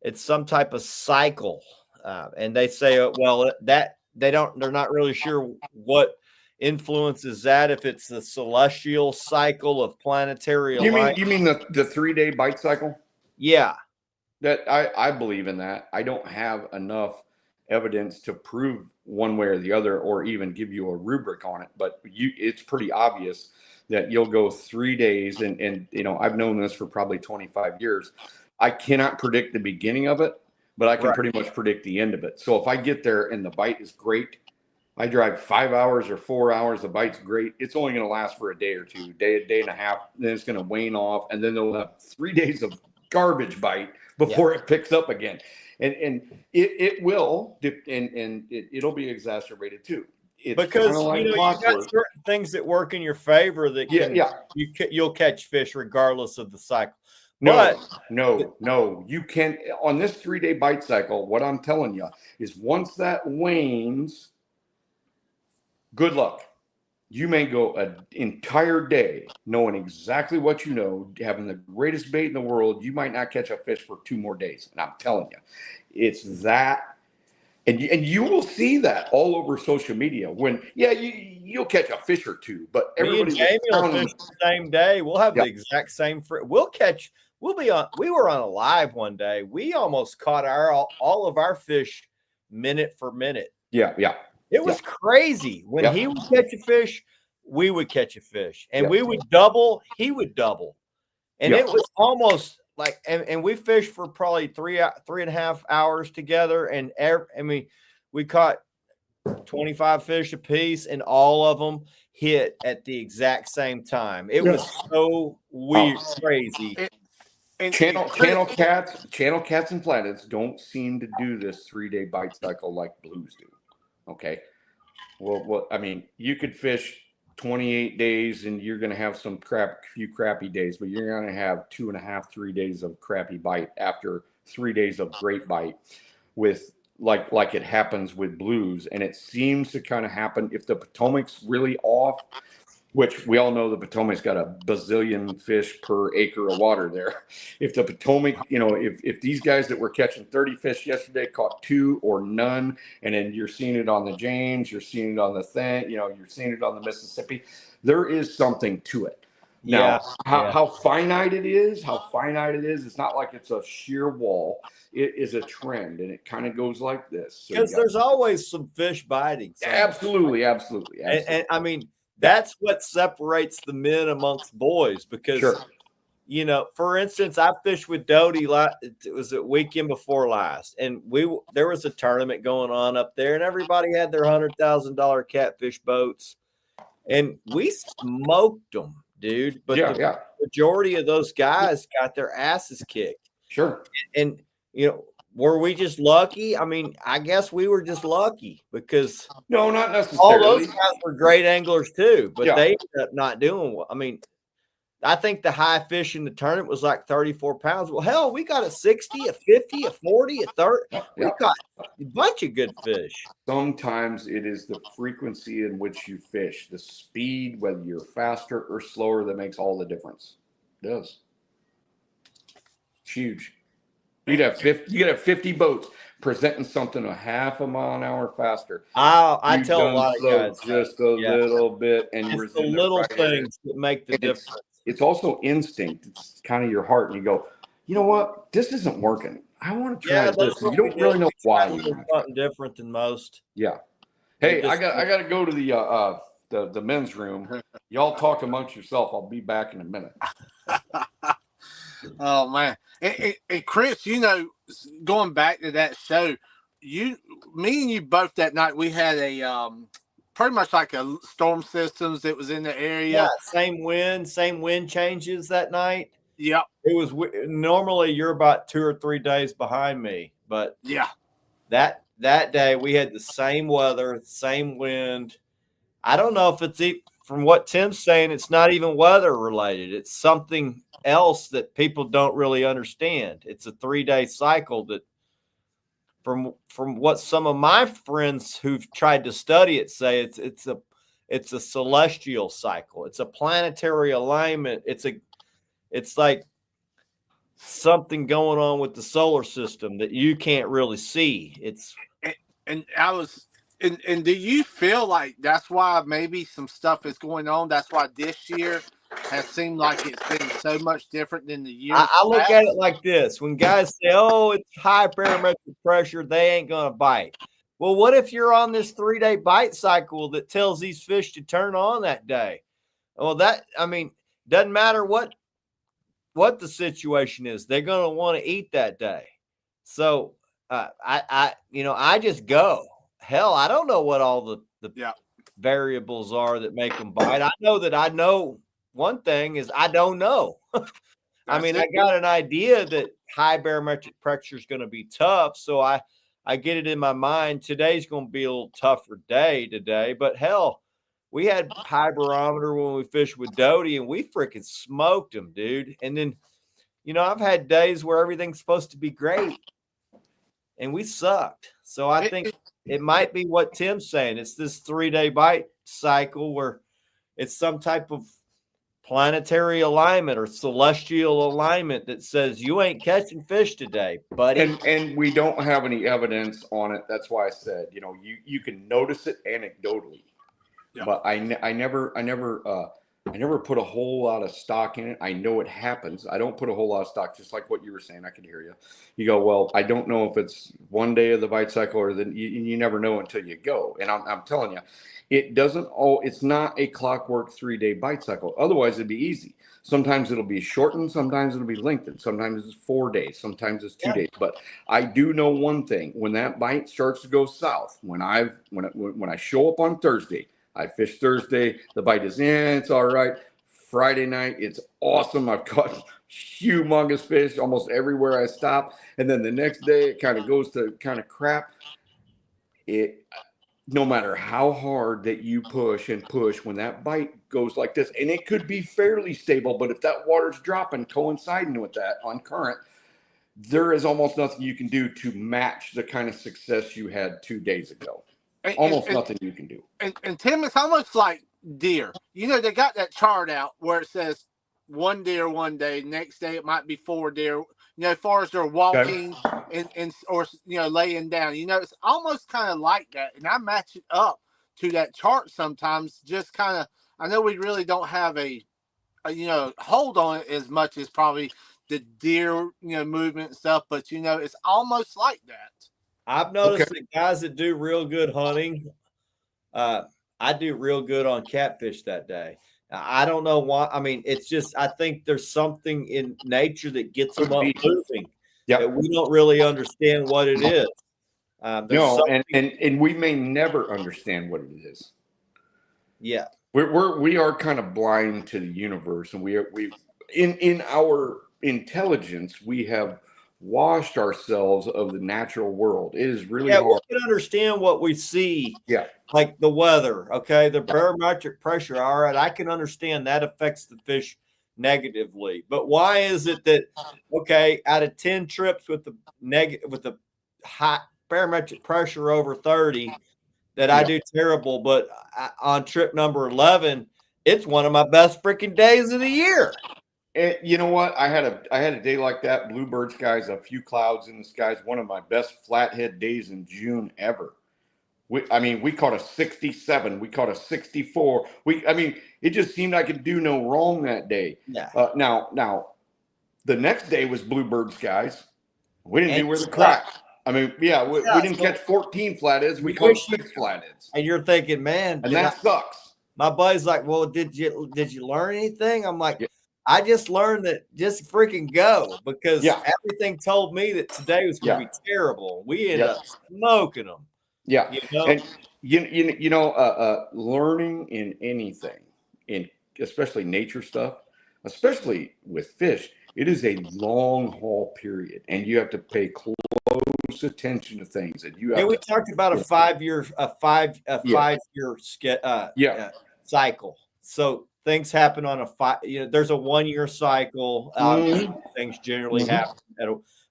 it's some type of cycle. And they say, that they're not really sure what influences that, if it's the celestial cycle of planetary alignment. You mean the 3-day bite cycle? Yeah. That I believe in that. I don't have enough evidence to prove one way or the other, or even give you a rubric on it, but it's pretty obvious that you'll go 3 days, and I've known this for probably 25 years. I cannot predict the beginning of it, but I can pretty much predict the end of it. So if I get there and the bite is great, I drive 5 hours or 4 hours, the bite's great, it's only going to last for a day or two, day and a half, then it's going to wane off, and then they'll have 3 days of garbage bite before it picks up again. And it will, and it'll be exacerbated too. It's because like you got certain things that work in your favor that you'll catch fish regardless of the cycle. No, you can on this 3-day bite cycle. What I'm telling you is, once that wanes, good luck. You may go an entire day knowing exactly what you know, having the greatest bait in the world. You might not catch a fish for 2 more days. And I'm telling you, it's that. And you will see that all over social media when, you'll catch a fish or 2, but everybody will fish the same day. We'll have the exact same. We were on a live one day. We almost caught all of our fish minute for minute. Yeah. It was crazy. When he would catch a fish, we would catch a fish, and we would double. He would double, and it was almost like. And we fished for probably 3.5 hours together, and we caught 25 fish a piece, and all of them hit at the exact same time. It was so weird, crazy. Channel cats and flatheads don't seem to do this 3-day bite cycle like blues do. Okay. Well, I mean, you could fish 28 days and you're going to have few crappy days, but you're going to have 2.5, 3 days of crappy bite after 3 days of great bite, with like it happens with blues. And it seems to kind of happen if the Potomac's really off, which we all know the Potomac's got a bazillion fish per acre of water there. If the Potomac, if these guys that were catching 30 fish yesterday caught 2 or none, and then you're seeing it on the James, you're seeing it on the you're seeing it on the Mississippi, there is something to it. Now, how finite it is, it's not like it's a sheer wall. It is a trend, and it kind of goes like this. Because there's always some fish biting. Absolutely. And I mean, that's what separates the men amongst boys, because, for instance, I fished with Doty. It was the weekend before last, and there was a tournament going on up there, and everybody had their $100,000 catfish boats, and we smoked them, dude. But the majority of those guys got their asses kicked. Sure. And were we just lucky? I mean, I guess we were just lucky, because no, not necessarily. All those guys were great anglers too, but they ended up not doing well. I mean, I think the high fish in the tournament was like 34 pounds. Well, hell, we got a 60, a 50, a 40, a 30. We got a bunch of good fish. Sometimes it is the frequency in which you fish, the speed, whether you're faster or slower, that makes all the difference. It does. It's huge. You'd have 50 boats presenting something a half a mile an hour faster. I tell a lot of guys just a little bit, and it's the little things that make the difference. It's also instinct. It's kind of your heart, and you go, you know what? This isn't working. I want to try this. You don't really know why. Something different than most. Yeah. Hey, I got to go to the men's room. Y'all talk amongst yourself. I'll be back in a minute. Oh man, and Chris, going back to that show, me and you both that night, we had a pretty much like a storm systems that was in the area. Yeah, same wind changes that night. Yep. It was normally you're about 2 or 3 days behind me, but yeah, that day we had the same weather, same wind. I don't know if it's from what Tim's saying, it's not even weather related. It's something else that people don't really understand. It's a 3-day cycle that from what some of my friends who've tried to study it say, it's a celestial cycle. It's a planetary alignment. It's like something going on with the solar system that you can't really see. And do you feel like that's why maybe some stuff is going on? That's why this year has seemed like it's been so much different than the year. I look at it like this. When guys say, oh, it's high barometric pressure, they ain't going to bite. Well, what if you're on this 3-day bite cycle that tells these fish to turn on that day? Well, doesn't matter what the situation is. They're going to want to eat that day. So I just go. Hell, I don't know what all the variables are that make them bite. I know one thing is I don't know. I got an idea that high barometric pressure is going to be tough. So I get it in my mind. Today's going to be a little tougher day today, but hell, we had high barometer when we fished with Doty and we freaking smoked them, dude. And then, I've had days where everything's supposed to be great and we sucked. So I think it might be what Tim's saying. It's this 3-day bite cycle where it's some type of planetary alignment or celestial alignment that says you ain't catching fish today, buddy. And we don't have any evidence on it. That's why I said, you can notice it anecdotally, but I never put a whole lot of stock in it. I know it happens. I don't put a whole lot of stock, just like what you were saying. I can hear you. You go, well, I don't know if it's one day of the bite cycle or you never know until you go. And I'm telling you, it's not a clockwork 3-day bite cycle. Otherwise it'd be easy. Sometimes it'll be shortened. Sometimes it'll be lengthened. Sometimes it's 4 days. Sometimes it's 2 days. But I do know one thing: when that bite starts to go south, when I show up on Thursday, I fish Thursday, the bite is in, it's all right. Friday night, it's awesome. I've caught humongous fish almost everywhere I stop. And then the next day, it kind of goes to kind of crap. No matter how hard that you push and push, when that bite goes like this, and it could be fairly stable, but if that water's dropping, coinciding with that on current, there is almost nothing you can do to match the kind of success you had 2 days ago. Almost nothing you can do. And Tim, it's almost like deer. They got that chart out where it says 1 deer one day, next day it might be 4 deer. As far as they're walking or laying down. It's almost kind of like that. And I match it up to that chart sometimes. Just kind of, I know we really don't have a hold on it as much as probably the deer movement and stuff, but it's almost like that. I've noticed that guys that do real good hunting, I do real good on catfish that day. I don't know why. It's just, I think there's something in nature that gets them up moving that we don't really understand what it is. And we may never understand what it is. Yeah. We are kind of blind to the universe, and we in our intelligence, we have washed ourselves of the natural world. It is really hard. We can understand what we see. Yeah. Like the weather. Okay. The barometric pressure. All right. I can understand that affects the fish negatively. But why is it that, out of 10 trips with the high barometric pressure over 30 that I do terrible, but on trip number 11, it's one of my best freaking days of the year. And you know what? I had a day like that. Bluebird skies, a few clouds in the skies. One of my best flathead days in June ever. We caught a 67. We caught a 64. It just seemed I could do no wrong that day. Yeah. Now, the next day was Bluebird skies. We didn't do where the crap. We didn't catch 14 flatheads. We caught 6 flatheads. And you're thinking, man, and that sucks. My buddy's like, well, did you learn anything? I'm like, I just learned that just freaking go, because everything told me that today was going to be terrible. We ended up smoking them. Yeah. And learning in anything, especially nature stuff, especially with fish, it is a long haul period, and you have to pay close attention to things. And we talked about a 5 year cycle. So things happen on a there's a 1 year cycle. Things generally happen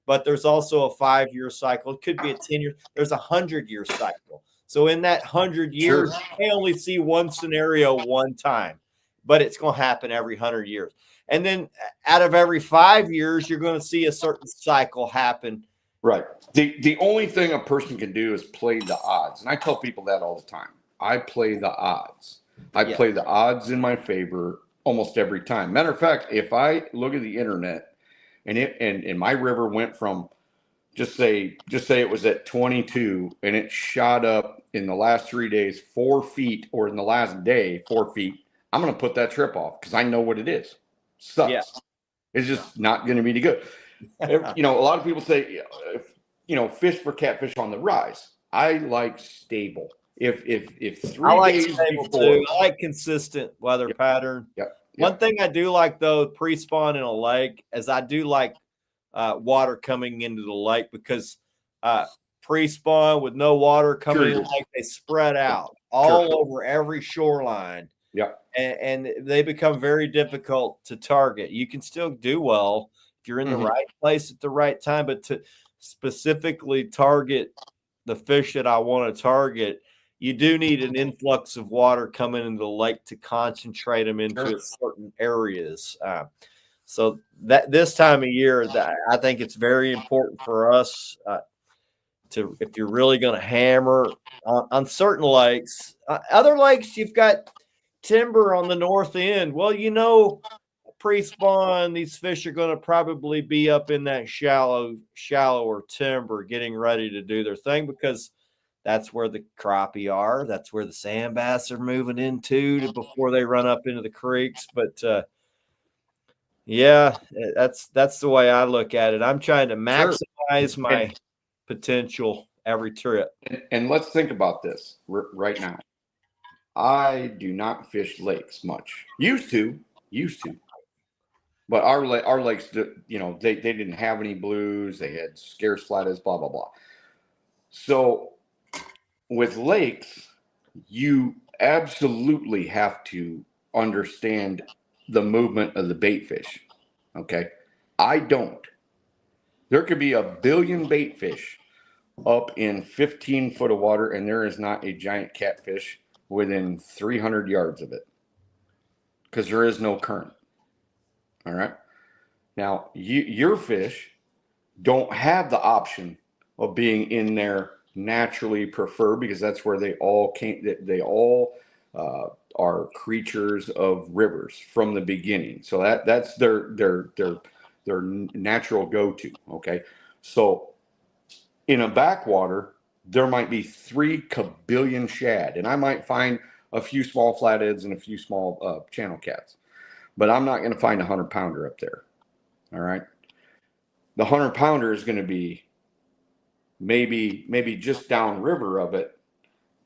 but there's also a 5 year cycle. It could be a 10 year. There's a 100-year cycle. So in that 100 years, they only see one scenario one time, but it's going to happen every 100 years. And then out of every 5 years, you're going to see a certain cycle happen. Right. The only thing a person can do is play the odds. And I tell people that all the time. I play the odds. I play the odds in my favor almost every time. Matter of fact, if I look at the internet and my river went from just say it was at 22 and it shot up in the last 3 days 4 feet, or in the last day 4 feet, I'm going to put that trip off because I know what it is. Sucks. Yeah. It's just not going to be any good. A lot of people say, fish for catfish on the rise. I like stable. If 3 days before, I like consistent weather pattern. Yep. One thing I do like, though, pre-spawn in a lake, is I do like water coming into the lake, because pre-spawn with no water coming in the lake, they spread out all over every shoreline. Yeah. And they become very difficult to target. You can still do well if you're in the right place at the right time, but to specifically target the fish that I want to target, you do need an influx of water coming into the lake to concentrate them into certain areas. So that this time of year, I think it's very important for us to, if you're really going to hammer on certain lakes, other lakes, you've got timber on the north end. Well, pre-spawn, these fish are going to probably be up in that shallower timber getting ready to do their thing, because that's where the crappie are. That's where the sand bass are moving into before they run up into the creeks. But that's the way I look at it. I'm trying to maximize my potential every trip. And let's think about this right now. I do not fish lakes much. Used to. But our lakes, they didn't have any blues. They had scarce flatheads, blah, blah, blah. So with lakes, you absolutely have to understand the movement of the bait fish. Okay. I don't. There could be a billion bait fish up in 15 foot of water, and there is not a giant catfish within 300 yards of it, because there is no current. All right. Now, your fish don't have the option of being in there naturally prefer, because that's where they all came. They all are creatures of rivers from the beginning. So that's their natural go-to. Okay. So in a backwater, there might be 3 kabillion shad, and I might find a few small flatheads and a few small channel cats, but I'm not going to find a 100-pounder up there. All right. The 100-pounder is going to be maybe just downriver of it,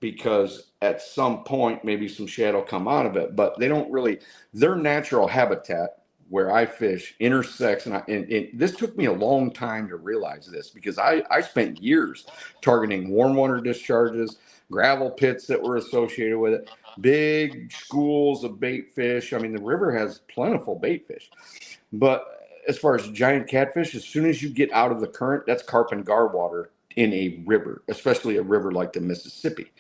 because at some point maybe some shad will come out of it, but they don't really, their natural habitat where I fish intersects, and this took me a long time to realize this, because I spent years targeting warm water discharges, gravel pits that were associated with it, big schools of bait fish. I mean, the river has plentiful bait fish, but as far as giant catfish, as soon as you get out of the current, that's carp and gar water in a river, especially a river like the Mississippi.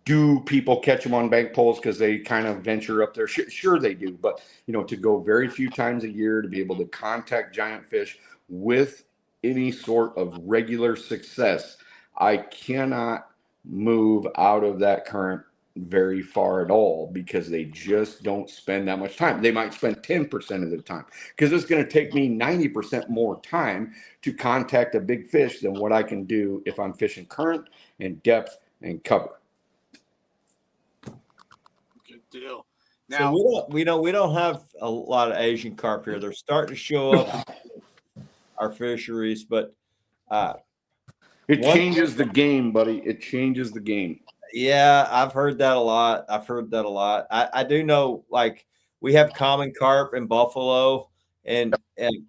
Do people catch them on bank poles because they kind of venture up there? Sure they do. But, to go very few times a year to be able to contact giant fish with any sort of regular success, I cannot move out of that current very far at all, because they just don't spend that much time. They might spend 10% of the time, because it's going to take me 90% more time to contact a big fish than what I can do if I'm fishing current and depth and cover. Good deal. Now, so we don't have a lot of Asian carp here. They're starting to show up in our fisheries, but it changes the game, buddy. It changes the game. Yeah, I've heard that a lot. I do know, like, we have common carp in Buffalo, and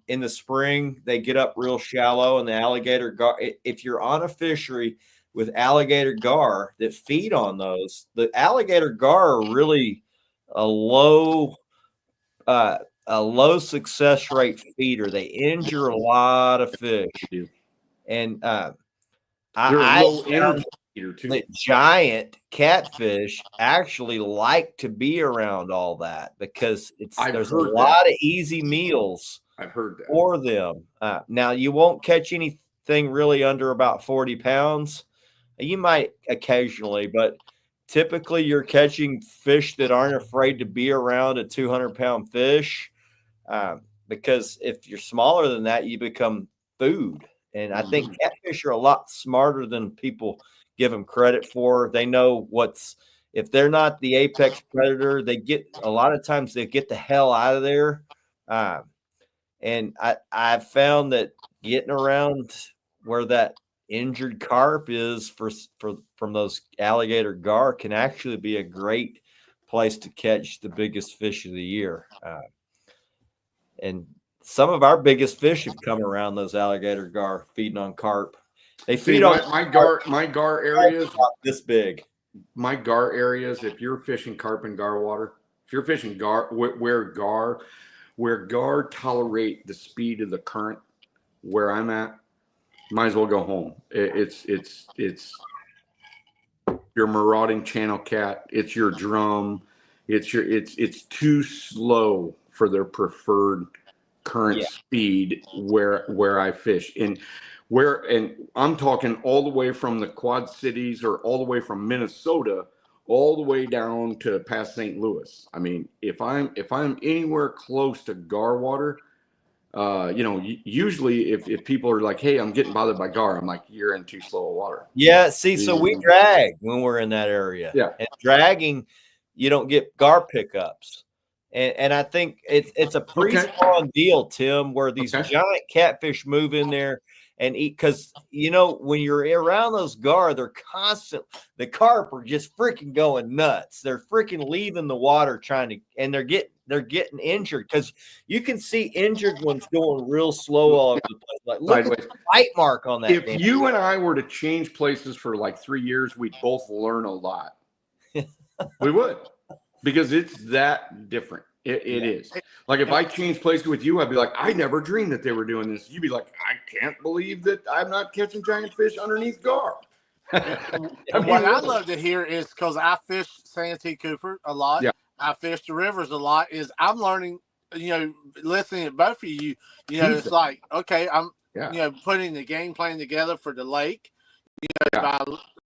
in the spring they get up real shallow, and the alligator gar. If you're on a fishery with alligator gar that feed on those, the alligator gar are really a low success rate feeder. They injure a lot of fish, and they're low energy feeder too. that giant catfish actually like to be around all that because there's a lot of easy meals. I've heard that for them. Now you won't catch anything really under about 40 pounds. You might occasionally, but typically you're catching fish that aren't afraid to be around a 200-pound fish, because if you're smaller than that, you become food. And I think catfish are a lot smarter than people give them credit for. They know if they're not the apex predator, a lot of times they get the hell out of there. And I've found that getting around where that injured carp is from those alligator gar can actually be a great place to catch the biggest fish of the year. And some of our biggest fish have come around those alligator gar feeding on carp. They feed on my gar areas this big. My gar areas, if you're fishing carp in gar water, if you're fishing gar where gar tolerate the speed of the current, where I'm at, might as well go home. It's your marauding channel cat. It's your drum. It's too slow for their preferred current speed where I fish. And I'm talking all the way from the Quad Cities or all the way from Minnesota all the way down to past St. Louis. I mean, if I'm anywhere close to gar water, usually if people are like, hey, I'm getting bothered by gar, I'm like, you're in too slow of water. Yeah, see, so we drag when we're in that area. Yeah. And dragging, you don't get gar pickups. And I think it's a pre-spawn deal, Tim, where these giant catfish move in there and eat, because when you're around those gar, they're the carp are just freaking going nuts. They're freaking leaving the water and they're getting injured, because you can see injured ones going real slow all over the place. Like, look at the bite mark on that. If you and I were to change places for like 3 years, we'd both learn a lot. We would, because it's that different. It is. Like, if I changed places with you, I'd be like, I never dreamed that they were doing this. You'd be like, I can't believe that I'm not catching giant fish underneath gar. What I love to hear is, because I fish Santee Cooper a lot. Yeah. I fish the rivers a lot. Is I'm learning, listening to both of you, it's like, okay, I'm, putting the game plan together for the lake, by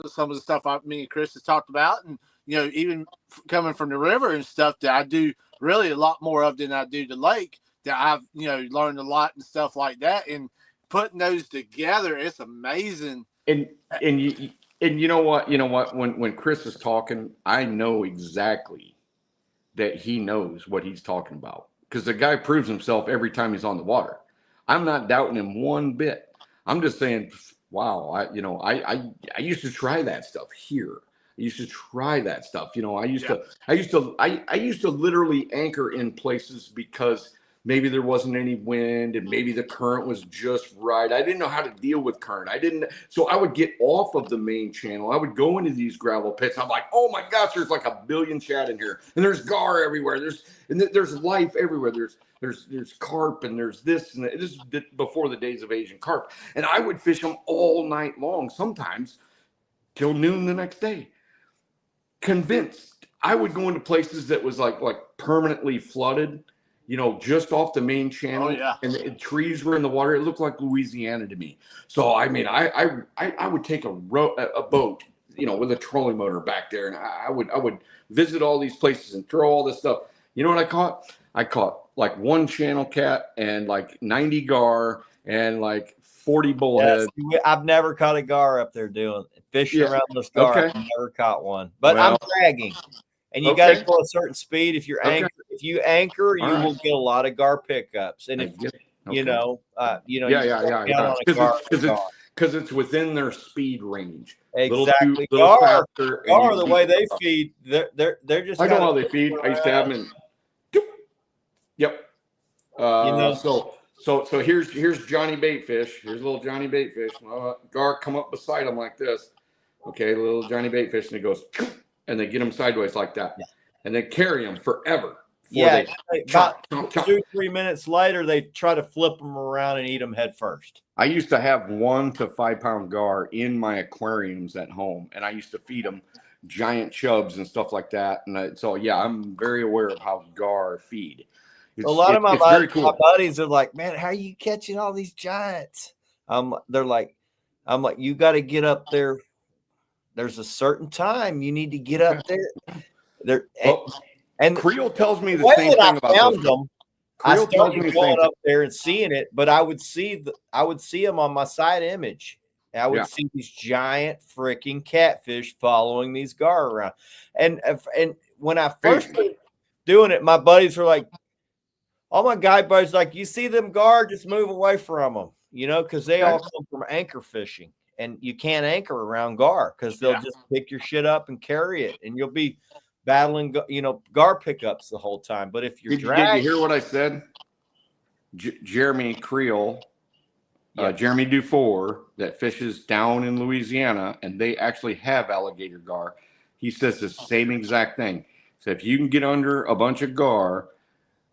some of the stuff me and Chris has talked about. And, even coming from the river and stuff that I do really a lot more of than I do the lake, that I've, learned a lot and stuff like that. And putting those together, it's amazing. And you know what? When Chris is talking, I know exactly that he knows what he's talking about, because the guy proves himself every time he's on the water. I'm not doubting him one bit. I'm just saying, wow, I used to try that stuff here. I used to try that stuff. I used to literally anchor in places because maybe there wasn't any wind and maybe the current was just right. I didn't know how to deal with current. So I would get off of the main channel. I would go into these gravel pits. I'm like, oh my gosh, there's like a billion shad in here, and there's gar everywhere. There's life everywhere. There's carp, and there's this, and this is before the days of Asian carp. And I would fish them all night long, sometimes till noon the next day. Convinced. I would go into places that was like permanently flooded, just off the main channel. Oh, yeah. And the trees were in the water. It looked like Louisiana to me. So I mean, I would take a boat, with a trolling motor back there, and I would visit all these places and throw all this stuff. You know what I caught? I caught like one channel cat and like 90 gar and like 40 bullhead. Yes, I've never caught a gar up there fishing around those gar. I've never caught one, but I'm dragging. And you got to go a certain speed. If you're if you anchor, you will get a lot of gar pickups. And if because it's within their speed range. Exactly. Little faster. Gar, the way they feed, they're just. I know how they feed. I used to have them in. Yep. So here's Johnny Baitfish. Here's little Johnny Baitfish. Gar come up beside him like this. Okay, little Johnny Baitfish, and he goes, and they get him sideways like that, and they carry him forever. About 2-3 minutes later, they try to flip them around and eat them head first. I used to have 1 to 5 pound gar in my aquariums at home, and I used to feed them giant chubs and stuff like that. And so, I'm very aware of how gar feed. A lot of my buddies are like, man, how are you catching all these giants? I'm like, you got to get up there. There's a certain time you need to get up there. And Creel tells me the same thing about them. I started going up there and seeing it, but I would see them on my side image. I would see these giant freaking catfish following these gar around. And when I first started doing it, my buddies were like, all my guy buddies like, you see them gar, just move away from them, because they all come from anchor fishing, and you can't anchor around gar because they'll just pick your shit up and carry it, and you'll be battling, gar pickups the whole time. But if you're did you hear what I said? Jeremy Creel, Jeremy Dufour, that fishes down in Louisiana, and they actually have alligator gar. He says the same exact thing. So if you can get under a bunch of gar,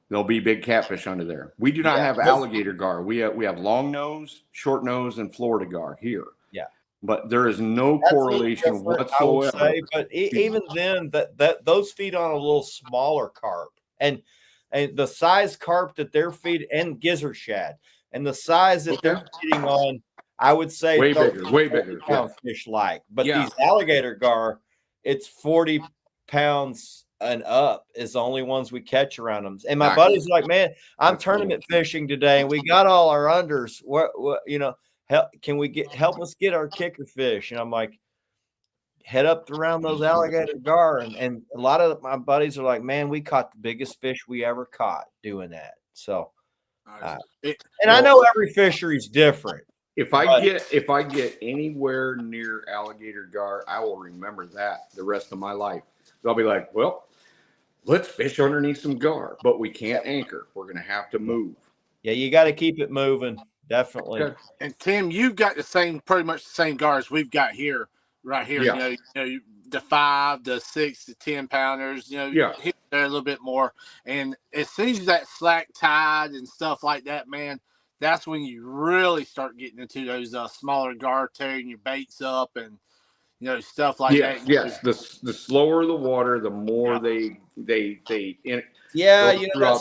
there'll be big catfish under there. We do not have alligator gar. We have long nose, short nose, and Florida gar here. Yeah, but there is no correlation whatsoever. I would say, but even then, that those feed on a little smaller carp, and the size carp that they're feeding, and gizzard shad, and the size that they're feeding on, I would say way bigger fish like. But these alligator gar, it's 40 pounds and up is the only ones we catch around them. And my buddies are like, man, I'm tournament fishing today, and we got all our unders. What can we help us get our kicker fish? And I'm like, head up around those alligator gar. And a lot of my buddies are like, man, we caught the biggest fish we ever caught doing that. So, and I know every fishery is different. If I get anywhere near alligator gar, I will remember that the rest of my life. So I'll be like, well, let's fish underneath some gar, but we can't anchor. We're going to have to move. Yeah, you got to keep it moving. Definitely. And Tim, you've got pretty much the same gars we've got here, right here. Yeah. The 5, the 6, the 10 pounders, here there a little bit more. And as soon as that slack tide and stuff like that, man, that's when you really start getting into those smaller gar, tearing your baits up and, stuff like that. Yes, the slower the water, the more they that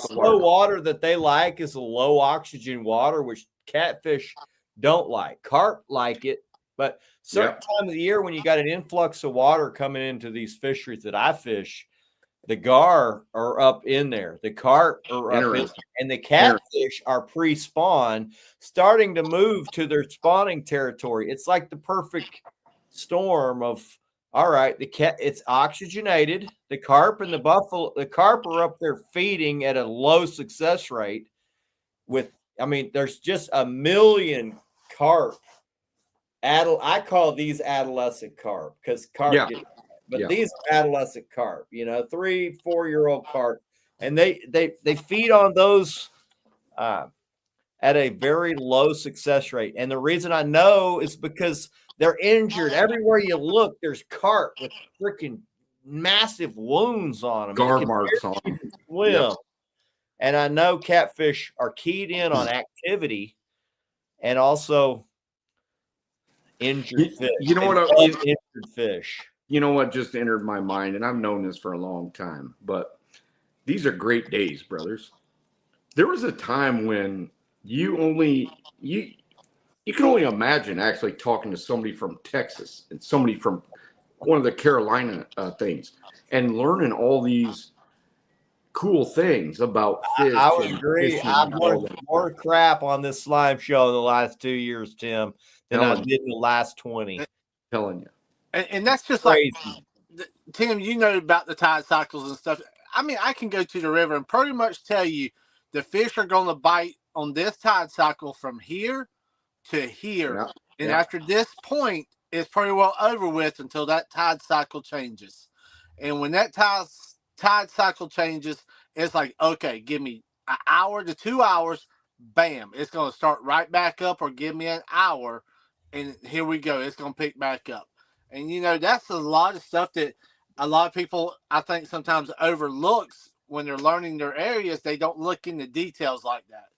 slow water that they like is a low oxygen water, which catfish don't like. Carp like it, but certain time of the year when you got an influx of water coming into these fisheries that I fish, the gar are up in there, the carp are up in there, and the catfish are pre-spawn, starting to move to their spawning territory. It's like the perfect storm of, all right, it's oxygenated. The carp and the carp are up there feeding at a low success rate there's just a million carp. I call these adolescent carp because carp these are adolescent carp, 3-4-year-old carp, and they feed on those at a very low success rate. And the reason I know is because they're injured. Everywhere you look, there's carp with freaking massive wounds on them. Gar marks on them. Yep. And I know catfish are keyed in on activity and also injured fish. Injured fish. You know what just entered my mind, and I've known this for a long time, but these are great days, brothers. There was a time when you can only imagine actually talking to somebody from Texas and somebody from one of the Carolina things and learning all these cool things about fish. I would agree. I've learned more crap on this slime show in the last 2 years, Tim, than I did in the last 20. And that's just crazy. Tim, you know about the tide cycles and stuff. I mean, I can go to the river and pretty much tell you the fish are going to bite on this tide cycle from here to here. Yeah. And after this point, it's pretty well over with until that tide cycle changes. And when that tide cycle changes, it's like, okay, give me an hour to 2 hours. Bam, it's going to start right back up, or give me an hour. And here we go. It's going to pick back up. And, you know, that's a lot of stuff that a lot of people, I think, sometimes overlooks when they're learning their areas. They don't look into details like that,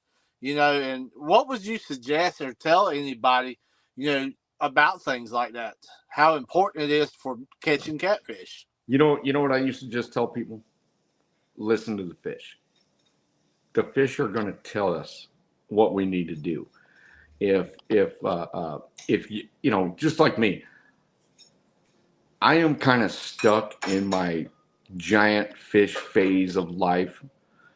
you know. And what would you suggest or tell anybody, you know, about things like that? How important it is for catching catfish? You know what I used to just tell people? Listen to the fish. The fish are going to tell us what we need to do. If you know, just like me, I am kind of stuck in my giant fish phase of life.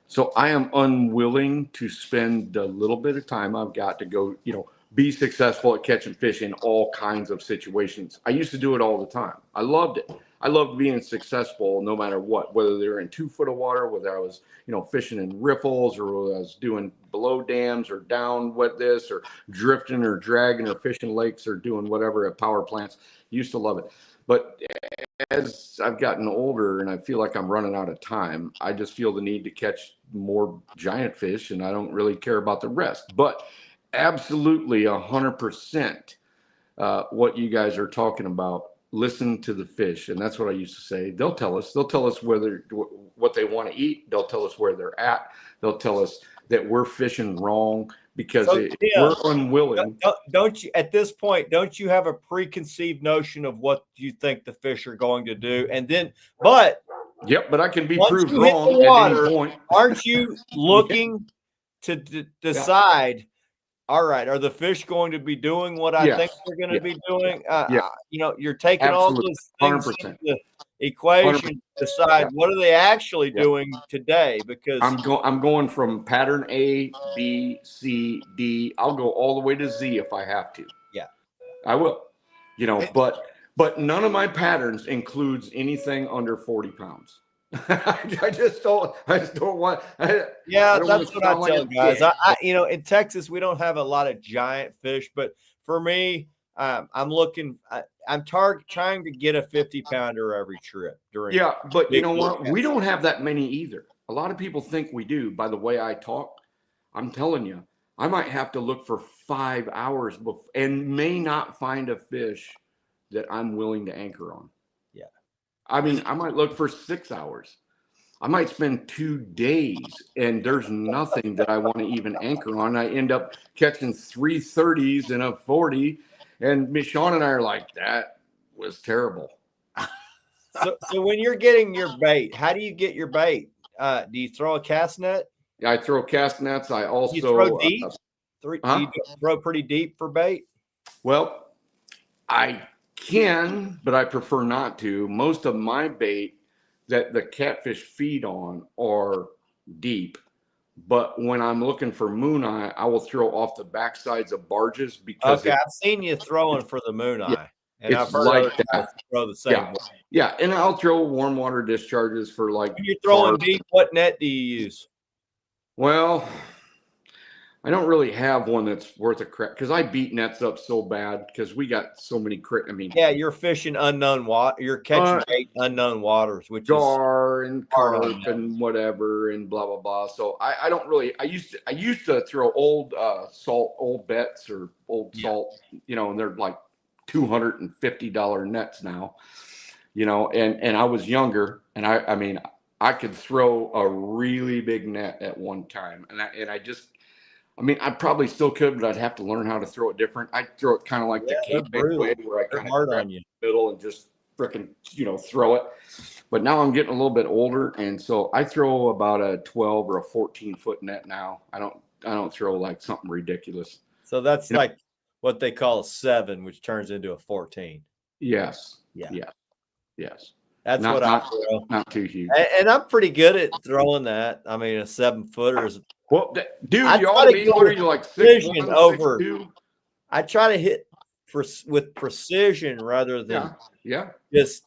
So I am unwilling to spend the little bit of time I've got to go, you know, be successful at catching fish in all kinds of situations. I used to do it all the time. I loved it. I loved being successful no matter what, whether they were in 2 foot of water, whether I was, you know, fishing in riffles, or whether I was doing below dams or down with this, or drifting or dragging or fishing lakes or doing whatever at power plants. Used to love it. But as I've gotten older and I feel like I'm running out of time, I just feel the need to catch more giant fish, and I don't really care about the rest. But absolutely 100% what you guys are talking about. Listen to the fish, and that's what I used to say. They'll tell us whether what they want to eat. They'll tell us where they're at. They'll tell us that we're fishing wrong because we're unwilling. Don't you, at this point, don't you have a preconceived notion of what you think the fish are going to do? And then, but I can be proved wrong water, at any point. Aren't you looking to decide? All right, are the fish going to be doing what I think they're going to be doing? You know, you're taking all those things 100%. into the equation to decide what are they actually doing today. Because I'm going from pattern A, B, C, D. I'll go all the way to Z if I have to. Yeah, I will. You know, but none of my patterns includes anything under 40 pounds. I just don't want. That's what I tell guys. I you know, in Texas we don't have a lot of giant fish, but for me, I'm looking. I'm trying to get a 50-pounder every trip during. Yeah, but you know what? We don't have that many either. A lot of people think we do. By the way I talk, I'm telling you, I might have to look for 5 hours and may not find a fish that I'm willing to anchor on. I mean, I might look for 6 hours. I might spend 2 days, and there's nothing that I want to even anchor on. I end up catching 3 30s and a 40, and Sean and I are like, that was terrible. So when you're getting your bait, how do you get your bait? Do you throw a cast net? Yeah, I throw cast nets. I also throw deep. Do you throw pretty deep for bait? Well, I can, but I prefer not to. Most of my bait that the catfish feed on are deep, but when I'm looking for moon eye, I will throw off the backsides of barges because I've seen you throwing for the moon eye, and I've heard like that. Throw the same way. Yeah, and I'll throw warm water discharges for like. When you're throwing deep, what net do you use? Well, I don't really have one that's worth a crap because I beat nets up so bad because we got so many I mean, yeah, you're fishing unknown water. You're catching bait unknown waters, which gar and carp and whatever and blah blah blah. So I don't really. I used to throw old salt, old bets or old salt, you know, and they're like $250 nets now, you know. And I was younger, and I mean I could throw a really big net at one time, and I probably still could, but I'd have to learn how to throw it different. I'd throw it kind of like the Cape way, where I kind of grab on you middle and just freaking, you know, throw it. But now I'm getting a little bit older, and so I throw about a 12 or a 14-foot net now. I don't throw like something ridiculous. So that's like what they call a 7, which turns into a 14. Yes. Yeah. Yeah. Yes. That's what I throw. Not too huge. And I'm pretty good at throwing that. I mean, a 7-footer is. Well, dude, you ought to be. What are you like? 6'1", over. 6'2"? I try to hit with precision rather than just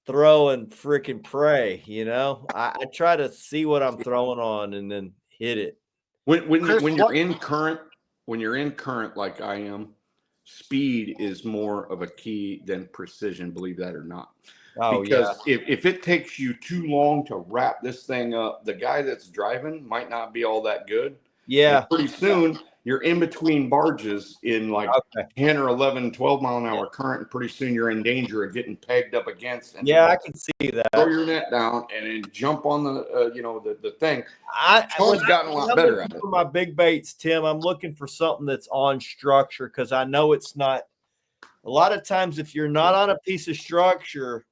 throw and freaking pray. You know, I try to see what I'm throwing on and then hit it. When you're in current, like I am, speed is more of a key than precision, believe that or not. Oh, because yeah. if it takes you too long to wrap this thing up, the guy that's driving might not be all that good. Yeah. And pretty soon you're in between barges in like 10 or 11, 12 mile an hour current. And pretty soon you're in danger of getting pegged up against. And I can see that. Throw your net down and then jump on the the thing. Sean's gotten a lot better at it. For my big baits, Tim, I'm looking for something that's on structure because I know it's not. A lot of times, if you're not on a piece of structure,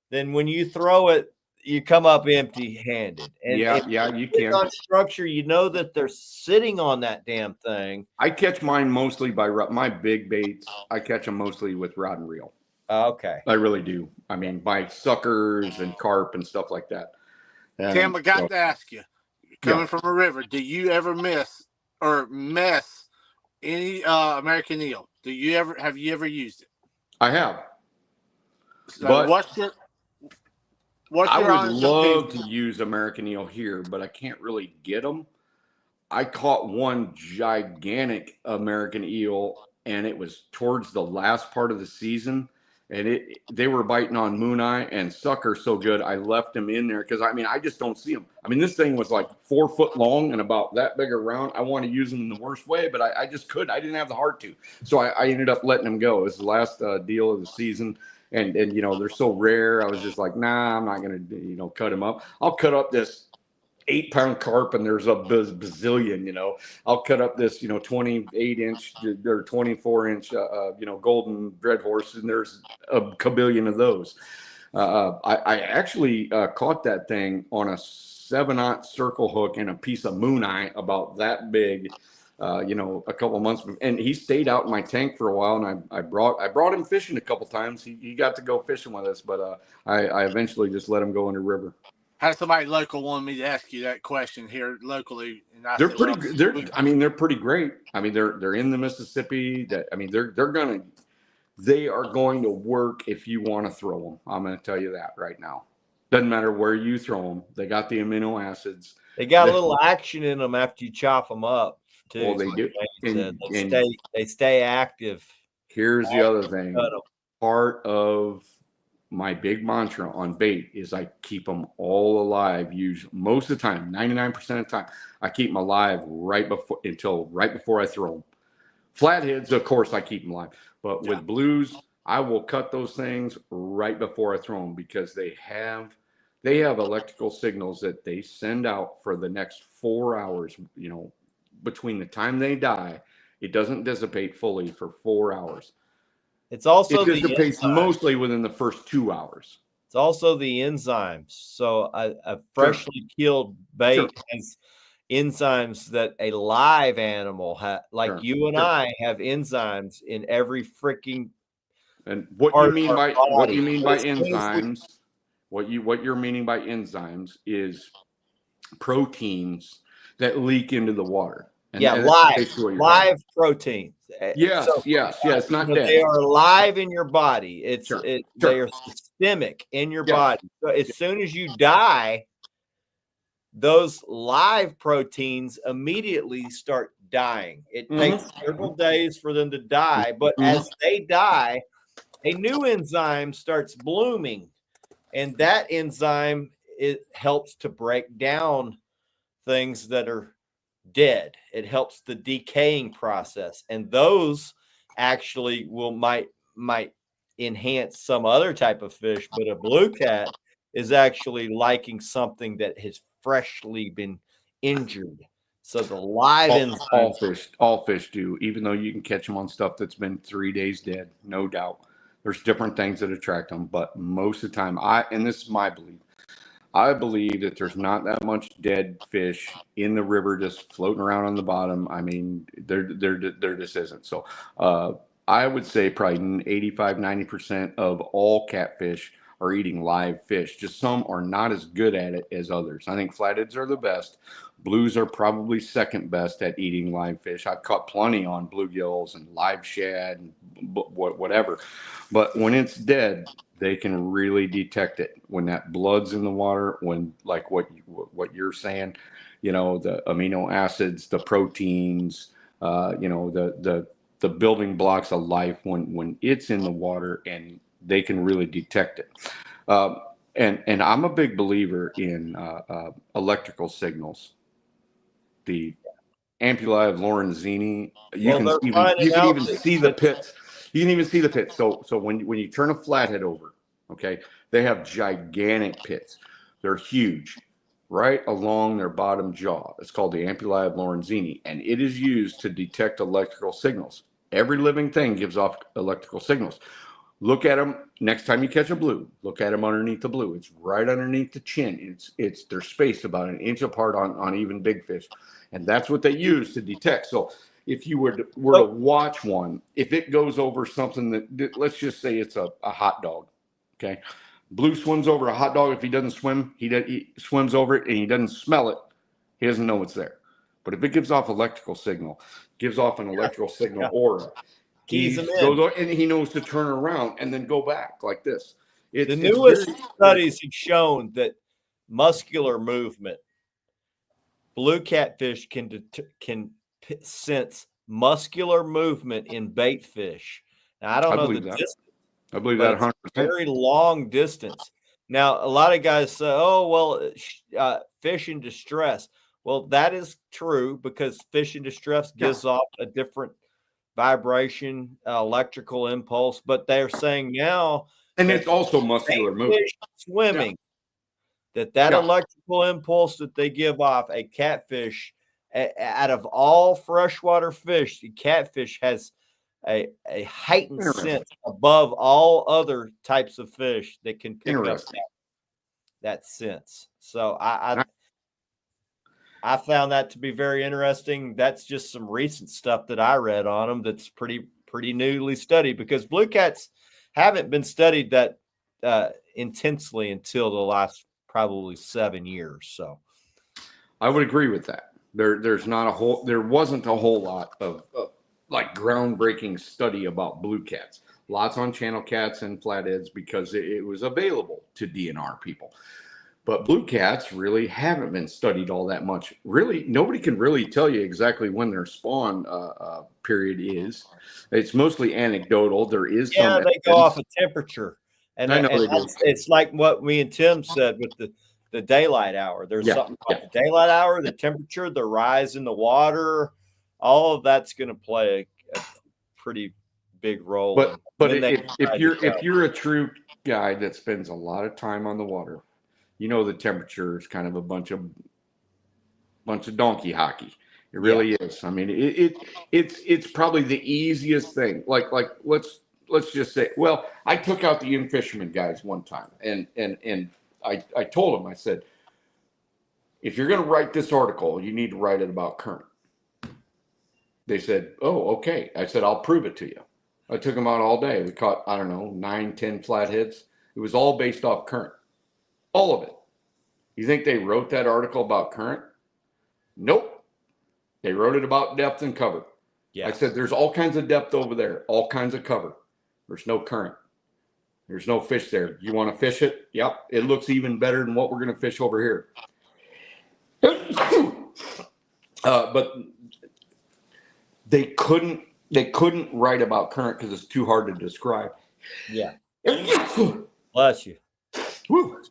then when you throw it, you come up empty-handed. And you can. On structure, you know that they're sitting on that damn thing. I catch mine mostly by my big baits. I catch them mostly with rod and reel. Okay. I really do. I mean, by suckers and carp and stuff like that. And Tim, I got to ask you, coming from a river, do you ever mess any American eel? Have you ever used it? I have. So but what's I your would love to use American eel here, but I can't really get them. I caught one gigantic American eel, and it was towards the last part of the season. And they were biting on moon eye and sucker so good, I left them in there because, I mean, I just don't see them. I mean, this thing was like 4 foot long and about that big around. I want to use them in the worst way, but I just couldn't. I didn't have the heart to. So I ended up letting them go. It was the last deal of the season. And you know, they're so rare. I was just like, nah, I'm not going to, you know, cut them up. I'll cut up this 8-pound carp and there's a bazillion, you know. I'll cut up this, you know, 28-inch or 24-inch, you know, golden red horse, and there's a kabillion of those. I actually caught that thing on a 7/0 circle hook and a piece of moon eye about that big, you know, a couple of months, and he stayed out in my tank for a while, and I brought him fishing a couple times. He got to go fishing with us, but I eventually just let him go in the river. Had somebody local wanted me to ask you that question here locally, and they're pretty good. They're pretty great. I mean, they're in the Mississippi. They are going to work if you want to throw them. I'm going to tell you that right now. Doesn't matter where you throw them. They got the amino acids. They got a little action in them after you chop them up too. Well, they do. They stay active. Here's the other thing. Part of my big mantra on bait is I keep them all alive. Most of the time, 99% of the time, I keep them alive right before I throw them. Flatheads, of course, I keep them alive. But with blues, I will cut those things right before I throw them because they have electrical signals that they send out for the next 4 hours. You know, between the time they die, it doesn't dissipate fully for 4 hours. It dissipates mostly within the first 2 hours. It's also the enzymes. So a freshly killed bait has enzymes that a live animal like you and I have enzymes in every freaking. And what you mean by enzymes? What you're meaning by enzymes is proteins that leak into the water. And live proteins. Yes, it's not dead. They are alive in your body. They are systemic in your body. So as soon as you die, those live proteins immediately start dying. It takes several days for them to die, but as they die, a new enzyme starts blooming, and that enzyme helps to break down things that are dead. It helps the decaying process, and those actually might enhance some other type of fish. But a blue cat is actually liking something that has freshly been injured. So the live all fish do, even though you can catch them on stuff that's been 3 days dead, no doubt. There's different things that attract them, but most of the time, and this is my belief, I believe that there's not that much dead fish in the river just floating around on the bottom. I mean, there just isn't. So I would say probably 85, 90% of all catfish are eating live fish. Just some are not as good at it as others. I think flatheads are the best. Blues are probably second best at eating live fish. I've caught plenty on bluegills and live shad and whatever. But when it's dead, they can really detect it when that blood's in the water. When, like what you're saying, you know, the amino acids, the proteins, you know, the building blocks of life. When it's in the water, and they can really detect it. And I'm a big believer in electrical signals. The ampullae of Lorenzini. You can even see the pits. You can even see the pits. So when you turn a flathead over, okay, they have gigantic pits. They're huge, right along their bottom jaw. It's called the ampullae of Lorenzini, and it is used to detect electrical signals. Every living thing gives off electrical signals. Look at them next time you catch a blue. Look at them underneath the blue. It's right underneath the chin. They're spaced about an inch apart on even big fish, and that's what they use to detect. So if you were to watch one, if it goes over something that, let's just say it's a hot dog, okay, blue swims over a hot dog. If he doesn't swim, he swims over it and he doesn't smell it. He doesn't know it's there. But if it gives off electrical signal, gives off an electrical signal aura. He goes and he knows to turn around and then go back like this. The newest studies have shown that muscular movement, blue catfish can sense muscular movement in bait fish. Now, I don't know the distance. I believe that 100%. Very long distance. Now, a lot of guys say, "Oh, well, fish in distress." Well, that is true because fish in distress gives off a different vibration, electrical impulse, but they're saying now, and it's also muscular movement. Swimming, that electrical impulse that they give off, a catfish, out of all freshwater fish, the catfish has a heightened sense above all other types of fish that can pick up that sense. So I found that to be very interesting. That's just some recent stuff that I read on them that's pretty newly studied, because blue cats haven't been studied that intensely until the last probably 7 years. So I would agree with that. There wasn't a whole lot of like groundbreaking study about blue cats. Lots on channel cats and flatheads because it was available to DNR people. But blue cats really haven't been studied all that much. Really, nobody can really tell you exactly when their spawn period is. It's mostly anecdotal. There is some they go off a temperature, and I know it's like what me and Tim said with the daylight hour. There's something about the daylight hour, the temperature, the rise in the water. All of that's going to play a pretty big role. But if you're a true guy that spends a lot of time on the water, you know the temperature is kind of a bunch of donkey hockey. It really is. I mean, it's probably the easiest thing. Like let's just say, well, I took out the in-fisherman guys one time, and I told them, I said, if you're going to write this article, you need to write it about current. They said, oh, okay. I said, I'll prove it to you. I took them out all day. We caught, I don't know, 9, 10 flatheads. It was all based off current. All of it. You think they wrote that article about current? Nope. They wrote it about depth and cover. Yeah. I said, there's all kinds of depth over there, all kinds of cover. There's no current. There's no fish there. You want to fish it? Yep. It looks even better than what we're going to fish over here. But they couldn't write about current because it's too hard to describe. Yeah. Bless you. Woo.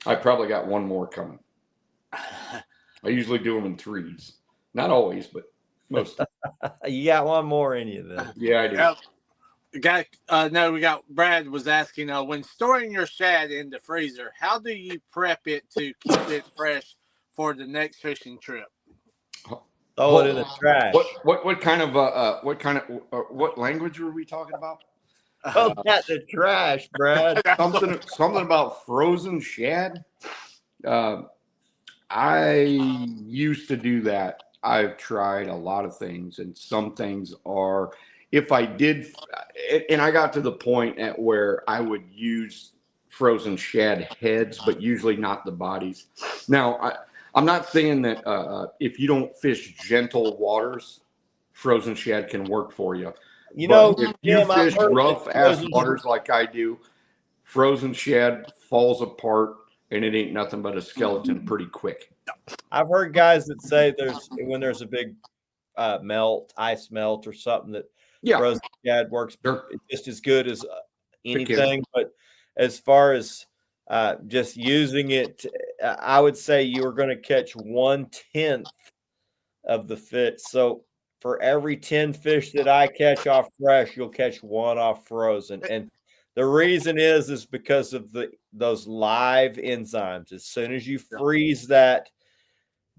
I probably got one more coming. I usually do them in threes. Not always, but most. You got one more in you then. Yeah, I do. We got Brad was asking, when storing your shad in the freezer, how do you prep it to keep it fresh for the next fishing trip? Throw it in the trash. What language were we talking about? Oh, not the trash, Brad. something about frozen shad. I used to do that. I've tried a lot of things, and some things are, if I did, and I got to the point at where I would use frozen shad heads, but usually not the bodies. Now, I'm not saying that if you don't fish gentle waters, frozen shad can work for you. You know, if you Tim, fish rough ass frozen- waters like I do, frozen shad falls apart and it ain't nothing but a skeleton pretty quick. I've heard guys that say when there's a big ice melt or something that frozen shad works just as good as anything. But as far as just using it, I would say you are going to catch 1/10 of the fish. So for every 10 fish that I catch off fresh, you'll catch one off frozen. And the reason is because of those live enzymes. As soon as you freeze that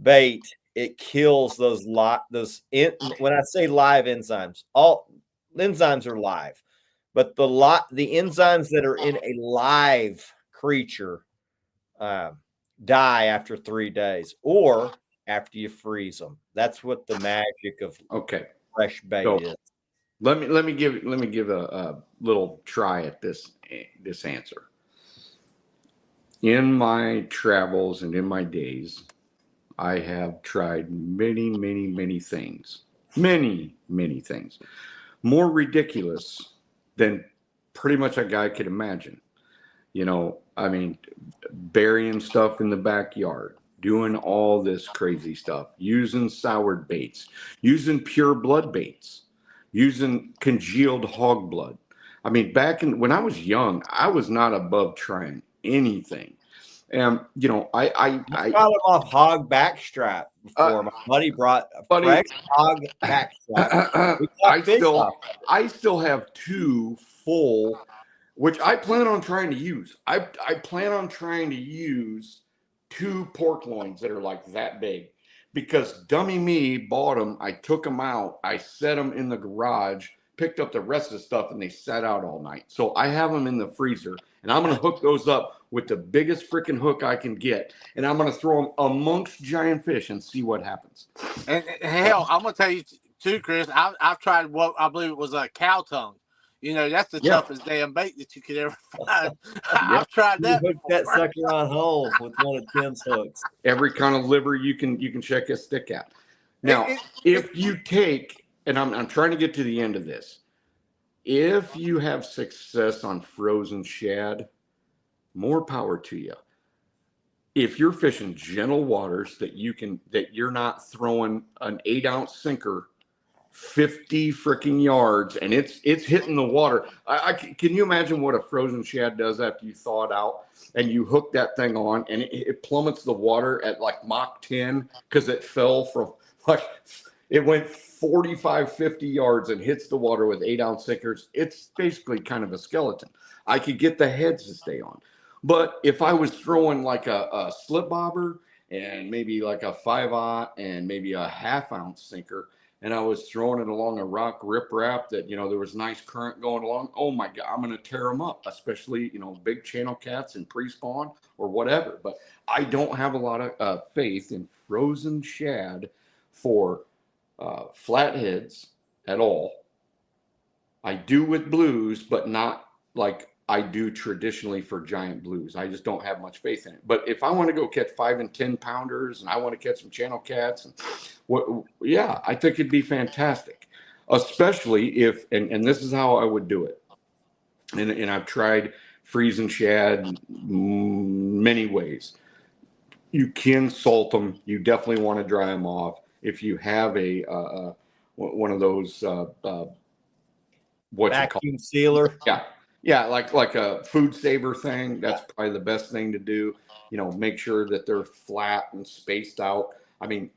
bait, it kills those when I say live enzymes, all enzymes are live, but the enzymes that are in a live creature die after 3 days or after you freeze them. That's what the magic of fresh bait is. Let me give a little try at this answer. In my travels and in my days, I have tried many things. Many things. More ridiculous than pretty much a guy could imagine. You know, I mean, burying stuff in the backyard, doing all this crazy stuff, using soured baits, using pure blood baits, using congealed hog blood. I mean, when I was young, I was not above trying anything. And you know, I got him off hog backstrap before. My buddy brought a fresh hog backstrap. I still have 2 full, which I plan on trying to use. I plan on trying to use 2 pork loins that are like that big, because dummy me bought them. I took them out. I set them in the garage, picked up the rest of the stuff, and they sat out all night. So I have them in the freezer, and I'm going to hook those up with the biggest freaking hook I can get, and I'm going to throw them amongst giant fish and see what happens. And hell, I'm going to tell you too, Chris, I've tried what I believe it was a cow tongue. You know, that's the toughest damn bait that you could ever find. I've tried that. You hook that sucker on home with one of Tim's hooks. Every kind of liver you can check a stick at. Now, if you take, and I'm trying to get to the end of this, if you have success on frozen shad, more power to you. If you're fishing gentle waters that you're not throwing an 8-ounce sinker 50 freaking yards and it's hitting the water. Can you imagine what a frozen shad does after you thaw it out and you hook that thing on and it plummets the water at like Mach 10 because it fell from it went 45, 50 yards and hits the water with 8-ounce sinkers. It's basically kind of a skeleton. I could get the heads to stay on. But if I was throwing like a slip bobber and maybe like a 5-aught and maybe a 1/2-ounce sinker, and I was throwing it along a rock riprap that, you know, there was nice current going along, oh my God, I'm going to tear them up, especially, you know, big channel cats and pre-spawn or whatever. But I don't have a lot of faith in frozen shad for flatheads at all. I do with blues, but not like I do traditionally for giant blues. I just don't have much faith in it. But if I want to go catch 5 and 10 pounders and I want to catch some channel cats, and I think it'd be fantastic. Especially if, and this is how I would do it. And I've tried freezing shad many ways. You can salt them. You definitely want to dry them off. If you have one of those vacuum sealer. Yeah, like a food saver thing. That's probably the best thing to do. You know, make sure that they're flat and spaced out. I mean,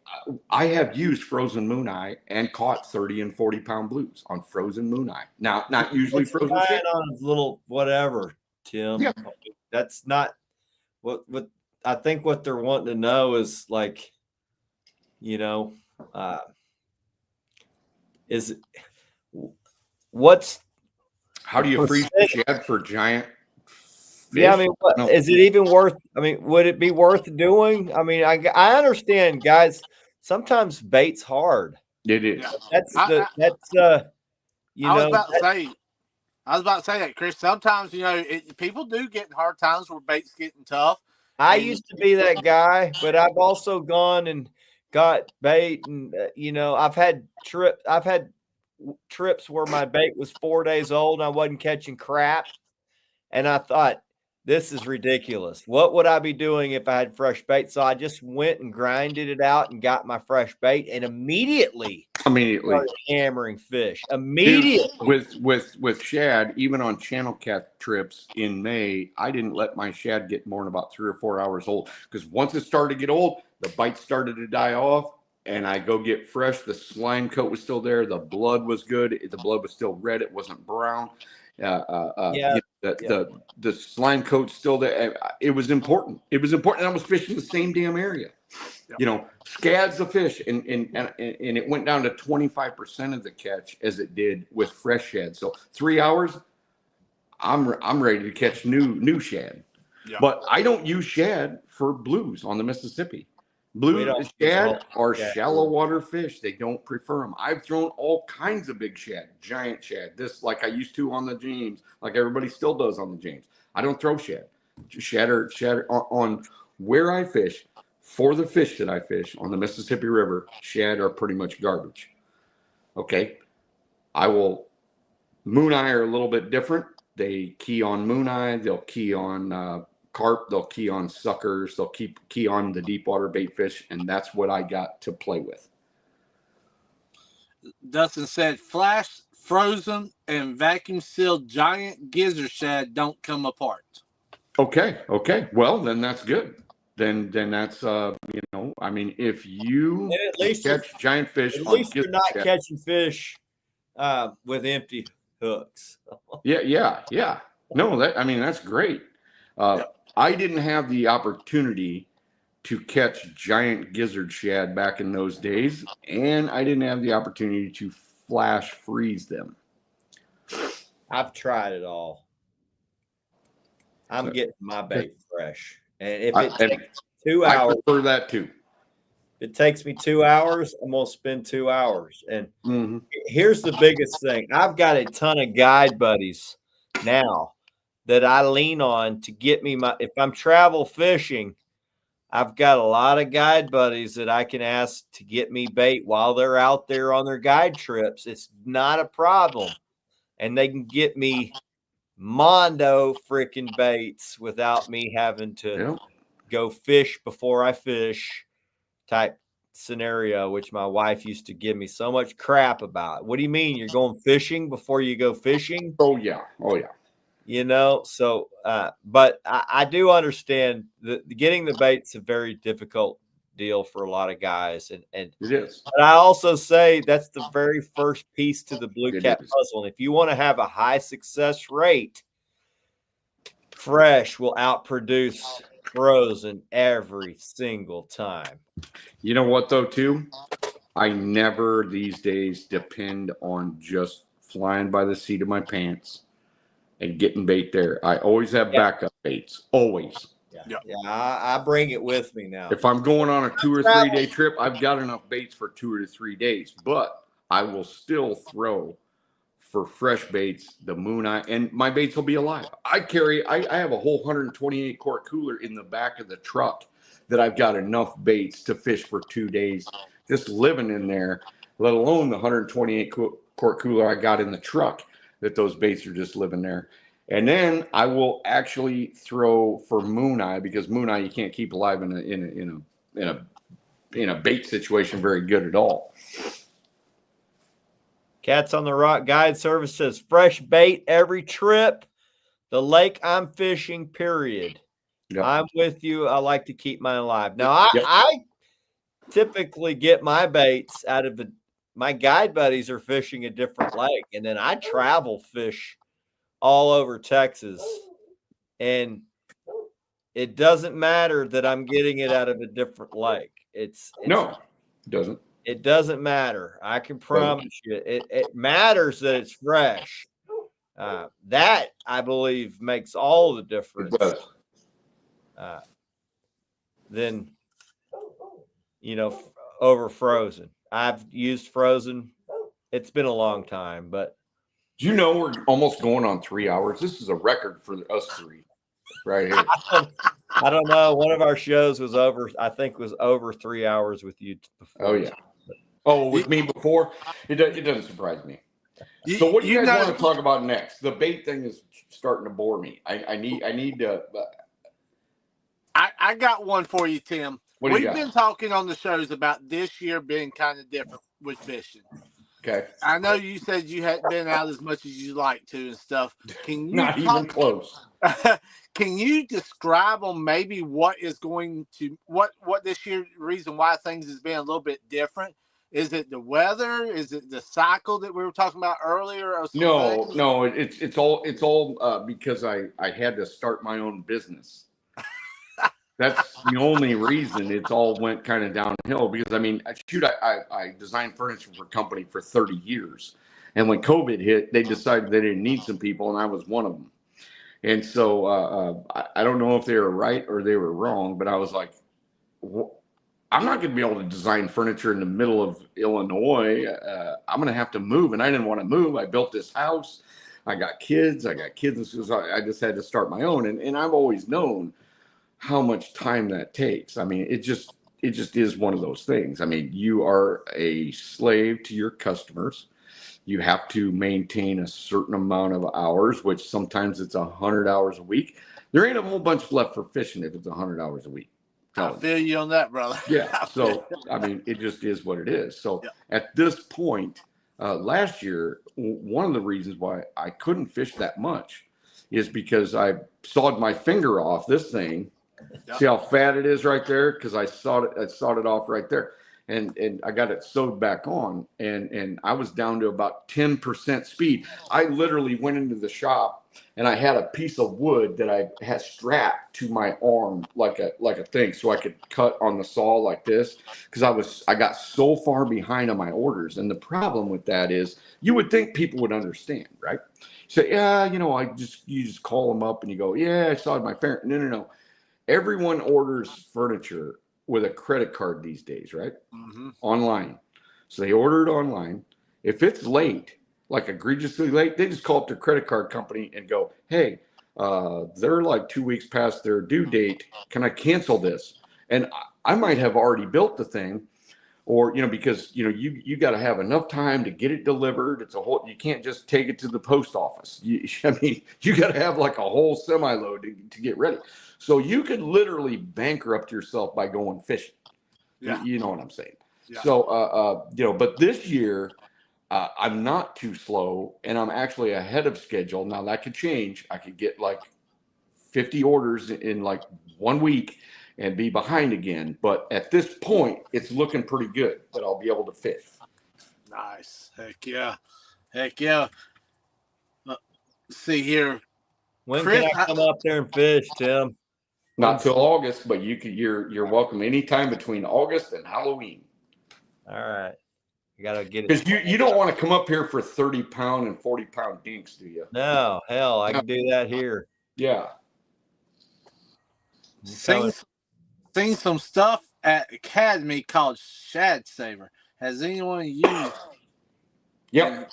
I have used frozen moon eye and caught 30 and 40 pound blues on frozen moon eye. Now, not usually frozen shad. On little whatever, Tim. Yeah. That's not what I think what they're wanting to know is like, you know, how do you freeze shad for giant fish? Yeah, I mean, is it even worth? I mean, would it be worth doing? I mean, I understand, guys. Sometimes bait's hard. It is. I was about to say that, Chris. Sometimes, you know, people do get in hard times where bait's getting tough. I used to be that guy, but I've also gone and got bait, and you know, I've had trips where my bait was 4 days old and I wasn't catching crap. And I thought, this is ridiculous. What would I be doing if I had fresh bait? So I just went and grinded it out and got my fresh bait and immediately started hammering fish. Immediately. With shad, even on channel cat trips in May, I didn't let my shad get more than about 3 or 4 hours old, because once it started to get old, the bite started to die off, and I go get fresh. The slime coat was still there. The blood was good. The blood was still red. It wasn't brown. The slime coat's still there. It was important. It was important. And I was fishing the same damn area. Yep. You know, scad's the fish, and it went down to 25% of the catch as it did with fresh shad. So 3 hours, I'm ready to catch new shad. Yeah. But I don't use shad for blues on the Mississippi. Blue shad are shallow water fish. They don't prefer them. I've thrown all kinds of big shad, giant shad. This, like I used to on the James, like everybody still does on the James. I don't throw shad. Shad on where I fish, for the fish that I fish on the Mississippi River, shad are pretty much garbage. Okay. I will, moon eye are a little bit different. They key on moon eye. They'll key on carp, they'll key on suckers, they'll key on the deep water bait fish, and that's what I got to play with. Dustin said flash, frozen, and vacuum sealed giant gizzard shad don't come apart. Okay. Well, then that's good. Then that's you know, I mean, if you at least catch giant fish, at least you're not catching fish with empty hooks. Yeah. No, that's great. I didn't have the opportunity to catch giant gizzard shad back in those days, and I didn't have the opportunity to flash freeze them. I've tried it all. I'm getting my bait fresh, and if it takes 2 hours, I prefer that too. If it takes me 2 hours, I'm gonna spend 2 hours. And here's the biggest thing: I've got a ton of guide buddies now that I lean on to get me if I'm travel fishing, I've got a lot of guide buddies that I can ask to get me bait while they're out there on their guide trips. It's not a problem. And they can get me mondo freaking baits without me having to go fish before I fish type scenario, which my wife used to give me so much crap about. What do you mean? You're going fishing before you go fishing? Oh, yeah. You know, so, but I do understand that getting the bait's a very difficult deal for a lot of guys. And it is. But I also say that's the very first piece to the Blue Cat puzzle. And if you want to have a high success rate, fresh will outproduce frozen every single time. You know what, though, too? I never these days depend on just flying by the seat of my pants and getting bait there. I always have backup baits. Always. Yeah. I bring it with me now. If I'm going on a 2 or 3 day trip, I've got enough baits for 2 or 3 days. But I will still throw for fresh baits the moon eye, and my baits will be alive. I have a whole 128 quart cooler in the back of the truck that I've got enough baits to fish for 2 days just living in there, let alone the 128 quart cooler I got in the truck. That those baits are just living there. And then I will actually throw for moon eye, because moon eye you can't keep alive in a bait situation very good at all. Cats on the Rock Guide Service says fresh bait every trip. The lake I'm fishing, period. Yep. I'm with you. I like to keep mine alive. Now I typically get my baits out of my guide buddies are fishing a different lake, and then I travel fish all over Texas, and it doesn't matter that I'm getting it out of a different lake. No, it doesn't. It doesn't matter. I can promise you. It matters that it's fresh. That I believe makes all the difference. It does. Then over frozen. I've used frozen. It's been a long time, but do you know we're almost going on 3 hours? This is a record for us three right here. I don't know. One of our shows was over 3 hours with you before. Oh, yeah. Oh, with me before? It doesn't surprise me. So what do you guys want to talk about next? The bait thing is starting to bore me. I need to. I got one for you, Tim. We've been talking on the shows about this year being kind of different with fishing. Okay. I know you said you hadn't been out as much as you like to and stuff. Can you even close? Can you describe on maybe what is going to what this year reason why things has been a little bit different? Is it the weather? Is it the cycle that we were talking about earlier? No, it's all because I had to start my own business. That's the only reason it's all went kind of downhill, because I mean, I designed furniture for a company for 30 years. And when COVID hit, they decided they didn't need some people, and I was one of them. And so I don't know if they were right or they were wrong, but I was like, I'm not going to be able to design furniture in the middle of Illinois. I'm going to have to move. And I didn't want to move. I built this house. I got kids. So I just had to start my own. And I've always known how much time that takes. I mean, it just is one of those things. I mean, you are a slave to your customers. You have to maintain a certain amount of hours, which sometimes it's 100 hours a week. There ain't a whole bunch left for fishing if it's 100 hours a week. I feel you on that, brother. Yeah. So, I mean, it just is what it is. So at this point, last year, one of the reasons why I couldn't fish that much is because I sawed my finger off this thing. Yep. See how fat it is right there? Because I sawed it off right there. And I got it sewed back on, and I was down to about 10% speed. I literally went into the shop, and I had a piece of wood that I had strapped to my arm like a thing, so I could cut on the saw like this, because I got so far behind on my orders. And the problem with that is, you would think people would understand, right? So yeah, you just call them up and you go, yeah, I sawed my finger. No. Everyone orders furniture with a credit card these days, right? Mm-hmm. Online. So they order it online. If it's late, like egregiously late, they just call up their credit card company and go, hey, they're like 2 weeks past their due date. Can I cancel this? And I might have already built the thing, or, because, you got to have enough time to get it delivered. You can't just take it to the post office. You got to have like a whole semi-load to get ready. So you could literally bankrupt yourself by going fishing. Yeah. You know what I'm saying? Yeah. So, but this year, I'm not too slow, and I'm actually ahead of schedule. Now that could change. I could get like 50 orders in like 1 week and be behind again. But at this point, it's looking pretty good that I'll be able to fish. Nice. Heck yeah. See here. When Chris, can I come up there and fish, Tim? Not till August, but you're welcome anytime between August and Halloween. All right. You got to get it. Because you don't want to come up here for 30-pound and 40-pound dinks, do you? No, hell, I can do that here. Yeah. Seen some stuff at Academy called Shad Saver. Has anyone used? Yep.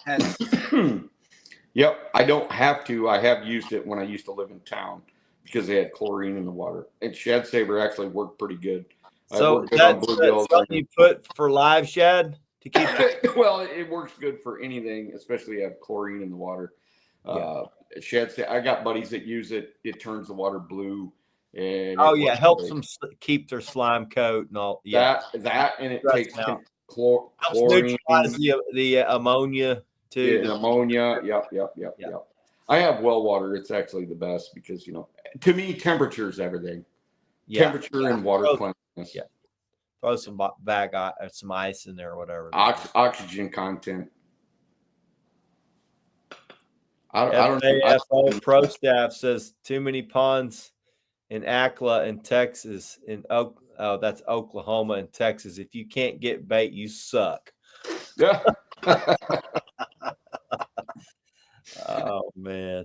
Yep. I don't have to. I have used it when I used to live in town because they had chlorine in the water. And Shad Saver actually worked pretty good. So that's something you put for live shad to keep. Well, it works good for anything, especially if you have chlorine in the water. Yeah. Shad Saver, I got buddies that use it. It turns the water blue. And helps them keep their slime coat and all. Yeah, that and it takes chlorine. Helps neutralize the ammonia too. Yeah, ammonia. Yep. I have well water. It's actually the best because to me, temperature is everything. Yeah. Temperature and water cleanliness. Yeah. Throw some some ice in there or whatever. Oxygen content. I don't know. Pro staff says too many ponds in Akla in Texas, that's Oklahoma and Texas. If you can't get bait, you suck. Yeah. Oh man.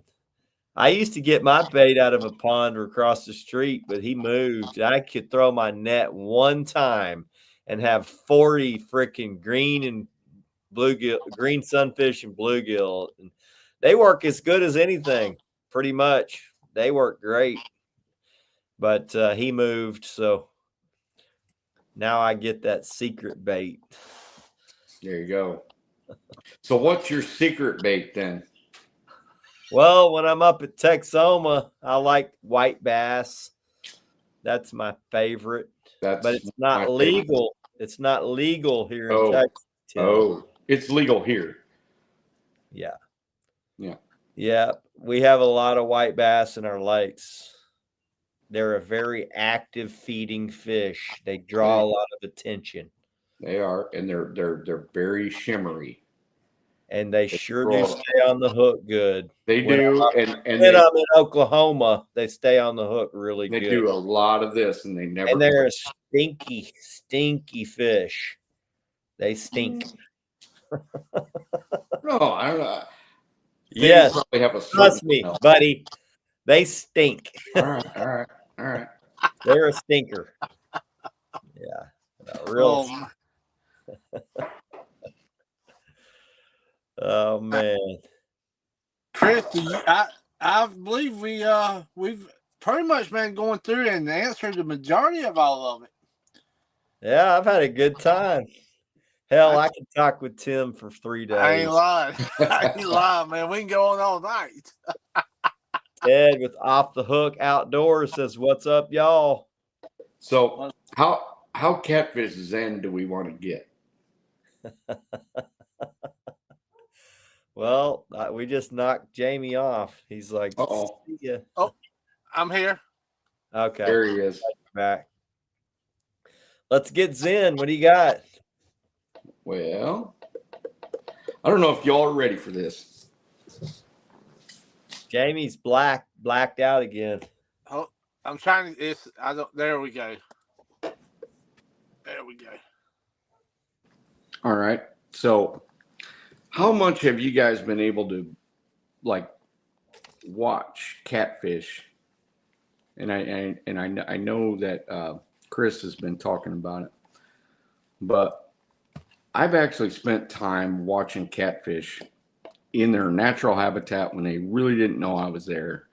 I used to get my bait out of a pond across the street, but he moved. I could throw my net one time and have 40 freaking green and bluegill, green sunfish and bluegill. And they work as good as anything, pretty much. They work great. But he moved, so now I get that secret bait. There you go. So what's your secret bait then? Well, when I'm up at Texoma, I like white bass. That's my favorite. But it's not legal. It's not legal here in Texas. Oh, it's legal here. Yeah. Yeah. Yeah. We have a lot of white bass in our lakes. They're a very active feeding fish. They draw a lot of attention. They are, and they're very shimmery. And they sure do stay on the hook good. They do, and when I'm in Oklahoma, they stay on the hook really good. They do a lot of this, and they never. And they're a stinky, stinky fish. They stink. No, I don't know. Yes, trust me, buddy. They stink. All right. They're a stinker. Yeah, real. Oh man, Chris, I believe we've pretty much been going through and answered the majority of all of it. Yeah, I've had a good time. Hell, I can talk with Tim for 3 days. I ain't lying, man. We can go on all night. Ted with Off the Hook Outdoors says, "What's up, y'all?" So how catfish zen do we want to get? Well, we just knocked Jamie off. He's like, See ya. Oh, I'm here. Okay. There he is. Back. Let's get zen. What do you got? Well, I don't know if y'all are ready for this. Jamie's blacked out again. Oh, I'm trying to. There we go. There we go. All right. So, how much have you guys been able to watch catfish? And I know that Chris has been talking about it, but I've actually spent time watching catfish in their natural habitat when they really didn't know I was there.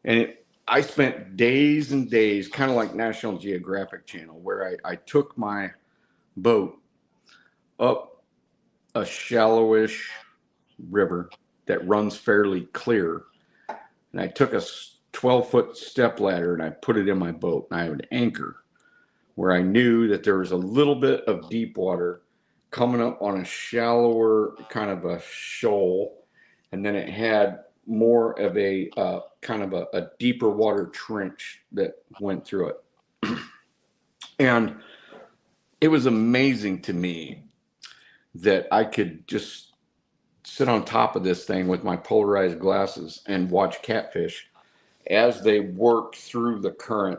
And I spent days and days, kind of like National Geographic Channel, where I took my boat up a shallowish river that runs fairly clear. And I took a 12-foot step ladder and I put it in my boat. And I would anchor where I knew that there was a little bit of deep water coming up on a shallower kind of a shoal, and then it had more of a kind of a deeper water trench that went through it. And it was amazing to me that I could just sit on top of this thing with my polarized glasses and watch catfish as they worked through the current.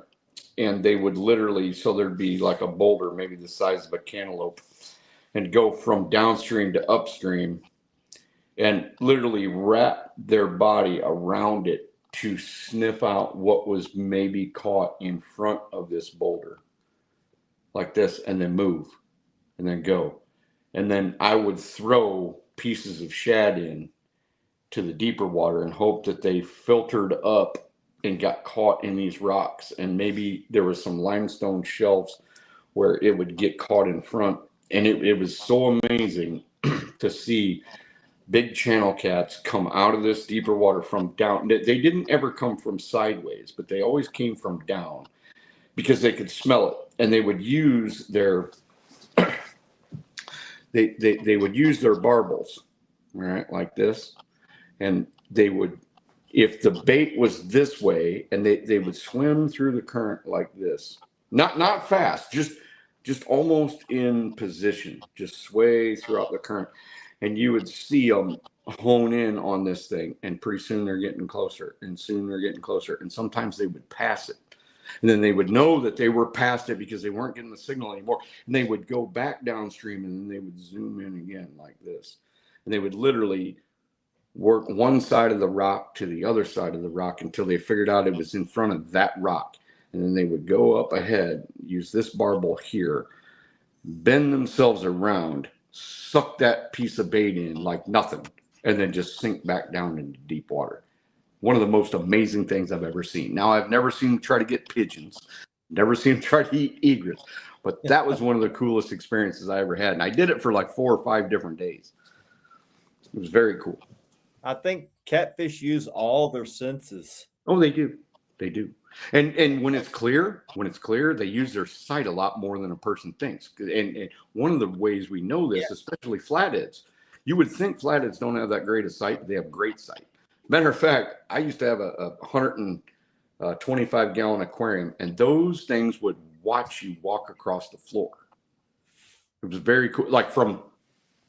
And they would literally, so there'd be like a boulder, maybe the size of a cantaloupe, and go from downstream to upstream and literally wrap their body around it to sniff out what was maybe caught in front of this boulder like this, and then move and then go. And then I would throw pieces of shad in to the deeper water and hope that they filtered up and got caught in these rocks. And maybe there was some limestone shelves where it would get caught in front. And it was so amazing to see big channel cats come out of this deeper water from down. They didn't ever come from sideways, but they always came from down because they could smell it. And they would use their they would use their barbels, right, like this. And they would, if the bait was this way, and they would swim through the current like this, not fast, just almost in position, just sway throughout the current. And you would see them hone in on this thing, and pretty soon they're getting closer, and soon they're getting closer. And sometimes they would pass it. And then they would know that they were past it because they weren't getting the signal anymore. And they would go back downstream, and then they would zoom in again like this. And they would literally work one side of the rock to the other side of the rock until they figured out it was in front of that rock. And then they would go up ahead, use this barbel here, bend themselves around, suck that piece of bait in like nothing, and then just sink back down into deep water. One of the most amazing things I've ever seen. Now, I've never seen them try to get pigeons, never seen them try to eat egrets, but that was one of the coolest experiences I ever had. And I did it for like 4 or 5 different days. It was very cool. I think catfish use all their senses. Oh, they do. They do. And when it's clear, they use their sight a lot more than a person thinks. And one of the ways we know this, especially flatheads, you would think flatheads don't have that great a sight, but they have great sight. Matter of fact, I used to have a 125-gallon aquarium, and those things would watch you walk across the floor. It was very cool. Like from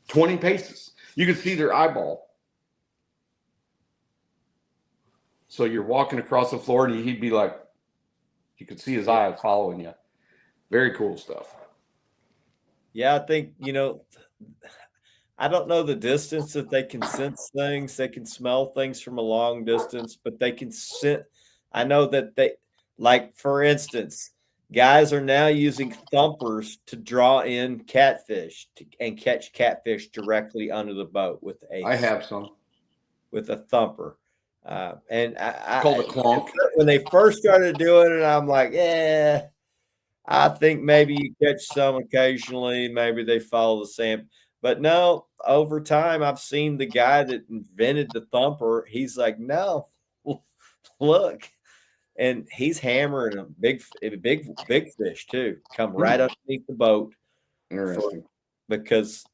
20 paces, you could see their eyeball. So you're walking across the floor, and he'd be like, you could see his eye following you. Very cool stuff. Yeah, I think, I don't know the distance that they can sense things. They can smell things from a long distance, but they can sense. I know that they, like, for instance, guys are now using thumpers to draw in catfish and catch catfish directly under the boat with I have some. With a thumper. And I called a clonk. When they first started doing it, I'm like, yeah, I think maybe you catch some occasionally. Maybe they follow the same. But no, over time, I've seen the guy that invented the thumper. He's like, no, look. And he's hammering a big fish too. Come right underneath the boat. Interesting. Because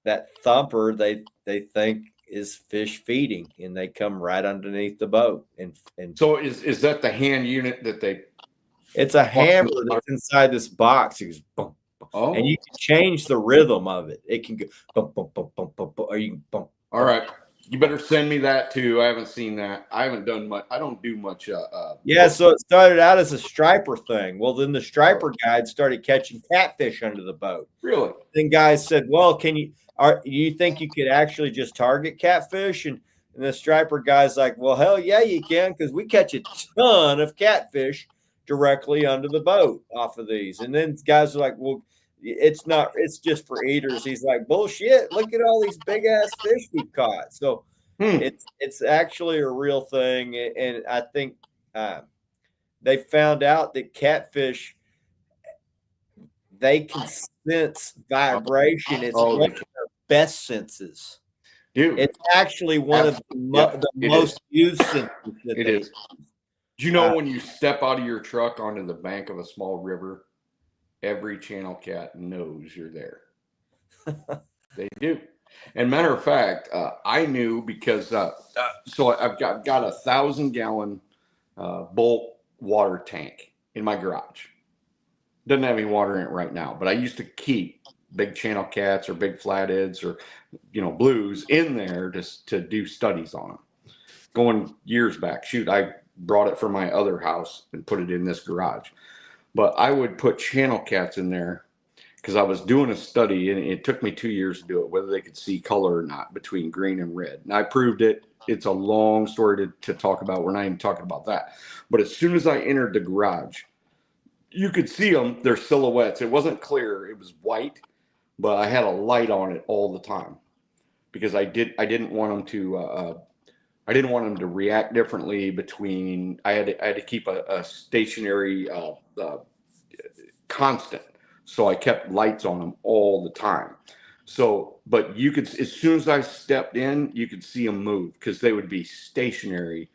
that thumper they think is fish feeding, and they come right underneath the boat. And so is that the hand unit that they? It's a hammer that's inside this box. It goes boom, boom. Oh. And you can change the rhythm of it. It can go bump, bump, bump, bump, bump, or you can bump. All right. You better send me that too. I haven't seen that. I haven't done much. I don't do much. Yeah, so it started out as a striper thing. Well, then the striper guide started catching catfish under the boat. Really? Then guys said, well, you think you could actually just target catfish? And the striper guy's like, well, hell yeah, you can, because we catch a ton of catfish directly under the boat off of these. And then guys are like, well, it's just for eaters. He's like, bullshit, look at all these big ass fish we've caught. So it's actually a real thing. And I think they found out that catfish, they can sense vibration. It's one of their best senses. Dude, it's actually one of the most used senses. It is. Do you know when you step out of your truck onto the bank of a small river, every channel cat knows you're there. They do. And matter of fact, I knew because so I've got a 1,000-gallon bulk water tank in my garage. Doesn't have any water in it right now, but I used to keep big channel cats or big flatheads or blues in there just to do studies on them. Going years back, shoot, I brought it from my other house and put it in this garage. But I would put channel cats in there because I was doing a study, and it took me 2 years to do it, whether they could see color or not between green and red. And I proved it. It's a long story to talk about. We're not even talking about that. But as soon as I entered the garage, you could see them, their silhouettes. It wasn't clear. It was white, but I had a light on it all the time because I didn't want them to react differently between. I had to keep a stationary constant, so I kept lights on them all the time. So, but you could, as soon as I stepped in, you could see them move because they would be stationary.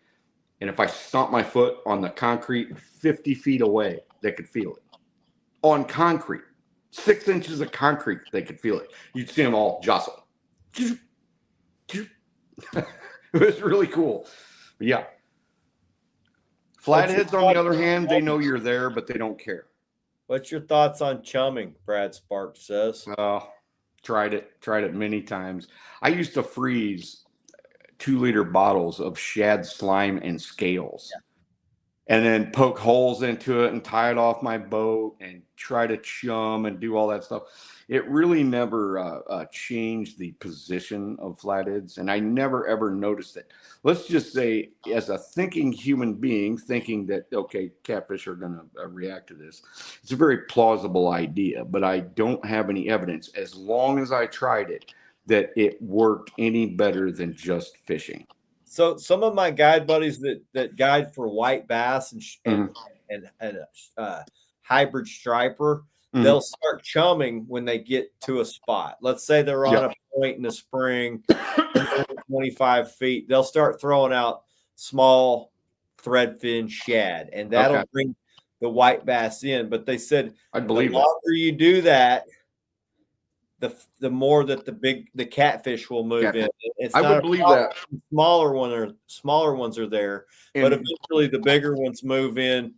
And if I stomped my foot on the concrete 50 feet away, they could feel it. On concrete, 6 inches of concrete, they could feel it. You'd see them all jostle. It was really cool. But yeah. Flatheads, on the other hand, they know you're there, but they don't care. What's your thoughts on chumming? Brad Sparks says. Tried it many times. I used to freeze 2-liter bottles of shad slime and scales, and then poke holes into it and tie it off my boat and try to chum and do all that stuff. It really never changed the position of flatheads, and I never ever noticed it. Let's just say, as a thinking human being, thinking that, okay, catfish are going to react to this, it's a very plausible idea, but I don't have any evidence, as long as I tried it, that it worked any better than just fishing. So some of my guide buddies that guide for white bass and hybrid striper, they'll start chumming when they get to a spot. Let's say they're on a point in the spring, 25 feet. They'll start throwing out small threadfin shad, and that'll bring the white bass in. But they said I believe the longer you do that, the more that the catfish will move in. It's I would believe that smaller ones are there, but eventually the bigger ones move in.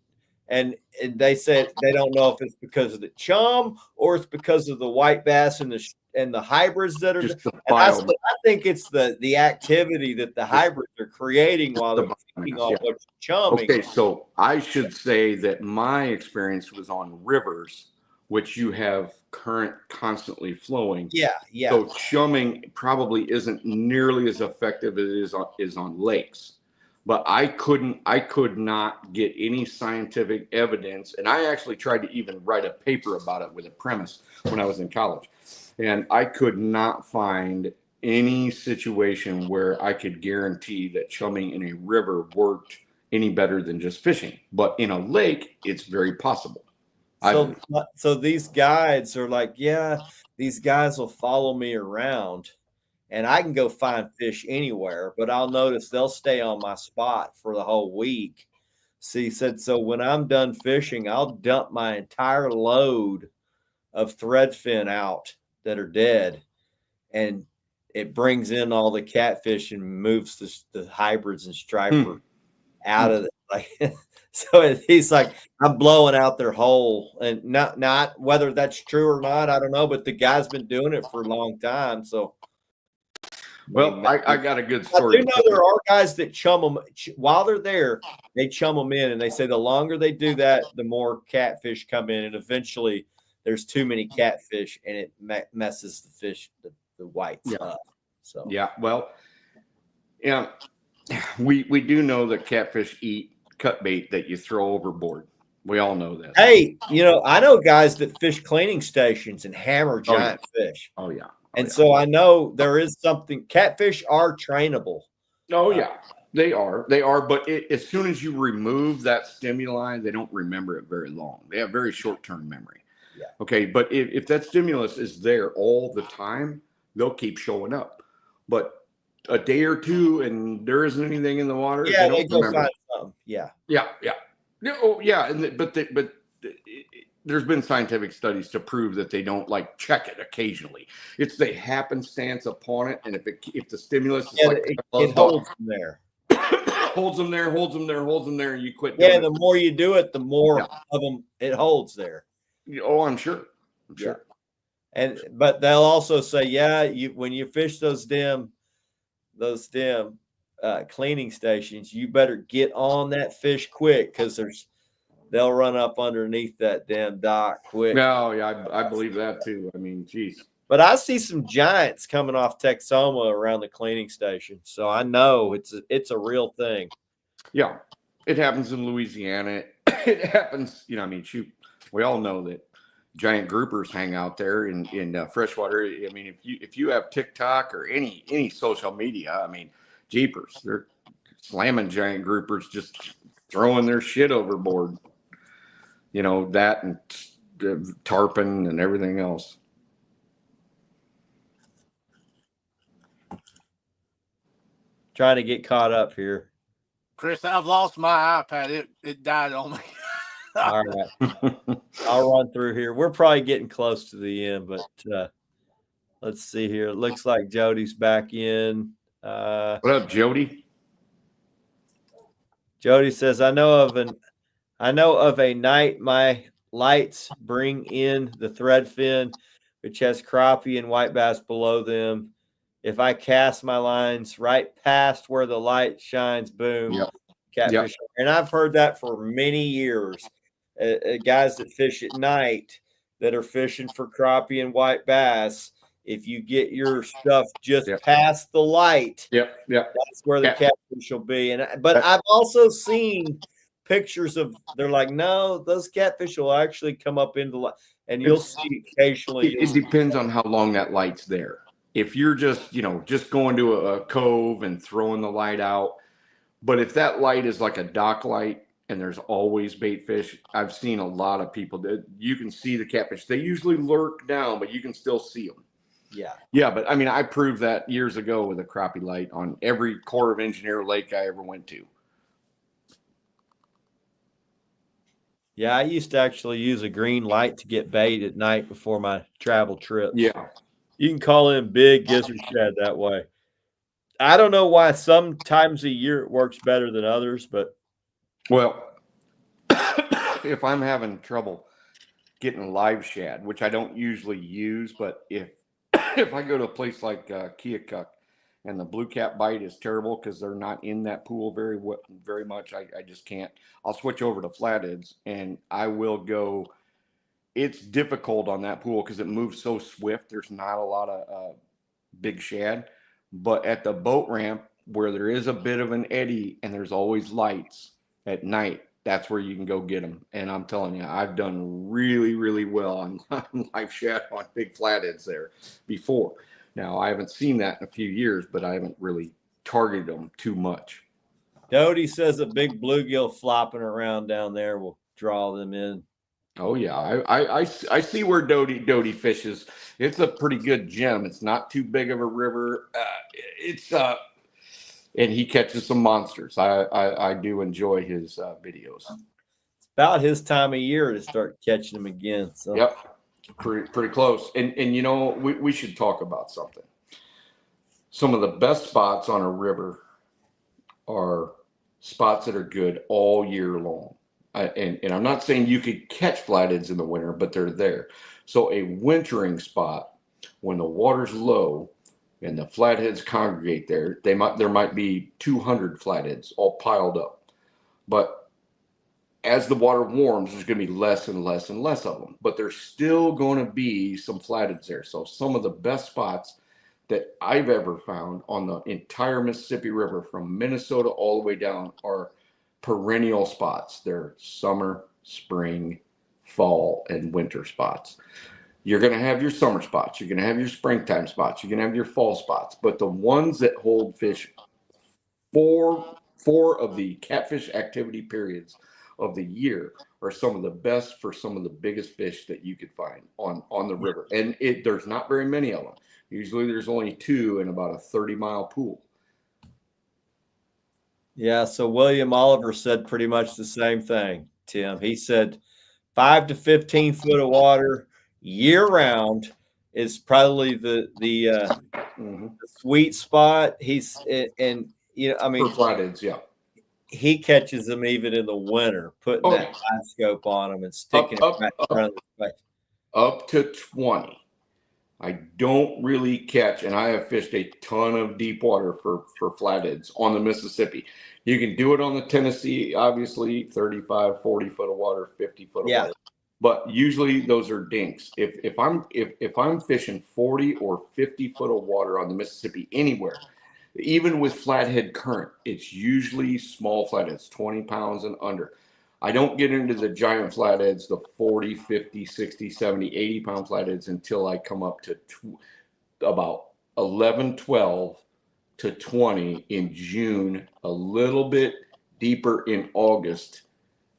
And they said they don't know if it's because of the chum or it's because of the white bass and the hybrids that are. I think it's the activity that the hybrids are creating while they're feeding all bunch of chumming. Okay, so I should say that my experience was on rivers, which you have current constantly flowing. Yeah. So chumming probably isn't nearly as effective as it is on lakes. But I could not get any scientific evidence. And I actually tried to even write a paper about it with a premise when I was in college. And I could not find any situation where I could guarantee that chumming in a river worked any better than just fishing. But in a lake, it's very possible. So these guides are like, these guys will follow me around. And I can go find fish anywhere, but I'll notice they'll stay on my spot for the whole week. So he said, so when I'm done fishing, I'll dump my entire load of threadfin out that are dead. And it brings in all the catfish and moves the hybrids and striper out of it. Like, so he's like, I'm blowing out their hole. And not whether that's true or not, I don't know, but the guy's been doing it for a long time. So. Well, I got a good story. I do know there are guys that chum them while they're there. They chum them in, and they say the longer they do that, the more catfish come in, and eventually there's too many catfish, and it messes the fish, the whites up. So well, we do know that catfish eat cut bait that you throw overboard. We all know that. Hey, I know guys that fish cleaning stations and hammer giant fish. Oh yeah. So I know there is something. Catfish are trainable. Oh yeah, they are. But as soon as you remove that stimuli, they don't remember it very long. They have very short-term memory. Yeah. Okay, but if that stimulus is there all the time, they'll keep showing up. But a day or two, and there isn't anything in the water. Yeah, they go find some. Yeah. Oh yeah, but there's been scientific studies to prove that they don't check it occasionally. It's the happenstance upon it, and if the stimulus is it holds them there, holds them there, and you quit. Yeah, the more you do it, the more of them it holds there. Oh, I'm sure. But they'll also say, when you fish those dim cleaning stations, you better get on that fish quick because they'll run up underneath that damn dock quick. No, I believe that too. I mean, geez. But I see some giants coming off Texoma around the cleaning station, so I know it's a real thing. Yeah, it happens in Louisiana. It happens, shoot, we all know that giant groupers hang out there in freshwater. I mean, if you have TikTok or any social media, I mean, jeepers, they're slamming giant groupers, just throwing their shit overboard. That and tarpon and everything else. Trying to get caught up here. Chris, I've lost my iPad. It died on me. All right. I'll run through here. We're probably getting close to the end, but let's see here. It looks like Jody's back in. What up, Jody? Jody says, I know of a night my lights bring in the threadfin, which has crappie and white bass below them. If I cast my lines right past where the light shines, boom, catfish. Yep. And I've heard that for many years. Guys that fish at night that are fishing for crappie and white bass, if you get your stuff just past the light, that's where the catfish will be. But I've also seen pictures of, they're like, no, those catfish will actually come up into light, and you'll see occasionally. It depends on how long that light's there. If you're just going to a cove and throwing the light out, but if that light is like a dock light and there's always bait fish. I've seen a lot of people that you can see the catfish. They usually lurk down, but you can still see them. Yeah. Yeah, but I mean, I proved that years ago with a crappie light on every Corps of Engineer lake I ever went to. Yeah, I used to actually use a green light to get bait at night before my travel trips. Yeah. You can call in big gizzard shad that way. I don't know why sometimes a year it works better than others, but. Well, if I'm having trouble getting live shad, which I don't usually use, but if I go to a place like Keokuk and the blue cap bite is terrible because they're not in that pool very much, I just can't. I'll switch over to flatheads and I will go. It's difficult on that pool because it moves so swift. There's not a lot of big shad, but at the boat ramp where there is a bit of an eddy and there's always lights at night, that's where you can go get them. And I'm telling you, I've done really, really well on live shad on big flatheads there before. Now, I haven't seen that in a few years, but I haven't really targeted them too much. Doty says a big bluegill flopping around down there will draw them in. Oh, yeah. I see where Doty fishes. It's a pretty good gem. It's not too big of a river. And he catches some monsters. I do enjoy his videos. It's about his time of year to start catching them again. So. Yep, pretty close. And you know, we should talk about something. Some of the best spots on a river are spots that are good all year long. And I'm not saying you could catch flatheads in the winter, but they're there. So a wintering spot when the water's low and the flatheads congregate there, there might be 200 flatheads all piled up. But as the water warms, there's going to be less and less and less of them. But there's still going to be some flatheads there. So some of the best spots that I've ever found on the entire Mississippi River from Minnesota all the way down are perennial spots. They're summer, spring, fall, and winter spots. You're going to have your summer spots. You're going to have your springtime spots. You're going to have your fall spots. But the ones that hold fish four of the catfish activity periods of the year are some of the best for some of the biggest fish that you could find on the river. And there's not very many of them. Usually there's only 2 in about a 30-mile pool. Yeah, so William Oliver said pretty much the same thing, Tim. He said 5 to 15 foot of water year round is probably the sweet spot. And you know, I mean, for flatheads, yeah. He catches them even in the winter, putting that live scope on them and sticking it back around the face. Up to 20. I don't really catch, and I have fished a ton of deep water for flatheads on the Mississippi. You can do it on the Tennessee, obviously, 35, 40 foot of water, 50 foot of water. But usually those are dinks. If I'm fishing 40 or 50 foot of water on the Mississippi anywhere, even with flathead current, it's usually small flatheads, 20 pounds and under. I don't get into the giant flatheads, the 40, 50, 60, 70, 80 pound flatheads until I come up to about 11, 12 to 20 in June, a little bit deeper in August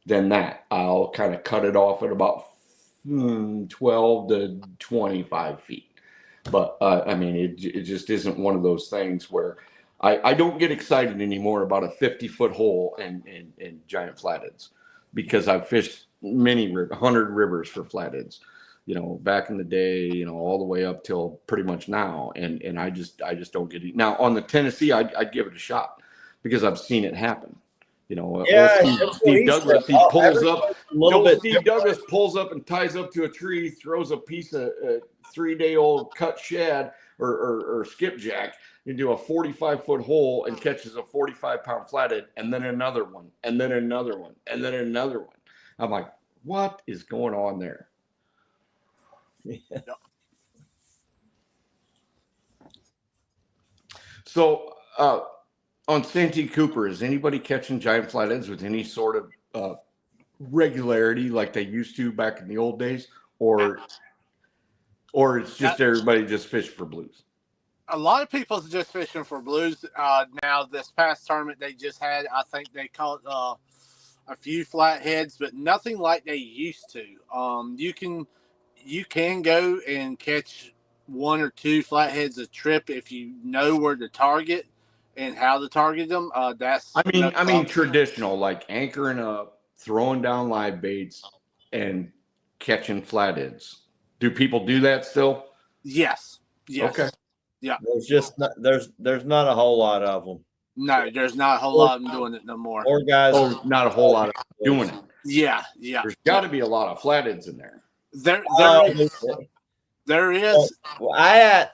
than that. I'll kind of cut it off at about 12 to 25 feet. But I mean, it just isn't one of those things where I don't get excited anymore about a 50-foot hole and giant flatheads, because I've fished many 100 rivers for flatheads, you know, back in the day, you know, all the way up till pretty much now. And I just don't get it. Now on the Tennessee, I'd give it a shot because I've seen it happen. You know, Steve Douglas, he pulls up. Steve Douglas pulls up and ties up to a tree, throws a piece of 3-day-old cut shad or skipjack into a 45-foot hole and catches a 45-pound flathead, and then another one, and then another one, and then another one. I'm like, what is going on there? So on Santee Cooper, is anybody catching giant flatheads with any sort of regularity like they used to back in the old days, or it's just everybody just fish for blues? A lot of people's just fishing for blues. Now, this past tournament they just had, I think they call it, a few flatheads, but nothing like they used to. You can go and catch 1 or 2 flatheads a trip if you know where to target and how to target them. That's I mean traditional, like anchoring up, throwing down live baits, and catching flatheads. Do people do that still? Yes. Okay. Yeah. There's not a whole lot of them. No, there's not a whole lot of them doing it no more. More guys. Not a whole lot of doing it. Yeah. There's got to be a lot of flatheads in there. There is. Well,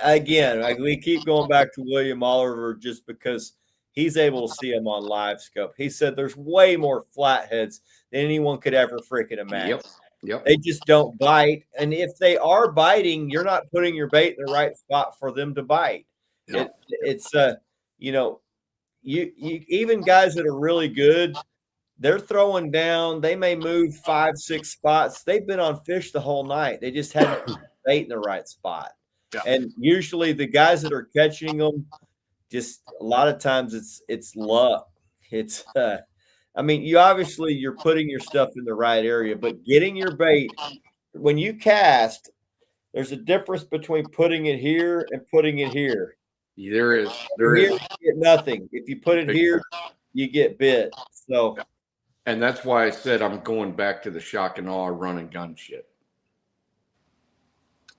we keep going back to William Oliver just because he's able to see them on live scope. He said there's way more flatheads than anyone could ever freaking imagine. Yep. They just don't bite. And if they are biting, you're not putting your bait in the right spot for them to bite. Yep. It's you even guys that are really good, they're throwing down. They may move 5-6 spots. They've been on fish the whole night. They just haven't put the bait in the right spot. Yeah. And usually the guys that are catching them, just a lot of times it's luck. It's you're putting your stuff in the right area, but getting your bait when you cast, there's a difference between putting it here and putting it here. There is. You get nothing. If you put it here, you get bit. So, and that's why I said I'm going back to the shock and awe run and gun shit.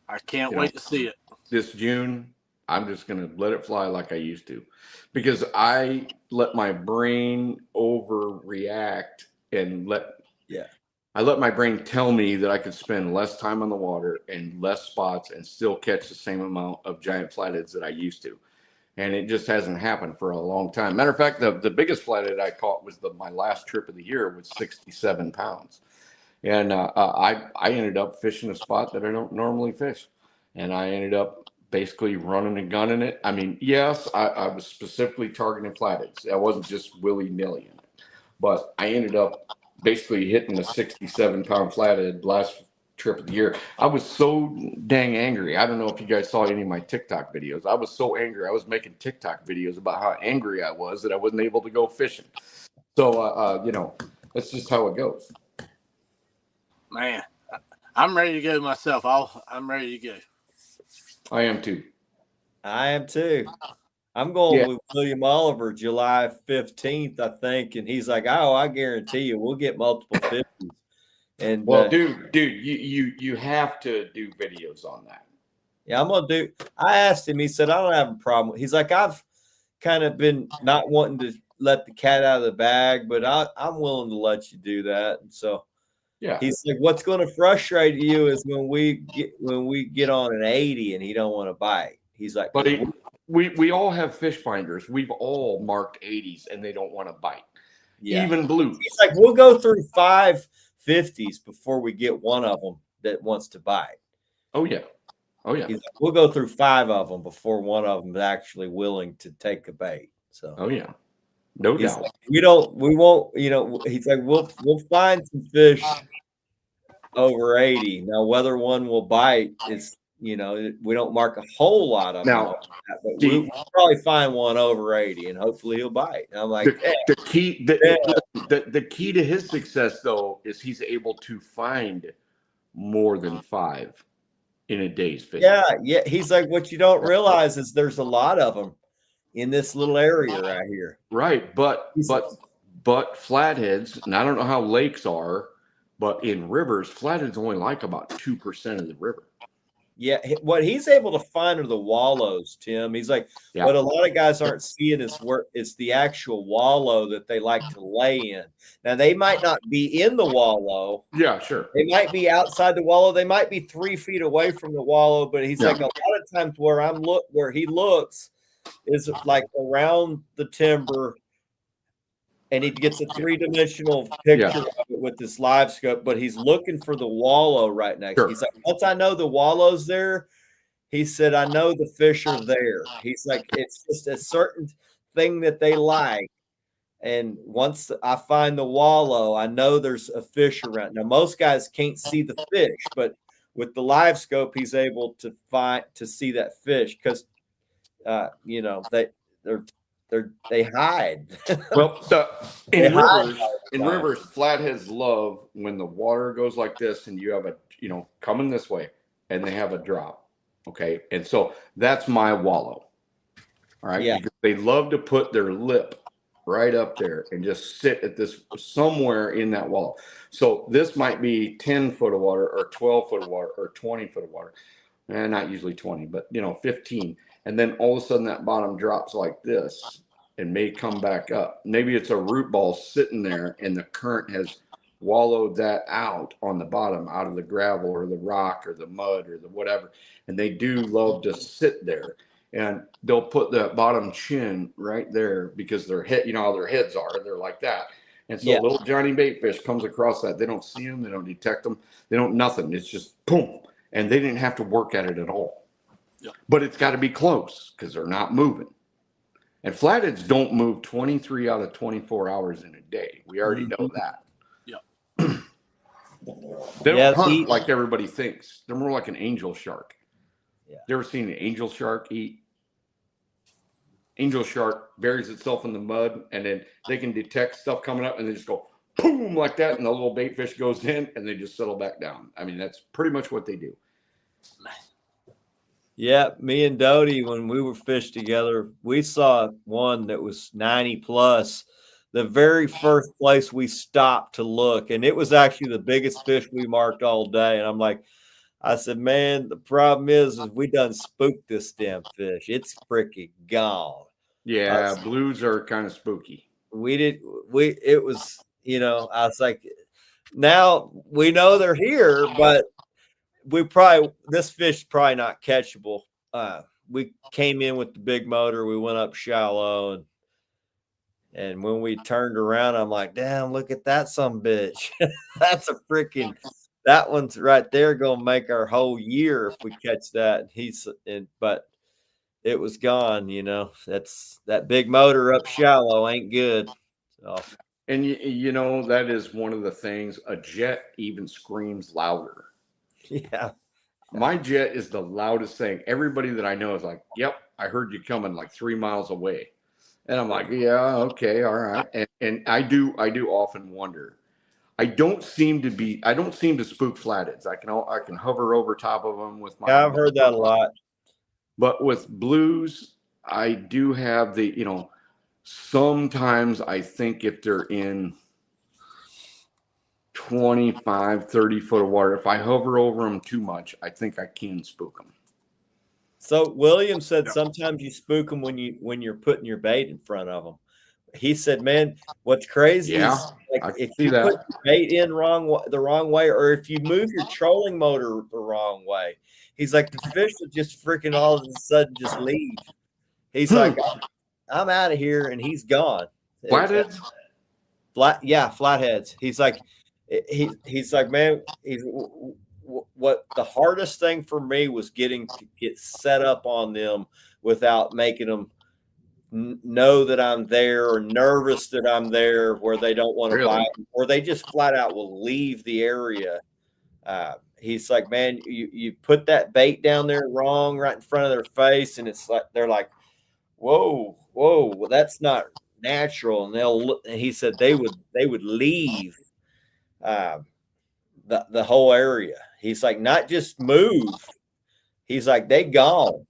I can't wait to see it. This June, I'm just going to let it fly like I used to, because I let my brain overreact and I let my brain tell me that I could spend less time on the water and less spots and still catch the same amount of giant flatheads that I used to. And it just hasn't happened for a long time. Matter of fact, the biggest flathead I caught was my last trip of the year with 67 pounds. And I ended up fishing a spot that I don't normally fish. And I ended up basically running and gunning it. I mean, yes, I was specifically targeting flatheads. I wasn't just willy-nilly in it. But I ended up basically hitting a 67-pound flathead last trip of the year. I was so dang angry. I don't know if you guys saw any of my TikTok videos. I was so angry. I was making TikTok videos about how angry I was that I wasn't able to go fishing. So, that's just how it goes. Man, I'm ready to go myself. I'm ready to go. I am too. I'm going with William Oliver July 15th, I think. And he's like, oh, I guarantee you we'll get multiple 50s. And dude, you have to do videos on that. Yeah, I asked him, he said, I don't have a problem. He's like, I've kind of been not wanting to let the cat out of the bag, but I'm willing to let you do that. And so he's like, what's going to frustrate you is when we get on an 80 and he don't want to bite. He's like, but we all have fish finders. We've all marked 80s and they don't want to bite. Yeah. Even blues. He's like, we'll go through 5 50s before we get one of them that wants to bite. Oh yeah. He's like, we'll go through 5 of them before one of them is actually willing to take a bait. So no doubt. Like, we won't, he's like, we'll find some fish over 80. Now, whether one will bite is, we don't mark a whole lot of them. But we'll probably find one over 80 and hopefully he'll bite. And I'm like, the key to his success though is he's able to find more than 5 in a day's fishing. Yeah. He's like, what you don't realize is there's a lot of them in this little area right here. Right, but flatheads, and I don't know how lakes are, but in rivers, flatheads only like about 2% of the river. Yeah, what he's able to find are the wallows, Tim. He's like, what a lot of guys aren't seeing is where it's the actual wallow that they like to lay in. Now, they might not be in the wallow. Yeah, sure. They might be outside the wallow. They might be 3 feet away from the wallow, but he's like, a lot of times where he looks is like around the timber, and he gets a 3-dimensional picture of it with this live scope, but he's looking for the wallow right next. He's like, once I know the wallow's there, he said, I know the fish are there. He's like, it's just a certain thing that they like. And once I find the wallow, I know there's a fish around. Now, most guys can't see the fish, but with the live scope, he's able to see that fish because, they're they hide. Well, They hide in rivers, flatheads love when the water goes like this and you have a, coming this way and they have a drop. Okay. And so that's my wallow. All right. Yeah. Because they love to put their lip right up there and just sit at this somewhere in that wallow. So this might be 10 foot of water or 12 foot of water or 20 foot of water. And not usually 20, but 15. And then all of a sudden that bottom drops like this and may come back up. Maybe it's a root ball sitting there and the current has wallowed that out on the bottom, out of the gravel or the rock or the mud or the whatever. And they do love to sit there. And they'll put the bottom chin right there because their head, how their heads are, they're like that. And so little Johnny baitfish comes across that. They don't see them, they don't detect them, they don't nothing. It's just boom. And they didn't have to work at it at all. Yep. But it's got to be close because they're not moving. And flatheads don't move 23 out of 24 hours in a day. We already know that. Yeah. They don't hunt like everybody thinks. They're more like an angel shark. Yeah. You ever seen an angel shark eat? Angel shark buries itself in the mud and then they can detect stuff coming up and they just go boom like that and the little bait fish goes in and they just settle back down. I mean, that's pretty much what they do. Yeah, me and Dodie, when we were fished together, we saw one that was 90 plus. The very first place we stopped to look, and it was actually the biggest fish we marked all day. And I said, man, the problem is we done spooked this damn fish. It's freaking gone. Yeah, blues are kind of spooky. It was, I was like, now we know they're here, but this fish is probably not catchable. We came in with the big motor. We went up shallow and when we turned around, I'm like, damn, look at that some bitch. That's that one's right there going to make our whole year if we catch that. But it was gone, that's that big motor up shallow ain't good. So. And that is one of the things, a jet even screams louder. Yeah. My jet is the loudest thing. Everybody that I know is like, yep, I heard you coming like 3 miles away. And I'm like, yeah, okay, all right. And I do often wonder. I don't seem to spook flatheads. I can hover over top of them with my. Yeah, I've heard that a lot. But with blues, I do have sometimes I think if they're in 25, 30 foot of water, if I hover over them too much, I think I can spook them. So William said sometimes you spook them when you're putting your bait in front of them. He said, man, what's crazy is if you put your bait in the wrong way, or if you move your trolling motor the wrong way, he's like, the fish will just freaking all of a sudden just leave. He's like, I'm out of here, and he's gone. Flatheads? Flatheads. He's like, man, what the hardest thing for me was getting to get set up on them without making them know that I'm there or nervous that I'm there where they don't want to bite, or they just flat out will leave the area. He's like, man, you put that bait down there wrong right in front of their face, and it's like they're like, whoa, well, that's not natural. And he said they would leave the whole area. He's like, not just move. He's like, they gone.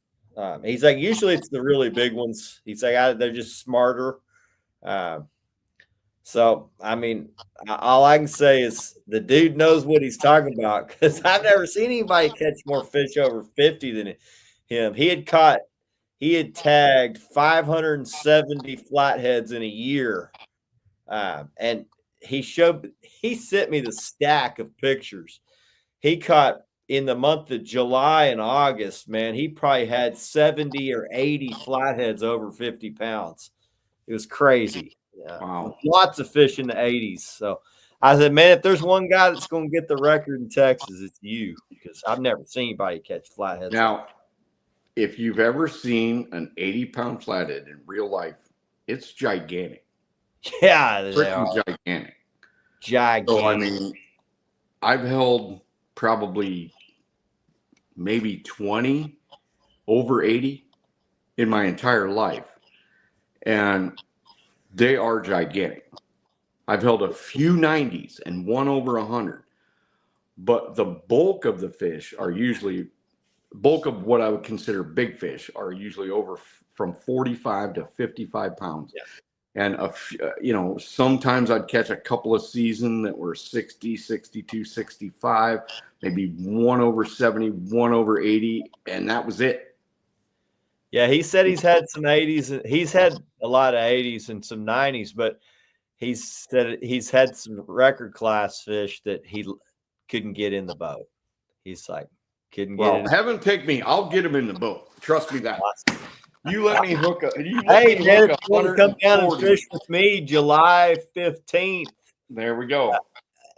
He's like, usually it's the really big ones. He's like, they're just smarter. So, I mean, all I can say is the dude knows what he's talking about, because I've never seen anybody catch more fish over 50 than him. He had tagged 570 flatheads in a year. And he sent me the stack of pictures. He caught in the month of July and August, man, he probably had 70 or 80 flatheads over 50 pounds. It was crazy. Wow. Lots of fish in the 80s. So I said, man, if there's one guy that's going to get the record in Texas, it's you, because I've never seen anybody catch flatheads. Now, if you've ever seen an 80-pound flathead in real life, it's gigantic. Yeah, freaking gigantic. So, I mean, I've held probably maybe 20 over 80 in my entire life. and they are gigantic. I've held a few 90s and one over 100, but the bulk of the fish are usually bulk of what I would consider big fish are usually over from 45 to 55 pounds. Yeah. And sometimes I'd catch a couple of seasons that were 60, 62, 65, maybe 1 over 70, 1 over 80, and that was it. Yeah, he said he's had some 80s. He's had a lot of 80s and some 90s, but he said he's had some record class fish that he couldn't get in the boat. He's like, couldn't get it. Well, have him take me. I'll get him in the boat. Trust me that. You let me hook up. Hey, man, if you want to come down and fish with me July 15th. There we go.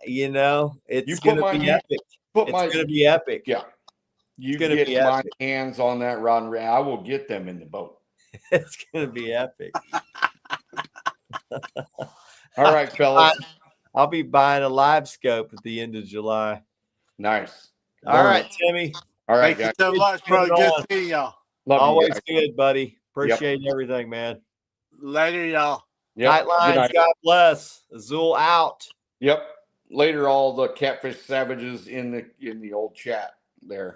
It's going to be epic. It's going to be epic. Yeah. You get my hands on that rod and reel. I will get them in the boat. It's going to be epic. All right, fellas. I'll be buying a live scope at the end of July. Nice. All right, Timmy. All right, Thank you so much, bro. Good seeing y'all. Always good, buddy. Appreciate everything, man. Later, y'all. Night lines, God bless. Azul out. Yep. Later, all the Catfish Savages in the old chat there.